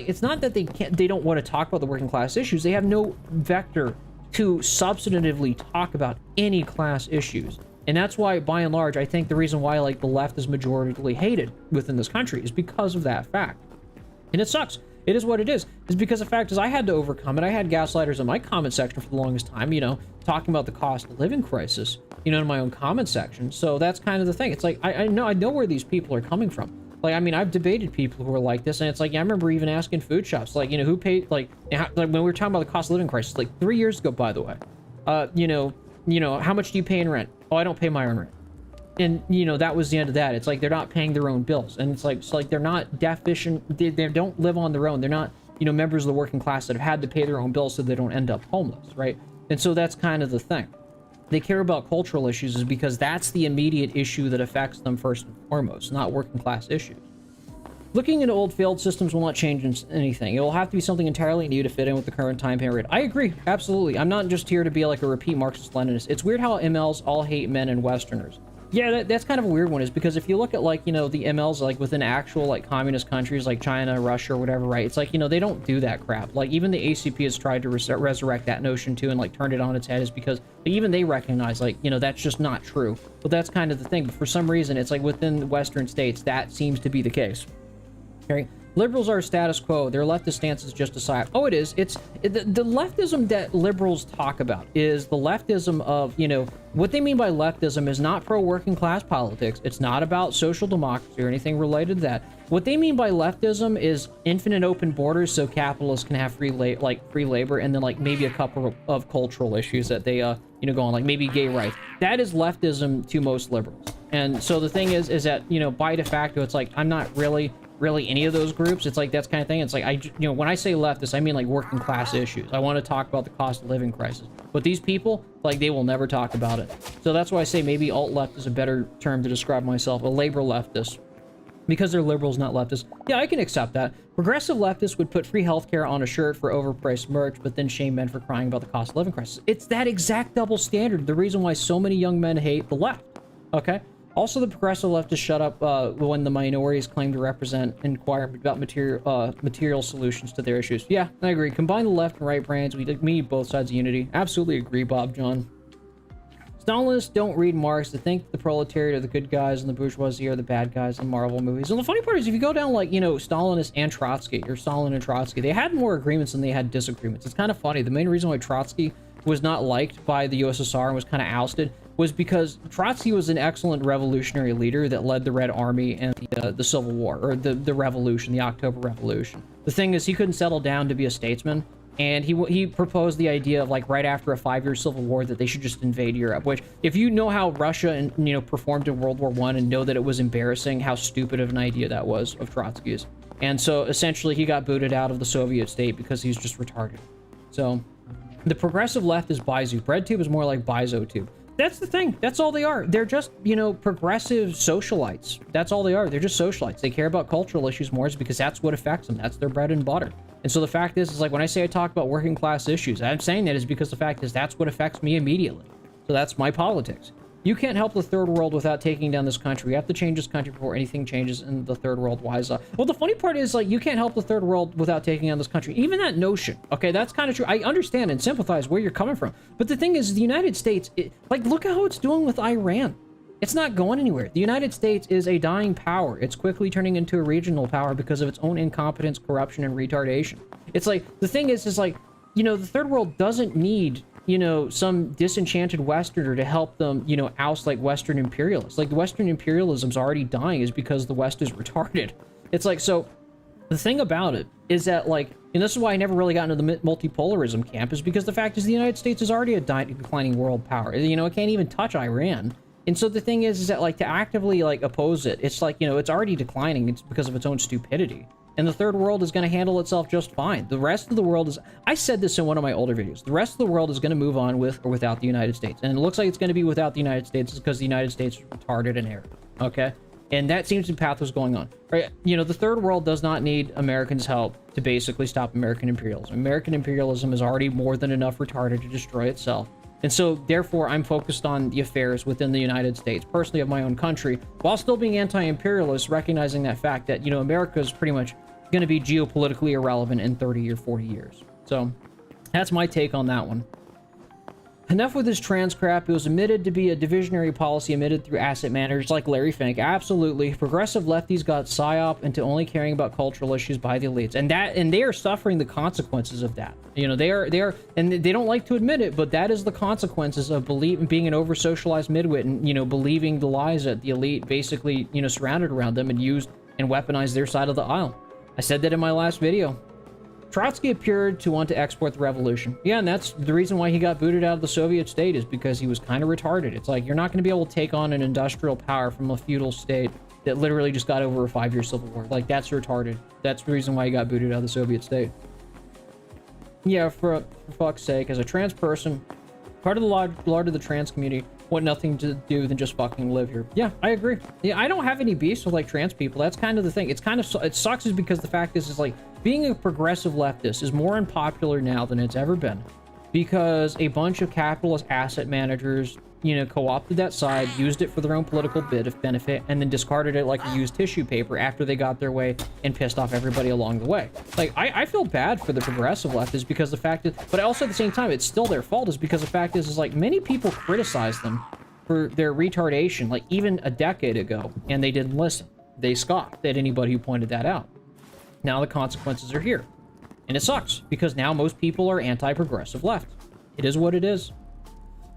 it's not that they don't want to talk about the working class issues. They have no vector to substantively talk about any class issues. And that's why, by and large, I think the reason why, like, the left is majoritarily hated within this country is because of that fact. And it sucks. It is what it is. It's because the fact is I had to overcome it. I had gaslighters in my comment section for the longest time, you know, talking about the cost of living crisis, you know, in my own comment section. So that's kind of the thing. It's like, I know where these people are coming from. Like, I mean, I've debated people who are like this, and it's like, yeah, I remember even asking food shops, like, you know, who paid, like when we were talking about the cost of living crisis, like 3 years ago, by the way, you know, how much do you pay in rent? Oh, I don't pay my own rent. And, you know, that was the end of that. It's like they're not paying their own bills. And it's like they're not deficient. They don't live on their own. They're not, you know, members of the working class that have had to pay their own bills so they don't end up homeless, right? And so that's kind of the thing. They care about cultural issues is because that's the immediate issue that affects them first and foremost, not working class issues. Looking into old failed systems will not change anything. It will have to be something entirely new to fit in with the current time period. I agree, absolutely. I'm not just here to be like a repeat Marxist-Leninist. It's weird how MLs all hate men and Westerners. Yeah, that's kind of a weird one, is because if you look at, like, you know, the MLs, like, within actual, like, communist countries like China, Russia, or whatever, right? It's like, you know, they don't do that crap. Like, even the ACP has tried to resurrect that notion, too, and, like, turned it on its head, is because even they recognize, like, you know, that's just not true. But that's kind of the thing. But for some reason, it's like within the Western states, that seems to be the case. Okay? Liberals are status quo. Their leftist stance is just a side. Oh, it is. It's the leftism that liberals talk about is the leftism of, you know, what they mean by leftism is not pro-working class politics. It's not about social democracy or anything related to that. What they mean by leftism is infinite open borders so capitalists can have free labor, and then, like, maybe a couple of cultural issues that they, you know, go on, like maybe gay rights. That is leftism to most liberals. And so the thing is that, you know, by de facto, it's like, I'm not really any of those groups. It's like, that's kind of thing. It's like, you know, when I say leftist, I mean like working class issues. I want to talk about the cost of living crisis. But these people, like, they will never talk about it. So that's why I say maybe alt-left is a better term to describe myself, a labor leftist. Because they're liberals, not leftists. Yeah, I can accept that. Progressive leftists would put free healthcare on a shirt for overpriced merch, but then shame men for crying about the cost of living crisis. It's that exact double standard, the reason why so many young men hate the left. Okay? Also, the progressive leftists shut up when the minorities claim to represent and inquire about material solutions to their issues. Yeah, I agree. Combine the left and right brands. We need both sides of unity. Absolutely agree, Bob John. Stalinists don't read Marx. They think the proletariat are the good guys and the bourgeoisie are the bad guys in Marvel movies. And the funny part is, if you go down, like, you know, Stalinist and Trotsky, or Stalin and Trotsky, they had more agreements than they had disagreements. It's kind of funny. The main reason why Trotsky was not liked by the USSR and was kind of ousted was because Trotsky was an excellent revolutionary leader that led the Red Army and the Civil War, or the revolution, the October Revolution. The thing is, he couldn't settle down to be a statesman, and he proposed the idea of, like, right after a 5-year civil war, that they should just invade Europe, which, if you know how Russia and, you know, performed in World War I and know that it was embarrassing, how stupid of an idea that was of Trotsky's. And so essentially he got booted out of the Soviet state because he's just retarded. So the progressive left is BiZo. BreadTube is more like BiZoTube. That's the thing. That's all they are. They're just, you know, progressive socialites. That's all they are. They're just socialites. They care about cultural issues more because that's what affects them. That's their bread and butter. And so the fact is like, when I say I talk about working class issues, I'm saying that is because the fact is that's what affects me immediately. So that's my politics. You can't help the third world without taking down this country. We have to change this country before anything changes in the third world wise. Well, the funny part is, like, you can't help the third world without taking down this country. Even that notion, okay, that's kind of true. I understand and sympathize where you're coming from. But the thing is, the United States, like, look at how it's doing with Iran. It's not going anywhere. The United States is a dying power. It's quickly turning into a regional power because of its own incompetence, corruption, and retardation. It's like, the thing is like, you know, the third world doesn't need, you know, some disenchanted Westerner to help them, you know, oust, like, Western imperialists. Like, the Western imperialism's already dying is because the West is retarded. It's like, so the thing about it is that, like, and this is why I never really got into the multipolarism camp, is because the fact is the United States is already a declining world power. You know, it can't even touch Iran. And so the thing is that, like, to actively, like, oppose it, it's like, you know, it's already declining. It's because of its own stupidity. And the third world is going to handle itself just fine. The rest of the world is... I said this in one of my older videos. The rest of the world is going to move on with or without the United States. And it looks like it's going to be without the United States because the United States is retarded and arrogant. Okay? And that seems to be the path that's going on. Right? You know, the third world does not need Americans' help to basically stop American imperialism. American imperialism is already more than enough retarded to destroy itself. And so, therefore, I'm focused on the affairs within the United States, personally of my own country, while still being anti-imperialist, recognizing that fact that, you know, America is pretty much going to be geopolitically irrelevant in 30 or 40 years. So, that's my take on that one. Enough with this trans crap. It was admitted to be a divisionary policy emitted through asset managers like Larry Fink. Absolutely. Progressive lefties got psyop into only caring about cultural issues by the elites. And they are suffering the consequences of that. You know, they are, and they don't like to admit it, but that is the consequences of being an over-socialized midwit and, you know, believing the lies that the elite basically, you know, surrounded around them and used and weaponized their side of the aisle. I said that in my last video. Trotsky appeared to want to export the revolution. Yeah, and that's the reason why he got booted out of the Soviet state, is because he was kind of retarded. It's like, you're not going to be able to take on an industrial power from a feudal state that literally just got over a 5-year civil war. Like, that's retarded. That's the reason why he got booted out of the Soviet state. Yeah, for fuck's sake, as a trans person, part of the large of the trans community want nothing to do than just fucking live here. Yeah, I agree. Yeah, I don't have any beefs with, like, trans people. That's kind of the thing. It's kind of, it sucks is because the fact is like, being a progressive leftist is more unpopular now than it's ever been, because a bunch of capitalist asset managers, you know, co-opted that side, used it for their own political benefit, and then discarded it like a used tissue paper after they got their way and pissed off everybody along the way. Like, I feel bad for the progressive leftists because the fact is, but also at the same time, it's still their fault, is because the fact is like, many people criticize them for their retardation, like even a decade ago, and they didn't listen. They scoffed at anybody who pointed that out. Now the consequences are here. And it sucks, because now most people are anti-progressive left. It is what it is.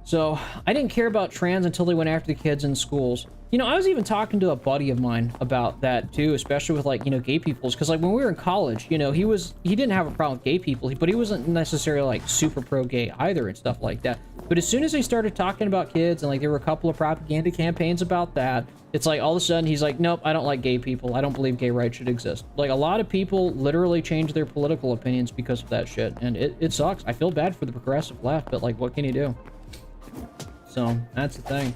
So, I didn't care about trans until they went after the kids in schools. You know, I was even talking to a buddy of mine about that too, especially with, like, you know, gay peoples. Because, like, when we were in college, you know, he didn't have a problem with gay people, but he wasn't necessarily, like, super pro-gay either and stuff like that. But as soon as they started talking about kids, and, like, there were a couple of propaganda campaigns about that, it's like, all of a sudden, he's like, nope, I don't like gay people. I don't believe gay rights should exist. Like, a lot of people literally change their political opinions because of that shit. And it sucks. I feel bad for the progressive left, but, like, what can you do? So, that's the thing.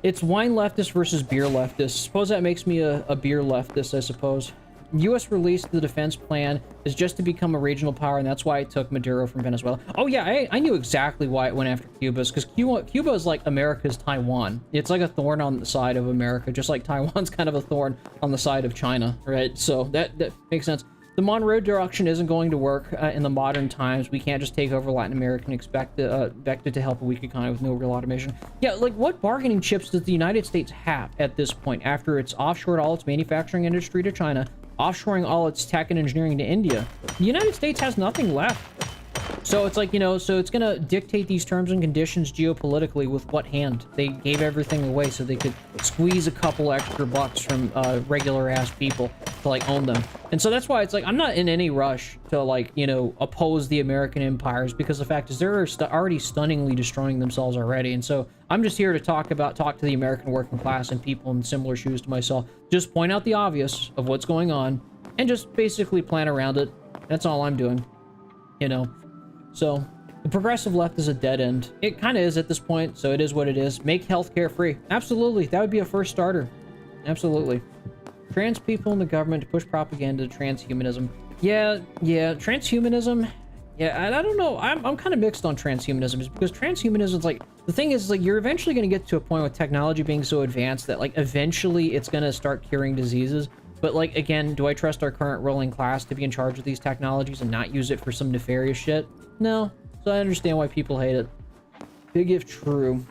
It's wine leftist versus beer leftist. Suppose that makes me a beer leftist, I suppose. U.S. released the defense plan is just to become a regional power, and that's why it took Maduro from Venezuela. Oh yeah, I knew exactly why it went after Cuba, because Cuba is like America's Taiwan. It's like a thorn on the side of America, just like Taiwan's kind of a thorn on the side of China, right? So that makes sense. The Monroe Direction isn't going to work in the modern times. We can't just take over Latin America and expect it to help a weak economy with no real automation. Yeah, like, what bargaining chips does the United States have at this point after it's offshored all its manufacturing industry to China, offshoring all its tech and engineering to India? The United States has nothing left. So it's like, you know, so it's gonna dictate these terms and conditions geopolitically with what hand. They gave everything away so they could squeeze a couple extra bucks from regular ass people to, like, own them. And so that's why it's like, I'm not in any rush to, like, you know, oppose the American empires, because the fact is they're already stunningly destroying themselves already. And so I'm just here to talk to the American working class and people in similar shoes to myself. Just point out the obvious of what's going on and just basically plan around it. That's all I'm doing, you know. So, the progressive left is a dead end. It kind of is at this point, so it is what it is. Make healthcare free. Absolutely, that would be a first starter. Absolutely. Trans people in the government to push propaganda to transhumanism. Yeah, transhumanism. Yeah, I don't know. I'm kind of mixed on transhumanism, because transhumanism is like, the thing is, like, you're eventually going to get to a point with technology being so advanced that, like, eventually it's going to start curing diseases. But, like, again, do I trust our current ruling class to be in charge of these technologies and not use it for some nefarious shit? No. So I understand why people hate it. Big if true.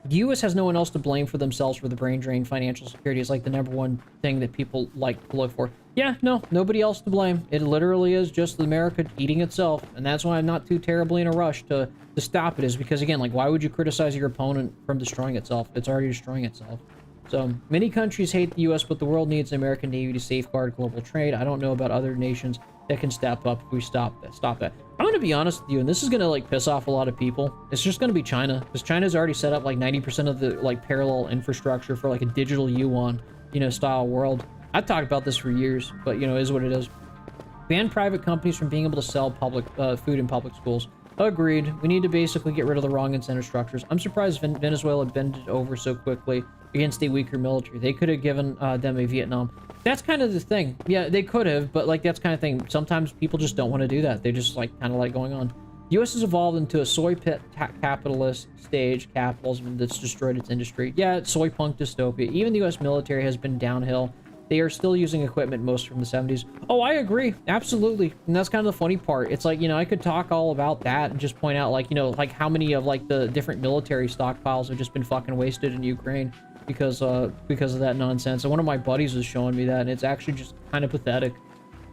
The U.S. has no one else to blame for themselves for the brain drain. Financial security is like the #1 thing that people like to look for. Yeah, no, nobody else to blame. It literally is just America eating itself, and that's why I'm not too terribly in a rush to stop it, is because, again, like, why would you criticize your opponent from destroying itself? It's already destroying itself. So, many countries hate the U.S., but the world needs the American Navy to safeguard global trade. I don't know about other nations that can step up if we stop that. I'm going to be honest with you, and this is going to, like, piss off a lot of people. It's just going to be China, because China's already set up, like, 90% of the, like, parallel infrastructure for, like, a digital yuan, you know, style world. I've talked about this for years, but, you know, it is what it is. Ban private companies from being able to sell public food in public schools. Agreed. We need to basically get rid of the wrong incentive structures. I'm surprised Venezuela bended over so quickly against a weaker military. They could have given them a Vietnam. That's kind of the thing. Yeah, they could have, but, like, that's kind of thing. Sometimes people just don't want to do that. They just, like, kind of like going on. U.S. has evolved into a soy pit capitalist stage capitalism that's destroyed its industry. Yeah, it's soy punk dystopia. Even the U.S. military has been downhill. They are still using equipment most from the 70s. Oh, I agree. Absolutely. And that's kind of the funny part. It's like, you know, I could talk all about that and just point out, like, you know, like how many of like the different military stockpiles have just been fucking wasted in Ukraine because of that nonsense. And one of my buddies was showing me that, and it's actually just kind of pathetic.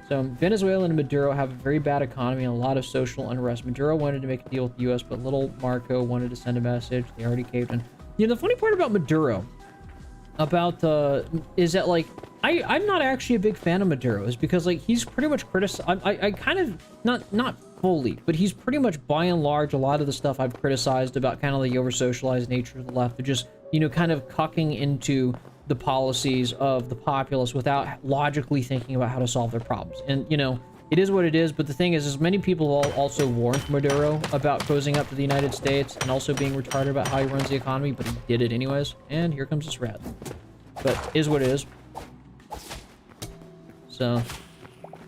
So Venezuela and Maduro have a very bad economy and a lot of social unrest. Maduro wanted to make a deal with the U.S., but little Marco wanted to send a message. They already caved in. You know, the funny part about Maduro is that, like, I'm not actually a big fan of Maduro, is because, like, he's pretty much criticized. I kind of, not fully, but he's pretty much, by and large, a lot of the stuff I've criticized about kind of the over-socialized nature of the left, of just, you know, kind of cucking into the policies of the populace without logically thinking about how to solve their problems. And, you know, it is what it is, but the thing is many people also warned Maduro about posing up to the United States and also being retarded about how he runs the economy, but he did it anyways. And here comes this rat. But is what it is. So,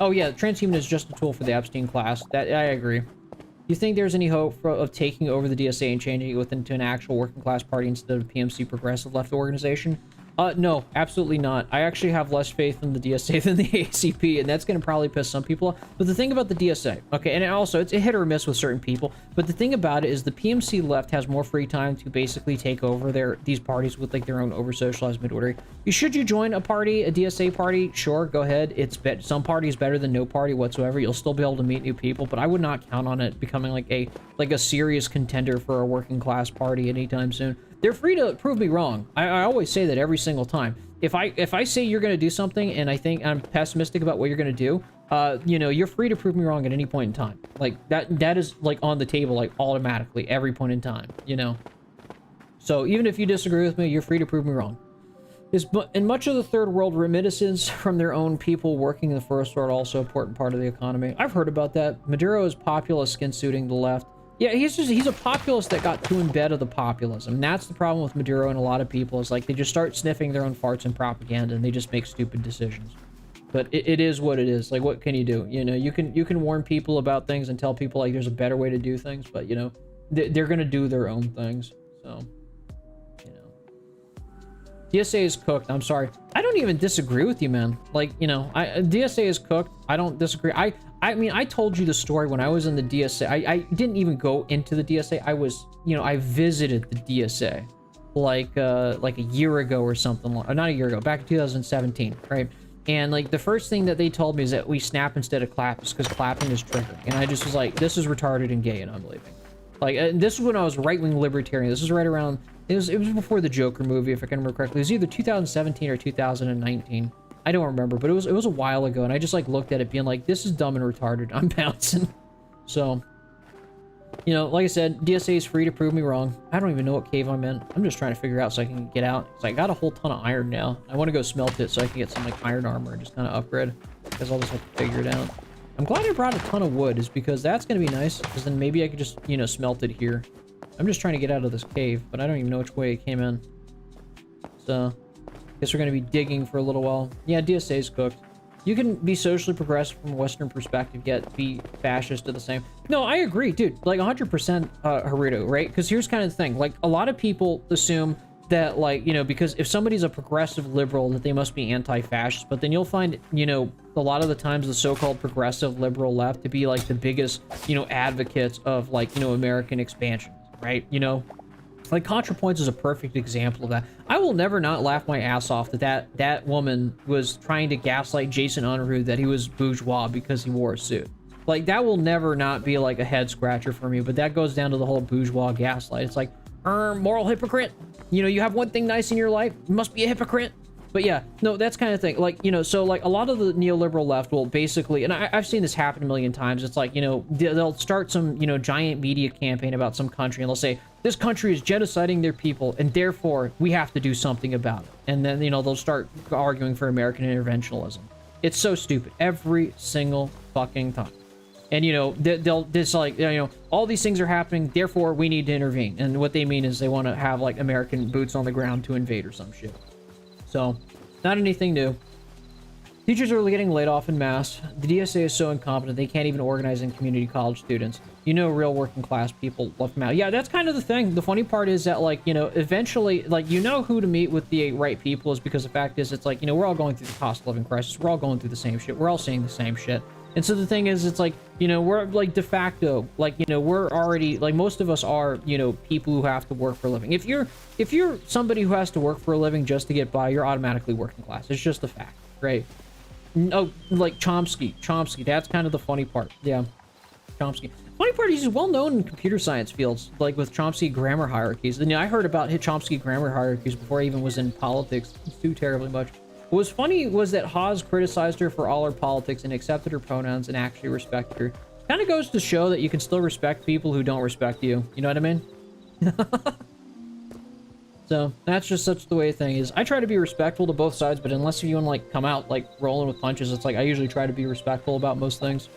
oh yeah, transhuman is just a tool for the Epstein class. That I agree. You think there's any hope of taking over the DSA and changing it into an actual working class party instead of a PMC progressive left organization? No, absolutely not. I actually have less faith in the DSA than the ACP, and that's going to probably piss some people off. But the thing about the DSA, okay, and also it's a hit or miss with certain people, but the thing about it is the PMC left has more free time to basically take over these parties with like their own over-socialized minority. Should you join a party, a DSA party? Sure, go ahead. Some party is better than no party whatsoever. You'll still be able to meet new people, but I would not count on it becoming like a serious contender for a working class party anytime soon. They're free to prove me wrong. I always say that every single time. If I say you're going to do something and I think I'm pessimistic about what you're going to do, you know, you're free to prove me wrong at any point in time. Like that is like on the table, like automatically every point in time, you know. So even if you disagree with me, you're free to prove me wrong. In much of the third world, remittances from their own people working in the first world also an important part of the economy. I've heard about that. Maduro is populist skin suiting the left. Yeah, he's a populist that got too in bed of the populism. And that's the problem with Maduro and a lot of people, is like they just start sniffing their own farts and propaganda and they just make stupid decisions. But it is what it is. Like, what can you do? You know, you can warn people about things and tell people like there's a better way to do things, but you know, they're gonna do their own things. So, you know, DSA is cooked. I'm sorry. I don't even disagree with you, man. Like, you know, DSA is cooked. I don't disagree. I mean, I told you the story when I was in the DSA. I didn't even go into the DSA. I was, you know, I visited the DSA like a year ago or something. Not a year ago, back in 2017, right? And like the first thing that they told me is that we snap instead of clap is because clapping is triggering. And I just was like, this is retarded and gay, and I'm leaving. Like, this is when I was right-wing libertarian. This was right around, it was before the Joker movie, if I can remember correctly. It was either 2017 or 2019. I don't remember, but it was a while ago, and I just like looked at it being like, this is dumb and retarded. I'm bouncing. So, you know, like I said, DSA is free to prove me wrong. I don't even know what cave I'm in. I'm just trying to figure out so I can get out. So I got a whole ton of iron now. I want to go smelt it so I can get some like iron armor and just kind of upgrade, because I'll just have to figure it out. I'm glad I brought a ton of wood, is because that's going to be nice, because then maybe I could just, you know, smelt it here. I'm just trying to get out of this cave, but I don't even know which way it came in. So guess we're going to be digging for a little while. Yeah, DSA is cooked. You can be socially progressive from a Western perspective, yet be fascist at the same. No, I agree, dude. Like 100% Haruto, right? Because here's kind of the thing. Like, a lot of people assume that, like, you know, because if somebody's a progressive liberal, that they must be anti-fascist. But then you'll find, you know, a lot of the times the so-called progressive liberal left to be like the biggest, you know, advocates of, like, you know, American expansion, right? You know? Like, ContraPoints is a perfect example of that. I will never not laugh my ass off that woman was trying to gaslight Jason Unruh that he was bourgeois because he wore a suit. Like, that will never not be, like, a head-scratcher for me, but that goes down to the whole bourgeois gaslight. It's like, moral hypocrite. You know, you have one thing nice in your life, you must be a hypocrite. But yeah, no, that's kind of thing. Like, you know, so like a lot of the neoliberal left will basically, and I've seen this happen a million times. It's like, you know, they'll start some, you know, giant media campaign about some country, and they'll say, this country is genociding their people, and therefore we have to do something about it. And then, you know, they'll start arguing for American interventionism. It's so stupid every single fucking time. And, you know, they'll just like, you know, all these things are happening, therefore we need to intervene. And what they mean is they want to have like American boots on the ground to invade or some shit. So, not anything new. Teachers are getting laid off en masse. The DSA is so incompetent, they can't even organize in community college students. You know, real working class people left them out. Yeah, that's kind of the thing. The funny part is that, like, you know, eventually, like, you know who to meet with the right people is because the fact is, it's like, you know, we're all going through the cost of living crisis. We're all going through the same shit. We're all seeing the same shit. And so the thing is, it's like, you know, we're like de facto, like, you know, we're already, like, most of us are, you know, people who have to work for a living. If you're somebody who has to work for a living just to get by, you're automatically working class. It's just a fact, right? Oh, like Chomsky, that's kind of the funny part. Yeah, Chomsky. Funny part is he's well known in computer science fields, like with Chomsky grammar hierarchies. And yeah, I heard about Chomsky grammar hierarchies before I even was in politics too terribly much. What was funny was that Hawes criticized her for all her politics and accepted her pronouns and actually respected her. Kind of goes to show that you can still respect people who don't respect you. You know what I mean? So that's just such the way the thing is. I try to be respectful to both sides, but unless you want to like come out like rolling with punches, it's like I usually try to be respectful about most things.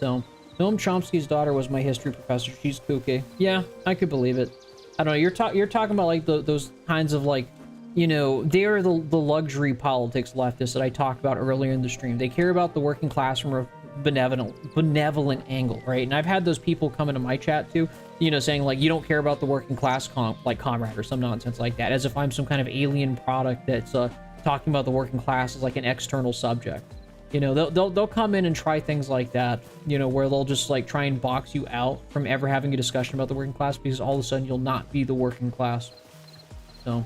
So Noam Chomsky's daughter was my history professor. She's kooky. Yeah, I could believe it. I don't know. You're talking about like those kinds of like, you know, they are the luxury politics leftists that I talked about earlier in the stream. They care about the working class from a benevolent angle, right? And I've had those people come into my chat too, you know, saying like, you don't care about the working class comrade or some nonsense like that, as if I'm some kind of alien product that's talking about the working class as like an external subject. You know, they'll come in and try things like that, you know, where they'll just like try and box you out from ever having a discussion about the working class because all of a sudden you'll not be the working class. So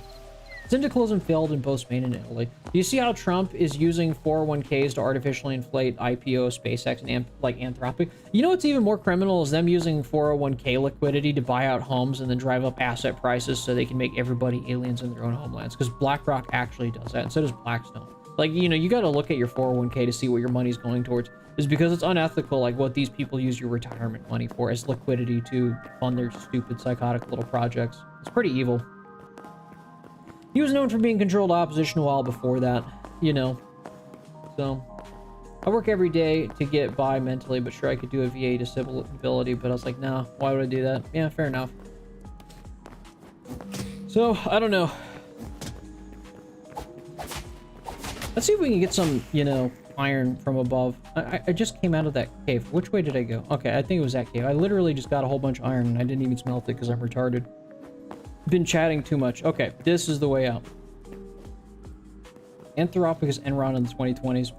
syndicalism failed in both Spain and Italy. Do you see how Trump is using 401ks to artificially inflate IPO, SpaceX, and like Anthropic? You know what's even more criminal is them using 401k liquidity to buy out homes and then drive up asset prices so they can make everybody aliens in their own homelands. Because BlackRock actually does that, and so does Blackstone. Like, you know, you got to look at your 401k to see what your money's going towards. Is because it's unethical, like what these people use your retirement money for as liquidity to fund their stupid, psychotic little projects. It's pretty evil. He was known for being controlled opposition a while before that, you know. So, I work every day to get by mentally, but sure, I could do a VA disability, but I was like, nah, why would I do that? Yeah, fair enough. So, I don't know. Let's see if we can get some, you know, iron from above. I just came out of that cave. Which way did I go? Okay, I think it was that cave. I literally just got a whole bunch of iron, and I didn't even smelt it because I'm retarded. Been chatting too much. Okay, this is the way out. Anthropic is Enron in the 2020s.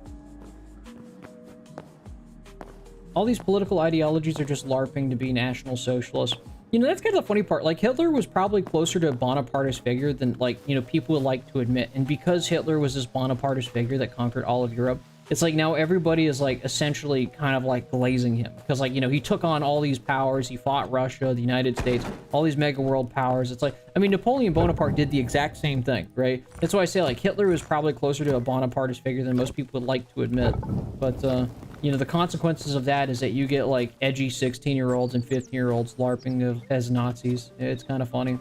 All these political ideologies are just LARPing to be National Socialists. You know, that's kind of the funny part. Like, Hitler was probably closer to a Bonapartist figure than, like, you know, people would like to admit. And because Hitler was this Bonapartist figure that conquered all of Europe, it's like now everybody is, like, essentially kind of, like, glazing him. Because, like, you know, he took on all these powers. He fought Russia, the United States, all these mega world powers. It's like, I mean, Napoleon Bonaparte did the exact same thing, right? That's why I say, like, Hitler was probably closer to a Bonapartist figure than most people would like to admit. But, you know, the consequences of that is that you get, like, edgy 16-year-olds and 15-year-olds LARPing as Nazis. It's kind of funny.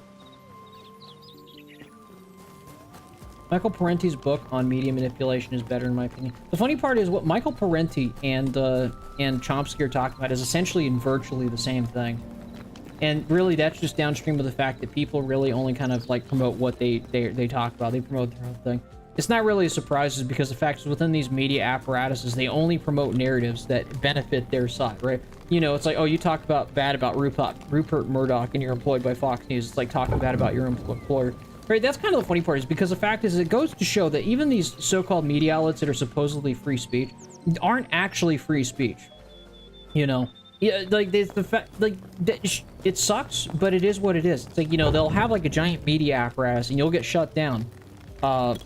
Michael Parenti's book on media manipulation is better in my opinion. The funny part is what Michael Parenti and Chomsky are talking about is essentially and virtually the same thing. And really that's just downstream of the fact that people really only kind of like promote what they talk about. They promote their own thing. It's not really a surprise because the fact is within these media apparatuses, they only promote narratives that benefit their side, right? You know, it's like, oh, you talk bad about Rupert Murdoch and you're employed by Fox News. It's like talking bad about your employer. Right, that's kind of the funny part is because the fact is it goes to show that even these so-called media outlets that are supposedly free speech aren't actually free speech. You know, yeah, like the fact, like it sucks, but it is what it is. It's like, you know, they'll have like a giant media apparatus and you'll get shut down,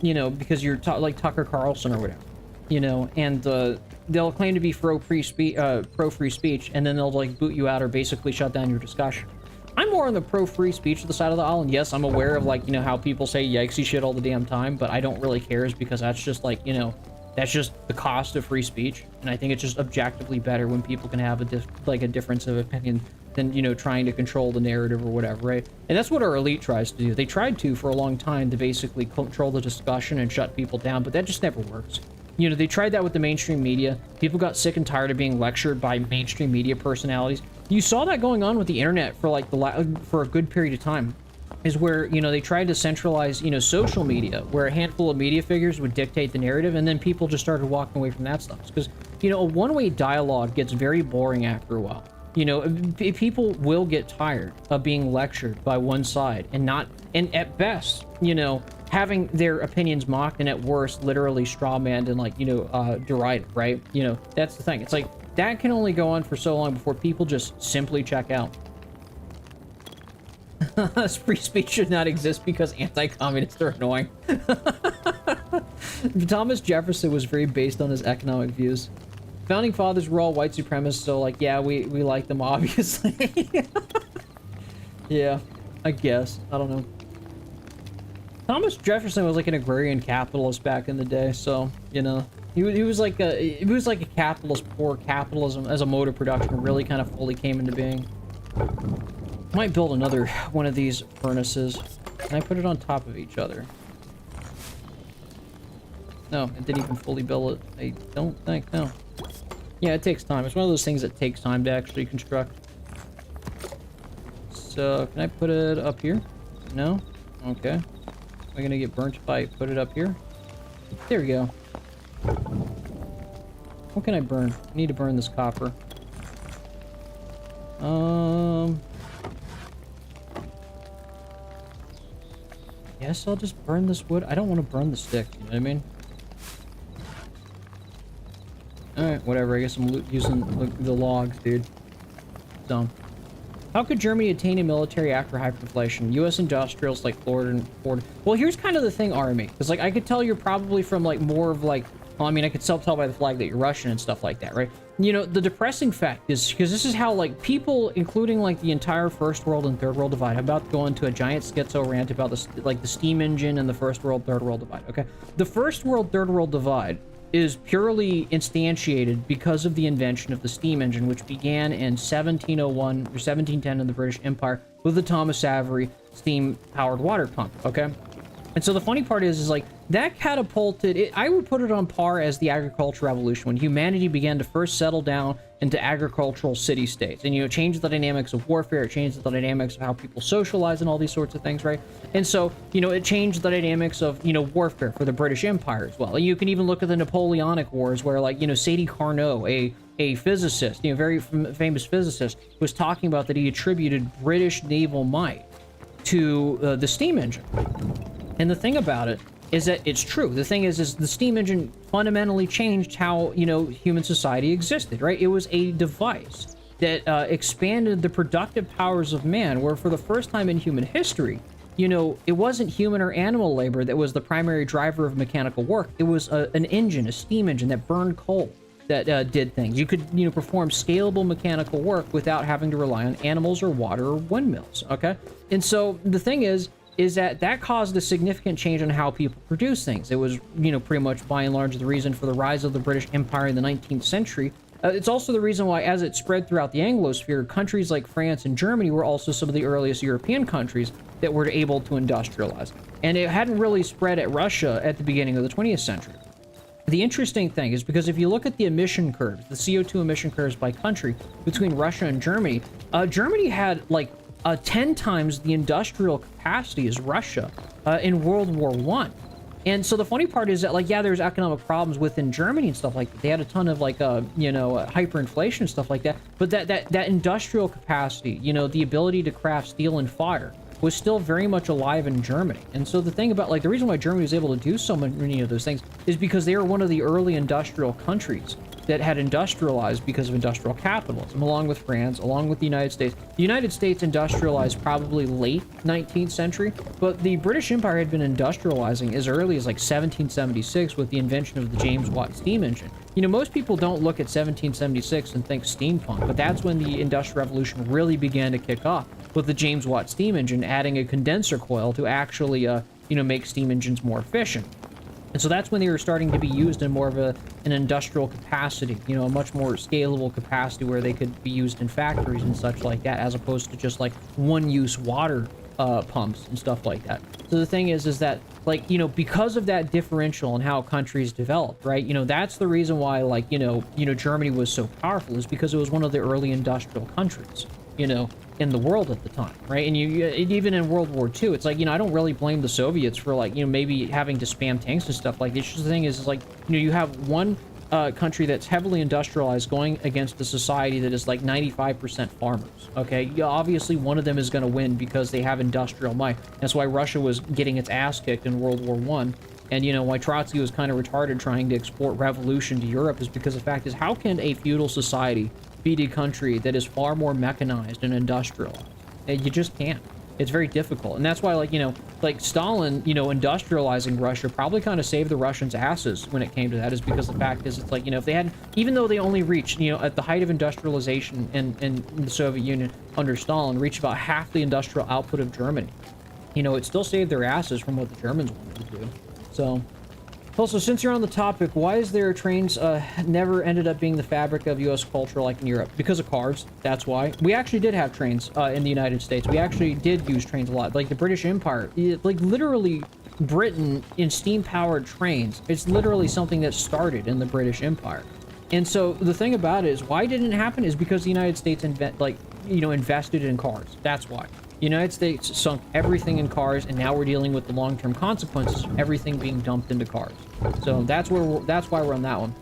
you know, because you're like Tucker Carlson or whatever, you know, and they'll claim to be pro free speech, and then they'll like boot you out or basically shut down your discussion. I'm more on the pro-free speech to the side of the aisle, and yes, I'm aware of, like, you know, how people say yikesy shit all the damn time, but I don't really care because that's just, like, you know, that's just the cost of free speech, and I think it's just objectively better when people can have a difference of opinion than, you know, trying to control the narrative or whatever, right? And that's what our elite tries to do. They tried to, for a long time, to basically control the discussion and shut people down, but that just never works. You know, they tried that with the mainstream media. People got sick and tired of being lectured by mainstream media personalities. You saw that going on with the internet for like for a good period of time. is where, you know, they tried to centralize, you know, social media, where a handful of media figures would dictate the narrative, and then people just started walking away from that stuff. Because, you know, a one-way dialogue gets very boring after a while. You know, people will get tired of being lectured by one side and at best, you know, having their opinions mocked, and at worst, literally strawmanned and, like, you know, derided, right? You know, that's the thing. It's like, that can only go on for so long before people just simply check out. Free speech should not exist because anti-communists are annoying. Thomas Jefferson was very based on his economic views. Founding fathers were all white supremacists, so, like, yeah, we like them, obviously. Yeah, I guess. I don't know. Thomas Jefferson was like an agrarian capitalist back in the day, so, you know, he was like a capitalist before capitalism as a mode of production really kind of fully came into being. Might build another one of these furnaces. Can I put it on top of each other? No, it didn't even fully build it. I don't think, no. Yeah, it takes time. It's one of those things that takes time to actually construct. So, can I put it up here? No? Okay. Am I gonna get burnt if I put it up here? There we go. What can I burn? I need to burn this copper. Guess I'll just burn this wood. I don't want to burn the stick, you know what I mean? Alright, whatever. I guess I'm using the logs, dude. Dumb. How could Germany attain a military after hyperinflation? U.S. industrials like Florida and Ford. Well, here's kind of the thing, Army. Because, like, I could tell you're probably from, like, more of, like... Well, I mean, I could tell by the flag that you're Russian and stuff like that, right? You know, the depressing fact is... Because this is how, like, people, including, like, the entire First World and Third World divide... I'm about to go into a giant schizo rant about, the steam engine and the First World, Third World divide, okay? The First World, Third World divide is purely instantiated because of the invention of the steam engine, which began in 1701 or 1710 in the British Empire with the Thomas Avery steam-powered water pump, okay? And so the funny part is like, that catapulted it. I would put it on par as the agricultural revolution, when humanity began to first settle down into agricultural city-states. And, you know, change the dynamics of warfare, it changed the dynamics of how people socialize and all these sorts of things, right? And so, you know, it changed the dynamics of, you know, warfare for the British Empire as well. And you can even look at the Napoleonic Wars, where, like, you know, Sadi Carnot, a physicist, you know, very famous physicist, was talking about that he attributed British naval might to the steam engine. And the thing about it is that it's true. The thing is the steam engine fundamentally changed how, you know, human society existed, right? It was a device that expanded the productive powers of man, where for the first time in human history, you know, it wasn't human or animal labor that was the primary driver of mechanical work. It was an engine, a steam engine that burned coal, that did things. You could, you know, perform scalable mechanical work without having to rely on animals or water or windmills, okay? And so the thing is that caused a significant change in how people produce things. It was, you know, pretty much by and large the reason for the rise of the British Empire in the 19th century. It's also the reason why, as it spread throughout the Anglosphere, countries like France and Germany were also some of the earliest European countries that were able to industrialize. And it hadn't really spread at Russia at the beginning of the 20th century. The interesting thing is, because if you look at the emission curves, the CO2 emission curves by country between Russia and Germany, Germany had like 10 times the industrial capacity as Russia in World War I. And so the funny part is that, like, yeah, there's economic problems within Germany and stuff like that. They had a ton of, like, you know, hyperinflation and stuff like that. But that industrial capacity, you know, the ability to craft steel and fire, was still very much alive in Germany. And so the thing about, like, the reason why Germany was able to do so many of those things is because they were one of the early industrial countries that had industrialized because of industrial capitalism, along with France, along with the United States. The United States industrialized probably late 19th century, but the British Empire had been industrializing as early as like 1776 with the invention of the James Watt steam engine. You know, most people don't look at 1776 and think steampunk, but that's when the Industrial Revolution really began to kick off, with the James Watt steam engine adding a condenser coil to actually, you know, make steam engines more efficient. And so that's when they were starting to be used in more of an industrial capacity, you know, a much more scalable capacity where they could be used in factories and such like that, as opposed to just like one-use water pumps and stuff like that. So the thing is that, like, you know, because of that differential in how countries developed, right? You know, that's the reason why, like, you know, Germany was so powerful, is because it was one of the early industrial countries. you know, in the world at the time, right? And even in World War II, it's like, you know, I don't really blame the Soviets for, like, you know, maybe having to spam tanks and stuff like this. The thing is like, you know, you have one country that's heavily industrialized going against a society that is like 95% farmers, okay? Yeah, obviously one of them is going to win because they have industrial might. That's why Russia was getting its ass kicked in World War I. And, you know, why Trotsky was kind of retarded trying to export revolution to Europe is because the fact is, how can a feudal society beat a country that is far more mechanized and industrialized? You just can't. It's very difficult. And that's why, like, you know, like Stalin, you know, industrializing Russia probably kind of saved the Russians' asses when it came to that, is because the fact is, it's like, you know, if they had, even though they only reached, you know, at the height of industrialization in the Soviet Union under Stalin, reached about half the industrial output of Germany, you know, it still saved their asses from what the Germans wanted to do. So, also, since you're on the topic, why is there trains never ended up being the fabric of U.S. culture like in Europe? Because of cars, that's why. We actually did have trains in the United States. We actually did use trains a lot. Like the British Empire, like literally Britain in steam-powered trains. It's literally something that started in the British Empire. And so the thing about it is, why didn't it happen is because the United States invested in cars. That's why. The United States sunk everything in cars, and now we're dealing with the long-term consequences of everything being dumped into cars. So that's why we're on that one.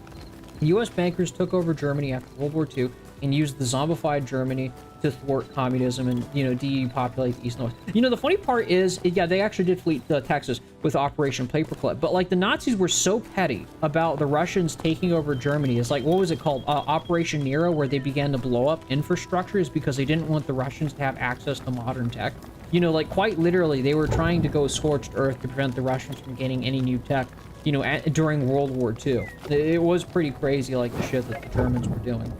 U.S. bankers took over Germany after World War II and used the zombified Germany to thwart communism and, you know, depopulate the East and West. You know, the funny part is, yeah, they actually did flee Texas with Operation Paperclip, but like the Nazis were so petty about the Russians taking over Germany. It's like, what was it called? Operation Nero, where they began to blow up infrastructures because they didn't want the Russians to have access to modern tech. You know, like quite literally, they were trying to go scorched earth to prevent the Russians from gaining any new tech, you know, during World War II. It was pretty crazy, like the shit that the Germans were doing.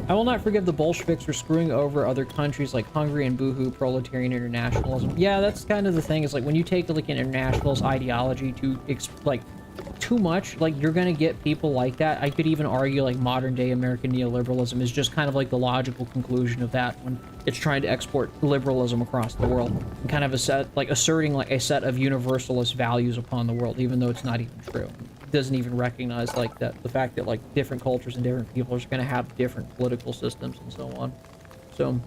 I will not forgive the Bolsheviks for screwing over other countries like Hungary and boohoo proletarian internationalism. Yeah, that's kind of the thing. Is like when you take like an internationalist ideology to like too much, like you're gonna get people like that. I could even argue like modern day American neoliberalism is just kind of like the logical conclusion of that when it's trying to export liberalism across the world and kind of asserting like a set of universalist values upon the world, even though it's not even true. Doesn't even recognize like that the fact that like different cultures and different people are going to have different political systems and so on. So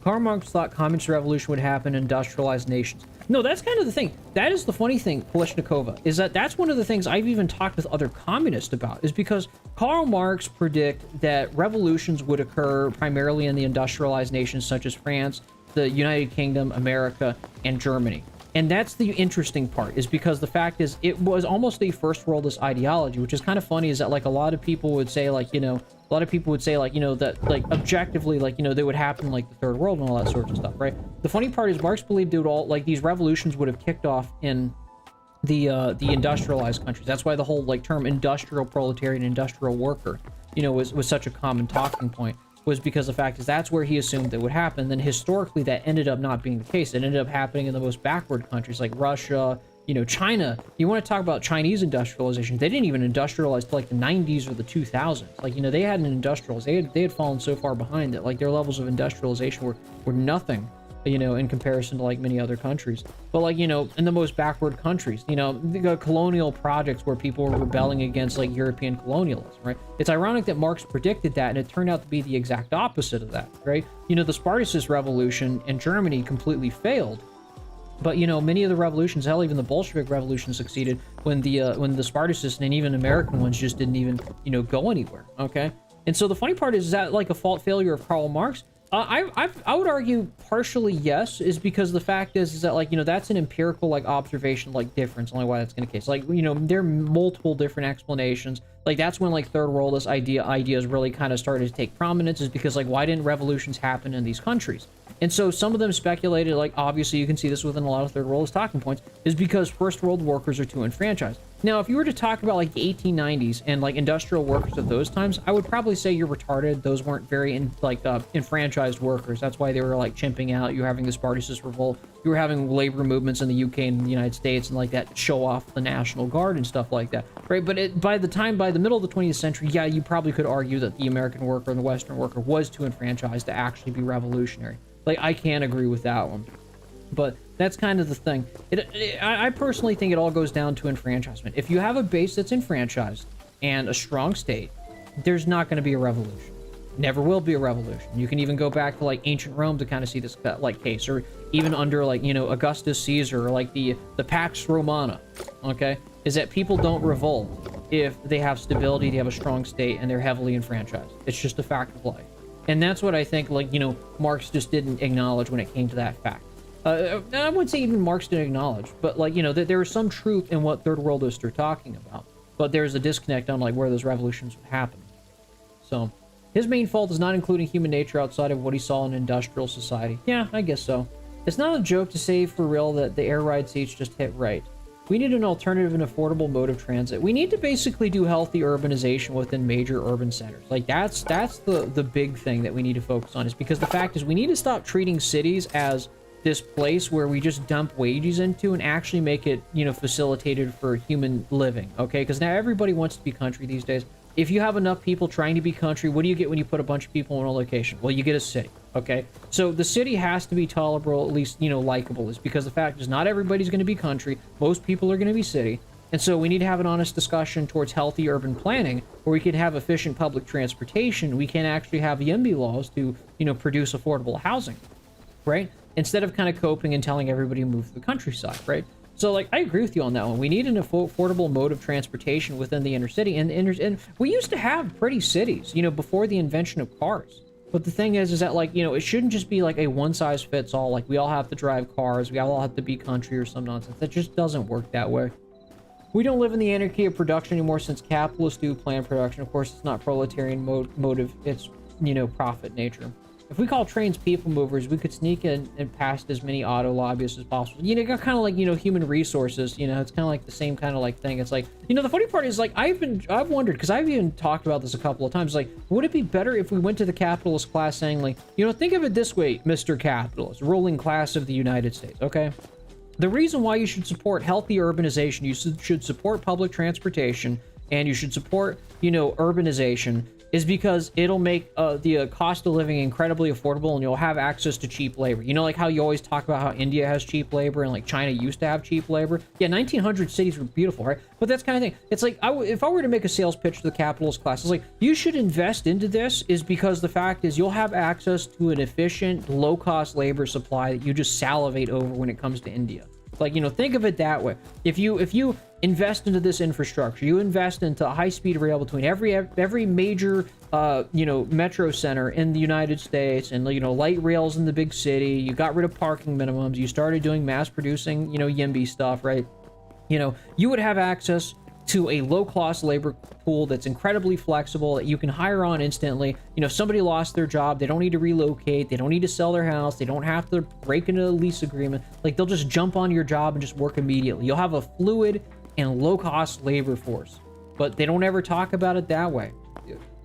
Karl Marx thought communist revolution would happen in industrialized nations. No, that's kind of the thing. That is the funny thing, Polishnikova, is that's one of the things I've even talked with other communists about, is because Karl Marx predict that revolutions would occur primarily in the industrialized nations such as France, the United Kingdom, America, and Germany. And that's the interesting part, is because the fact is it was almost a first worldist ideology, which is kind of funny, is that like a lot of people would say like, you know, that like objectively, like, you know, they would happen like the third world and all that sort of stuff, right? The funny part is Marx believed it would all, like these revolutions would have kicked off in the industrialized countries. That's why the whole like term industrial proletarian, industrial worker, you know, was such a common talking point. Was because the fact is that's where he assumed that would happen. Then historically that ended up not being the case. It ended up happening in the most backward countries like Russia, you know, China. You want to talk about Chinese industrialization? They didn't even industrialize till like the 90s or the 2000s. Like, you know, they hadn't industrialized. They had fallen so far behind that like their levels of industrialization were nothing, you know, in comparison to like many other countries. But like, you know, in the most backward countries, you know, the colonial projects where people were rebelling against like European colonialism, right? It's ironic that Marx predicted that and it turned out to be the exact opposite of that, right? You know, the Spartacist revolution in Germany completely failed. But, you know, many of the revolutions, hell, even the Bolshevik revolution succeeded when the Spartacists and even American ones just didn't even, you know, go anywhere, okay? And so the funny part is that like a fault failure of Karl Marx? I would argue partially yes, is because the fact is that like, you know, that's an empirical like observation like difference, only why that's going to case. Like, you know, there are multiple different explanations. Like that's when like third worldist ideas really kind of started to take prominence, is because like why didn't revolutions happen in these countries? And so some of them speculated, like obviously you can see this within a lot of third worldist talking points, is because first world workers are too enfranchised. Now, if you were to talk about like the 1890s and like industrial workers of those times, I would probably say you're retarded. Those weren't very enfranchised workers. That's why they were like chimping out. You were having the Spartacist revolt. You were having labor movements in the UK and the United States and like that show off the National Guard and stuff like that, right? But by the middle of the 20th century, yeah, you probably could argue that the American worker and the Western worker was too enfranchised to actually be revolutionary. Like, I can't agree with that one. But that's kind of the thing. I personally think it all goes down to enfranchisement. If you have a base that's enfranchised and a strong state, there's not going to be a revolution. Never will be a revolution. You can even go back to like ancient Rome to kind of see this like case, or even under like, you know, Augustus Caesar, or like the Pax Romana, okay? Is that people don't revolt if they have stability, they have a strong state, and they're heavily enfranchised. It's just a fact of life. And that's what I think, like, you know, Marx just didn't acknowledge when it came to that fact. I wouldn't say even Marx didn't acknowledge, but like, you know, there is some truth in what third worldists are talking about, but there's a disconnect on like where those revolutions would happen. So his main fault is not including human nature outside of what he saw in industrial society. Yeah, I guess so. It's not a joke to say for real that the air ride seats just hit right. We need an alternative and affordable mode of transit. We need to basically do healthy urbanization within major urban centers. Like that's the big thing that we need to focus on, is because the fact is we need to stop treating cities as this place where we just dump wages into and actually make it, you know, facilitated for human living, okay? Because now everybody wants to be country these days. If you have enough people trying to be country, what do you get when you put a bunch of people in a location? Well, you get a city, okay? So the city has to be tolerable, at least, you know, likable, is because the fact is not everybody's going to be country. Most people are going to be city. And so we need to have an honest discussion towards healthy urban planning where we can have efficient public transportation. We can actually have YIMBY laws to, you know, produce affordable housing, right? Instead of kind of coping and telling everybody to move to the countryside, right? So, like, I agree with you on that one. We need an affordable mode of transportation within the inner city. And we used to have pretty cities, you know, before the invention of cars. But the thing is that, like, you know, it shouldn't just be like a one-size-fits-all. Like, we all have to drive cars. We all have to be country or some nonsense. That just doesn't work that way. We don't live in the anarchy of production anymore since capitalists do planned production. Of course, it's not proletarian motive. It's, you know, profit nature. If we call trains people movers, we could sneak in and past as many auto lobbyists as possible. You know, kind of like, you know, human resources, you know, it's kind of like the same kind of like thing. It's like, you know, the funny part is like, I've wondered, because I've even talked about this a couple of times, like, would it be better if we went to the capitalist class saying like, you know, think of it this way, Mr. Capitalist, ruling class of the United States, okay? The reason why you should support healthy urbanization, you should support public transportation, and you should support, you know, urbanization, is because it'll make the cost of living incredibly affordable, and you'll have access to cheap labor. You know, like how you always talk about how India has cheap labor and like China used to have cheap labor. Yeah, 1900 cities were beautiful, right? But that's kind of thing. It's like, if I were to make a sales pitch to the capitalist class, it's like, you should invest into this, is because the fact is you'll have access to an efficient, low-cost labor supply that you just salivate over when it comes to India. Like, you know, think of it that way. If you invest into this infrastructure, you invest into a high-speed rail between every major, you know, metro center in the United States, and, you know, light rails in the big city, you got rid of parking minimums, you started doing mass-producing, you know, YIMBY stuff, right? You know, you would have access to a low-cost labor pool that's incredibly flexible, that you can hire on instantly. You know, if somebody lost their job, they don't need to relocate, they don't need to sell their house, they don't have to break into a lease agreement. Like, they'll just jump on your job and just work immediately. You'll have a fluid and low-cost labor force, but they don't ever talk about it that way.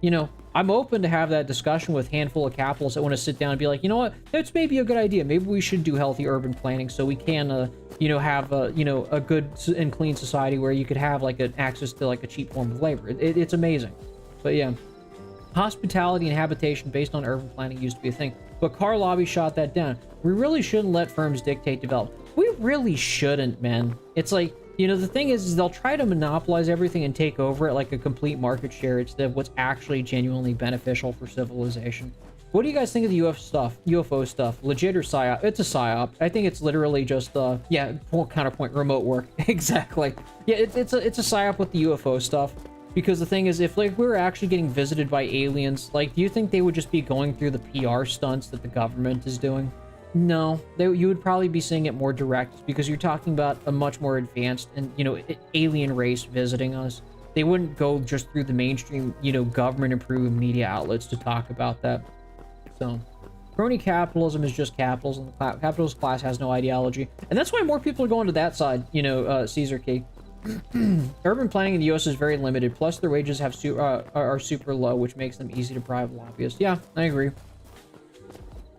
You know, I'm open to have that discussion with a handful of capitalists that want to sit down and be like, you know what, that's maybe a good idea. Maybe we should do healthy urban planning so we can, you know, have a, you know, a good and clean society where you could have like an access to like a cheap form of labor. It's amazing. But yeah, hospitality and habitation based on urban planning used to be a thing, but car lobby shot that down. We really shouldn't let firms dictate development. We really shouldn't, man. It's like, you know, the thing is they'll try to monopolize everything and take over it like a complete market share instead of what's actually genuinely beneficial for civilization. What do you guys think of the UFO stuff? Legit or psyop? It's a psyop. I think it's literally just, yeah, full counterpoint, remote work. Exactly. Yeah, it's a psyop with the UFO stuff. Because the thing is, if like we were actually getting visited by aliens, like, do you think they would just be going through the PR stunts that the government is doing? No, you would probably be seeing it more direct, because you're talking about a much more advanced and, you know, alien race visiting us. They wouldn't go just through the mainstream, you know, government-approved media outlets to talk about that. So, crony capitalism is just capitalism. The capitalist class has no ideology, and that's why more people are going to that side. You know, Caesar Key. Urban planning in the U.S. is very limited. Plus, their wages are super low, which makes them easy to bribe lobbyists. Yeah, I agree.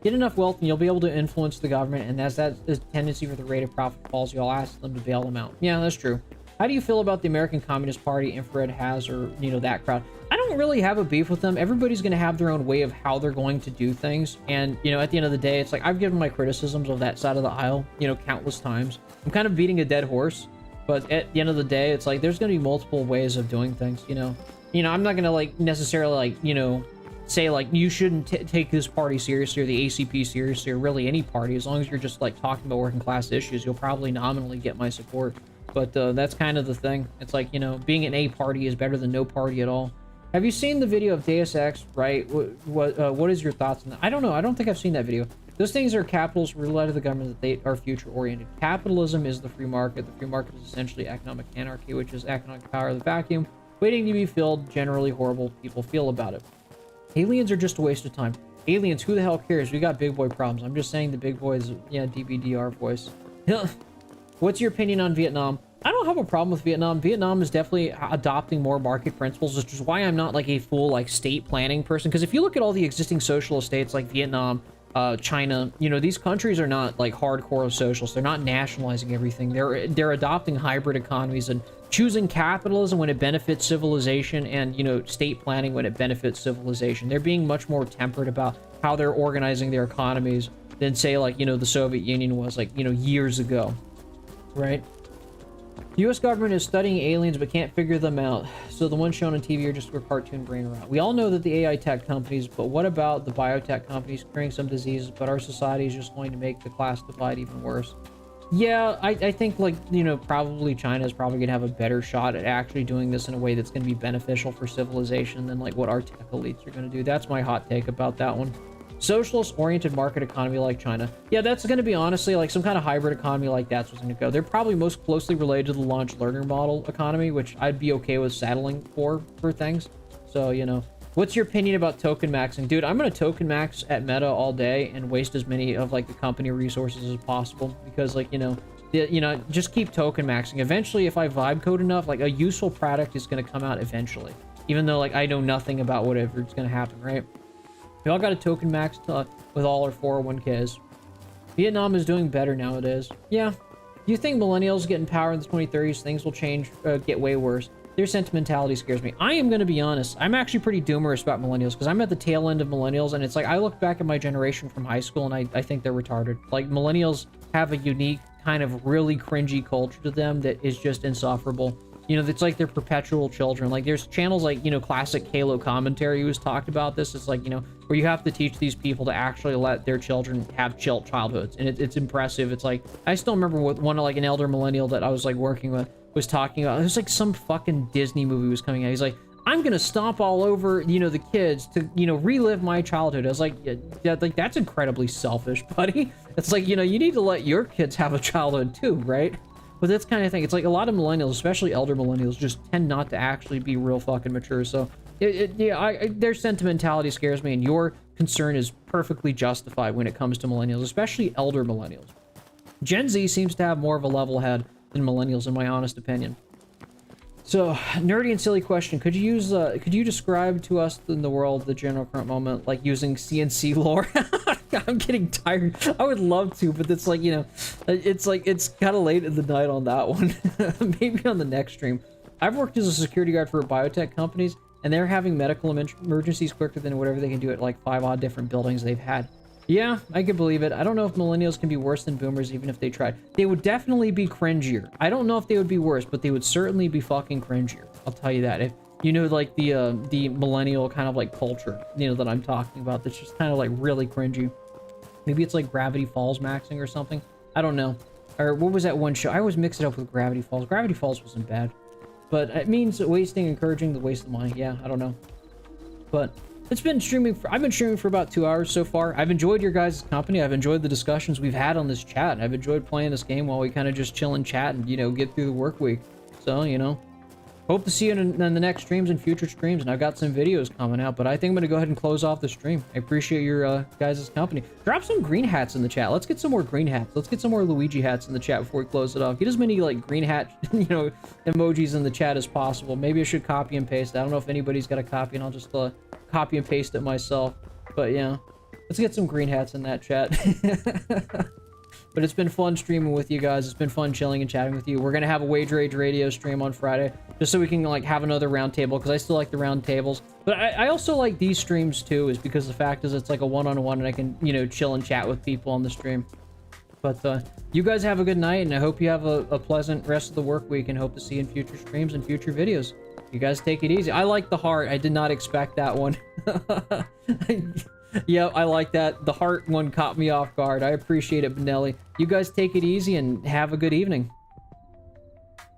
Get enough wealth and you'll be able to influence the government, and as that is tendency for the rate of profit falls, you'll ask them to bail them out. Yeah, that's true. How do you feel about the American Communist Party, Infrared has, or, you know, that crowd? I don't really have a beef with them. Everybody's going to have their own way of how they're going to do things, and, you know, at the end of the day, it's like, I've given my criticisms of that side of the aisle, you know, countless times. I'm kind of beating a dead horse, but at the end of the day, it's like, there's going to be multiple ways of doing things, you know? I'm not going to, like, necessarily, like, you know, say like you shouldn't take this party seriously or the ACP seriously or really any party. As long as you're just like talking about working class issues, you'll probably nominally get my support. But that's kind of the thing. It's like, you know, being an A party is better than no party at all. Have you seen the video of Deus Ex, right? What is your thoughts on that? I don't know. I don't think I've seen that video. Those things are capitalists rely to the government that they are future-oriented. Capitalism is the free market. The free market is essentially economic anarchy, which is economic power of the vacuum, waiting to be filled. Generally horrible people feel about it. Aliens are just a waste of time. Aliens, who the hell cares? We got big boy problems. I'm just saying the big boys, yeah, DBDR voice. What's your opinion on Vietnam? I don't have a problem with Vietnam. Vietnam is definitely adopting more market principles, which is why I'm not like a full like state planning person. Because if you look at all the existing socialist states like Vietnam, China, you know, these countries are not like hardcore socialists. They're not nationalizing everything. They're adopting hybrid economies and choosing capitalism when it benefits civilization and, you know, state planning when it benefits civilization. They're being much more tempered about how they're organizing their economies than say like, you know, the Soviet Union was like, you know, years ago, right? The U.S. government is studying aliens but can't figure them out, so the ones shown on TV are just where cartoon brain around. We all know that the AI tech companies, but what about the biotech companies curing some diseases, but our society is just going to make the class divide even worse? Yeah, I think, like, you know, probably China is probably going to have a better shot at actually doing this in a way that's going to be beneficial for civilization than, like, what our tech elites are going to do. That's my hot take about that one. Socialist-oriented market economy like China. Yeah, that's going to be, honestly, like, some kind of hybrid economy like that's what's going to go. They're probably most closely related to the launch learner model economy, which I'd be okay with settling for things. So, you know. What's your opinion about token maxing? Dude, I'm going to token max at Meta all day and waste as many of, like, the company resources as possible. Because, like, you know, just keep token maxing. Eventually, if I vibe code enough, like, a useful product is going to come out eventually. Even though, like, I know nothing about whatever it's going to happen, right? We all got a token max with all our 401ks. Vietnam is doing better nowadays. Yeah. Do you think millennials get in power in the 2030s? Things will change, get way worse. Their sentimentality scares me. I am going to be honest. I'm actually pretty doomerous about millennials because I'm at the tail end of millennials, and it's like I look back at my generation from high school and I think they're retarded. Like, millennials have a unique kind of really cringy culture to them that is just insufferable. You know, it's like they're perpetual children. Like, there's channels like, you know, Classic Halo Commentary who's talked about this. It's like, you know, where you have to teach these people to actually let their children have chill childhoods. And it's impressive. It's like, I still remember what one of, like, an elder millennial that I was, like, working with was talking about. It was like some fucking Disney movie was coming out. He's like, I'm gonna stomp all over, you know, the kids to, you know, relive my childhood. I was like, yeah, like, that's incredibly selfish, buddy. It's like, you know, you need to let your kids have a childhood too, right? But that's kind of thing. It's like a lot of millennials, especially elder millennials, just tend not to actually be real fucking mature. So, yeah, their sentimentality scares me, and your concern is perfectly justified when it comes to millennials, especially elder millennials. Gen Z seems to have more of a level head than millennials, in my honest opinion. So, nerdy and silly question: could you describe to us in the world the general current moment, like using CNC lore? I'm getting tired. I would love to, but it's like, you know, it's like, it's kind of late in the night on that one. Maybe on the next stream. I've worked as a security guard for biotech companies, and they're having medical emergencies quicker than whatever they can do at like 5 odd different buildings they've had. Yeah, I can believe it. I don't know if millennials can be worse than boomers even if they tried. They would definitely be cringier. I don't know if they would be worse, but they would certainly be fucking cringier. I'll tell you that. If you know, like, the millennial kind of like culture, you know, that I'm talking about, that's just kind of like really cringy. Maybe it's like Gravity Falls maxing or something. I don't know. Or what was that one show? I always mix it up with Gravity Falls. Gravity Falls wasn't bad. But it means wasting, encouraging the waste of money. Yeah, I don't know. But it's been streaming I've been streaming for about 2 hours so far. I've enjoyed your guys' company. I've enjoyed the discussions we've had on this chat. I've enjoyed playing this game while we kind of just chill and chat and, you know, get through the work week. So, you know, hope to see you in the next streams and future streams. And I've got some videos coming out, but I think I'm going to go ahead and close off the stream. I appreciate your guys' company. Drop some green hats in the chat. Let's get some more green hats. Let's get some more Luigi hats in the chat before we close it off. Get as many, like, green hat, you know, emojis in the chat as possible. Maybe I should copy and paste. I don't know if anybody's got a copy, and I'll just copy and paste it myself. But yeah, let's get some green hats in that chat. But it's been fun streaming with you guys. It's been fun chilling and chatting with you. We're gonna have a Wage Rage Radio stream on Friday, just so we can, like, have another round table, because I still like the round tables. But I also like these streams too, is because the fact is it's like a one-on-one, and I can, you know, chill and chat with people on the stream. But you guys have a good night, and I hope you have a pleasant rest of the work week, and hope to see you in future streams and future videos. You guys take it easy. I like the heart. I did not expect that one. Yeah, I like that. The heart one caught me off guard. I appreciate it, Benelli. You guys take it easy and have a good evening.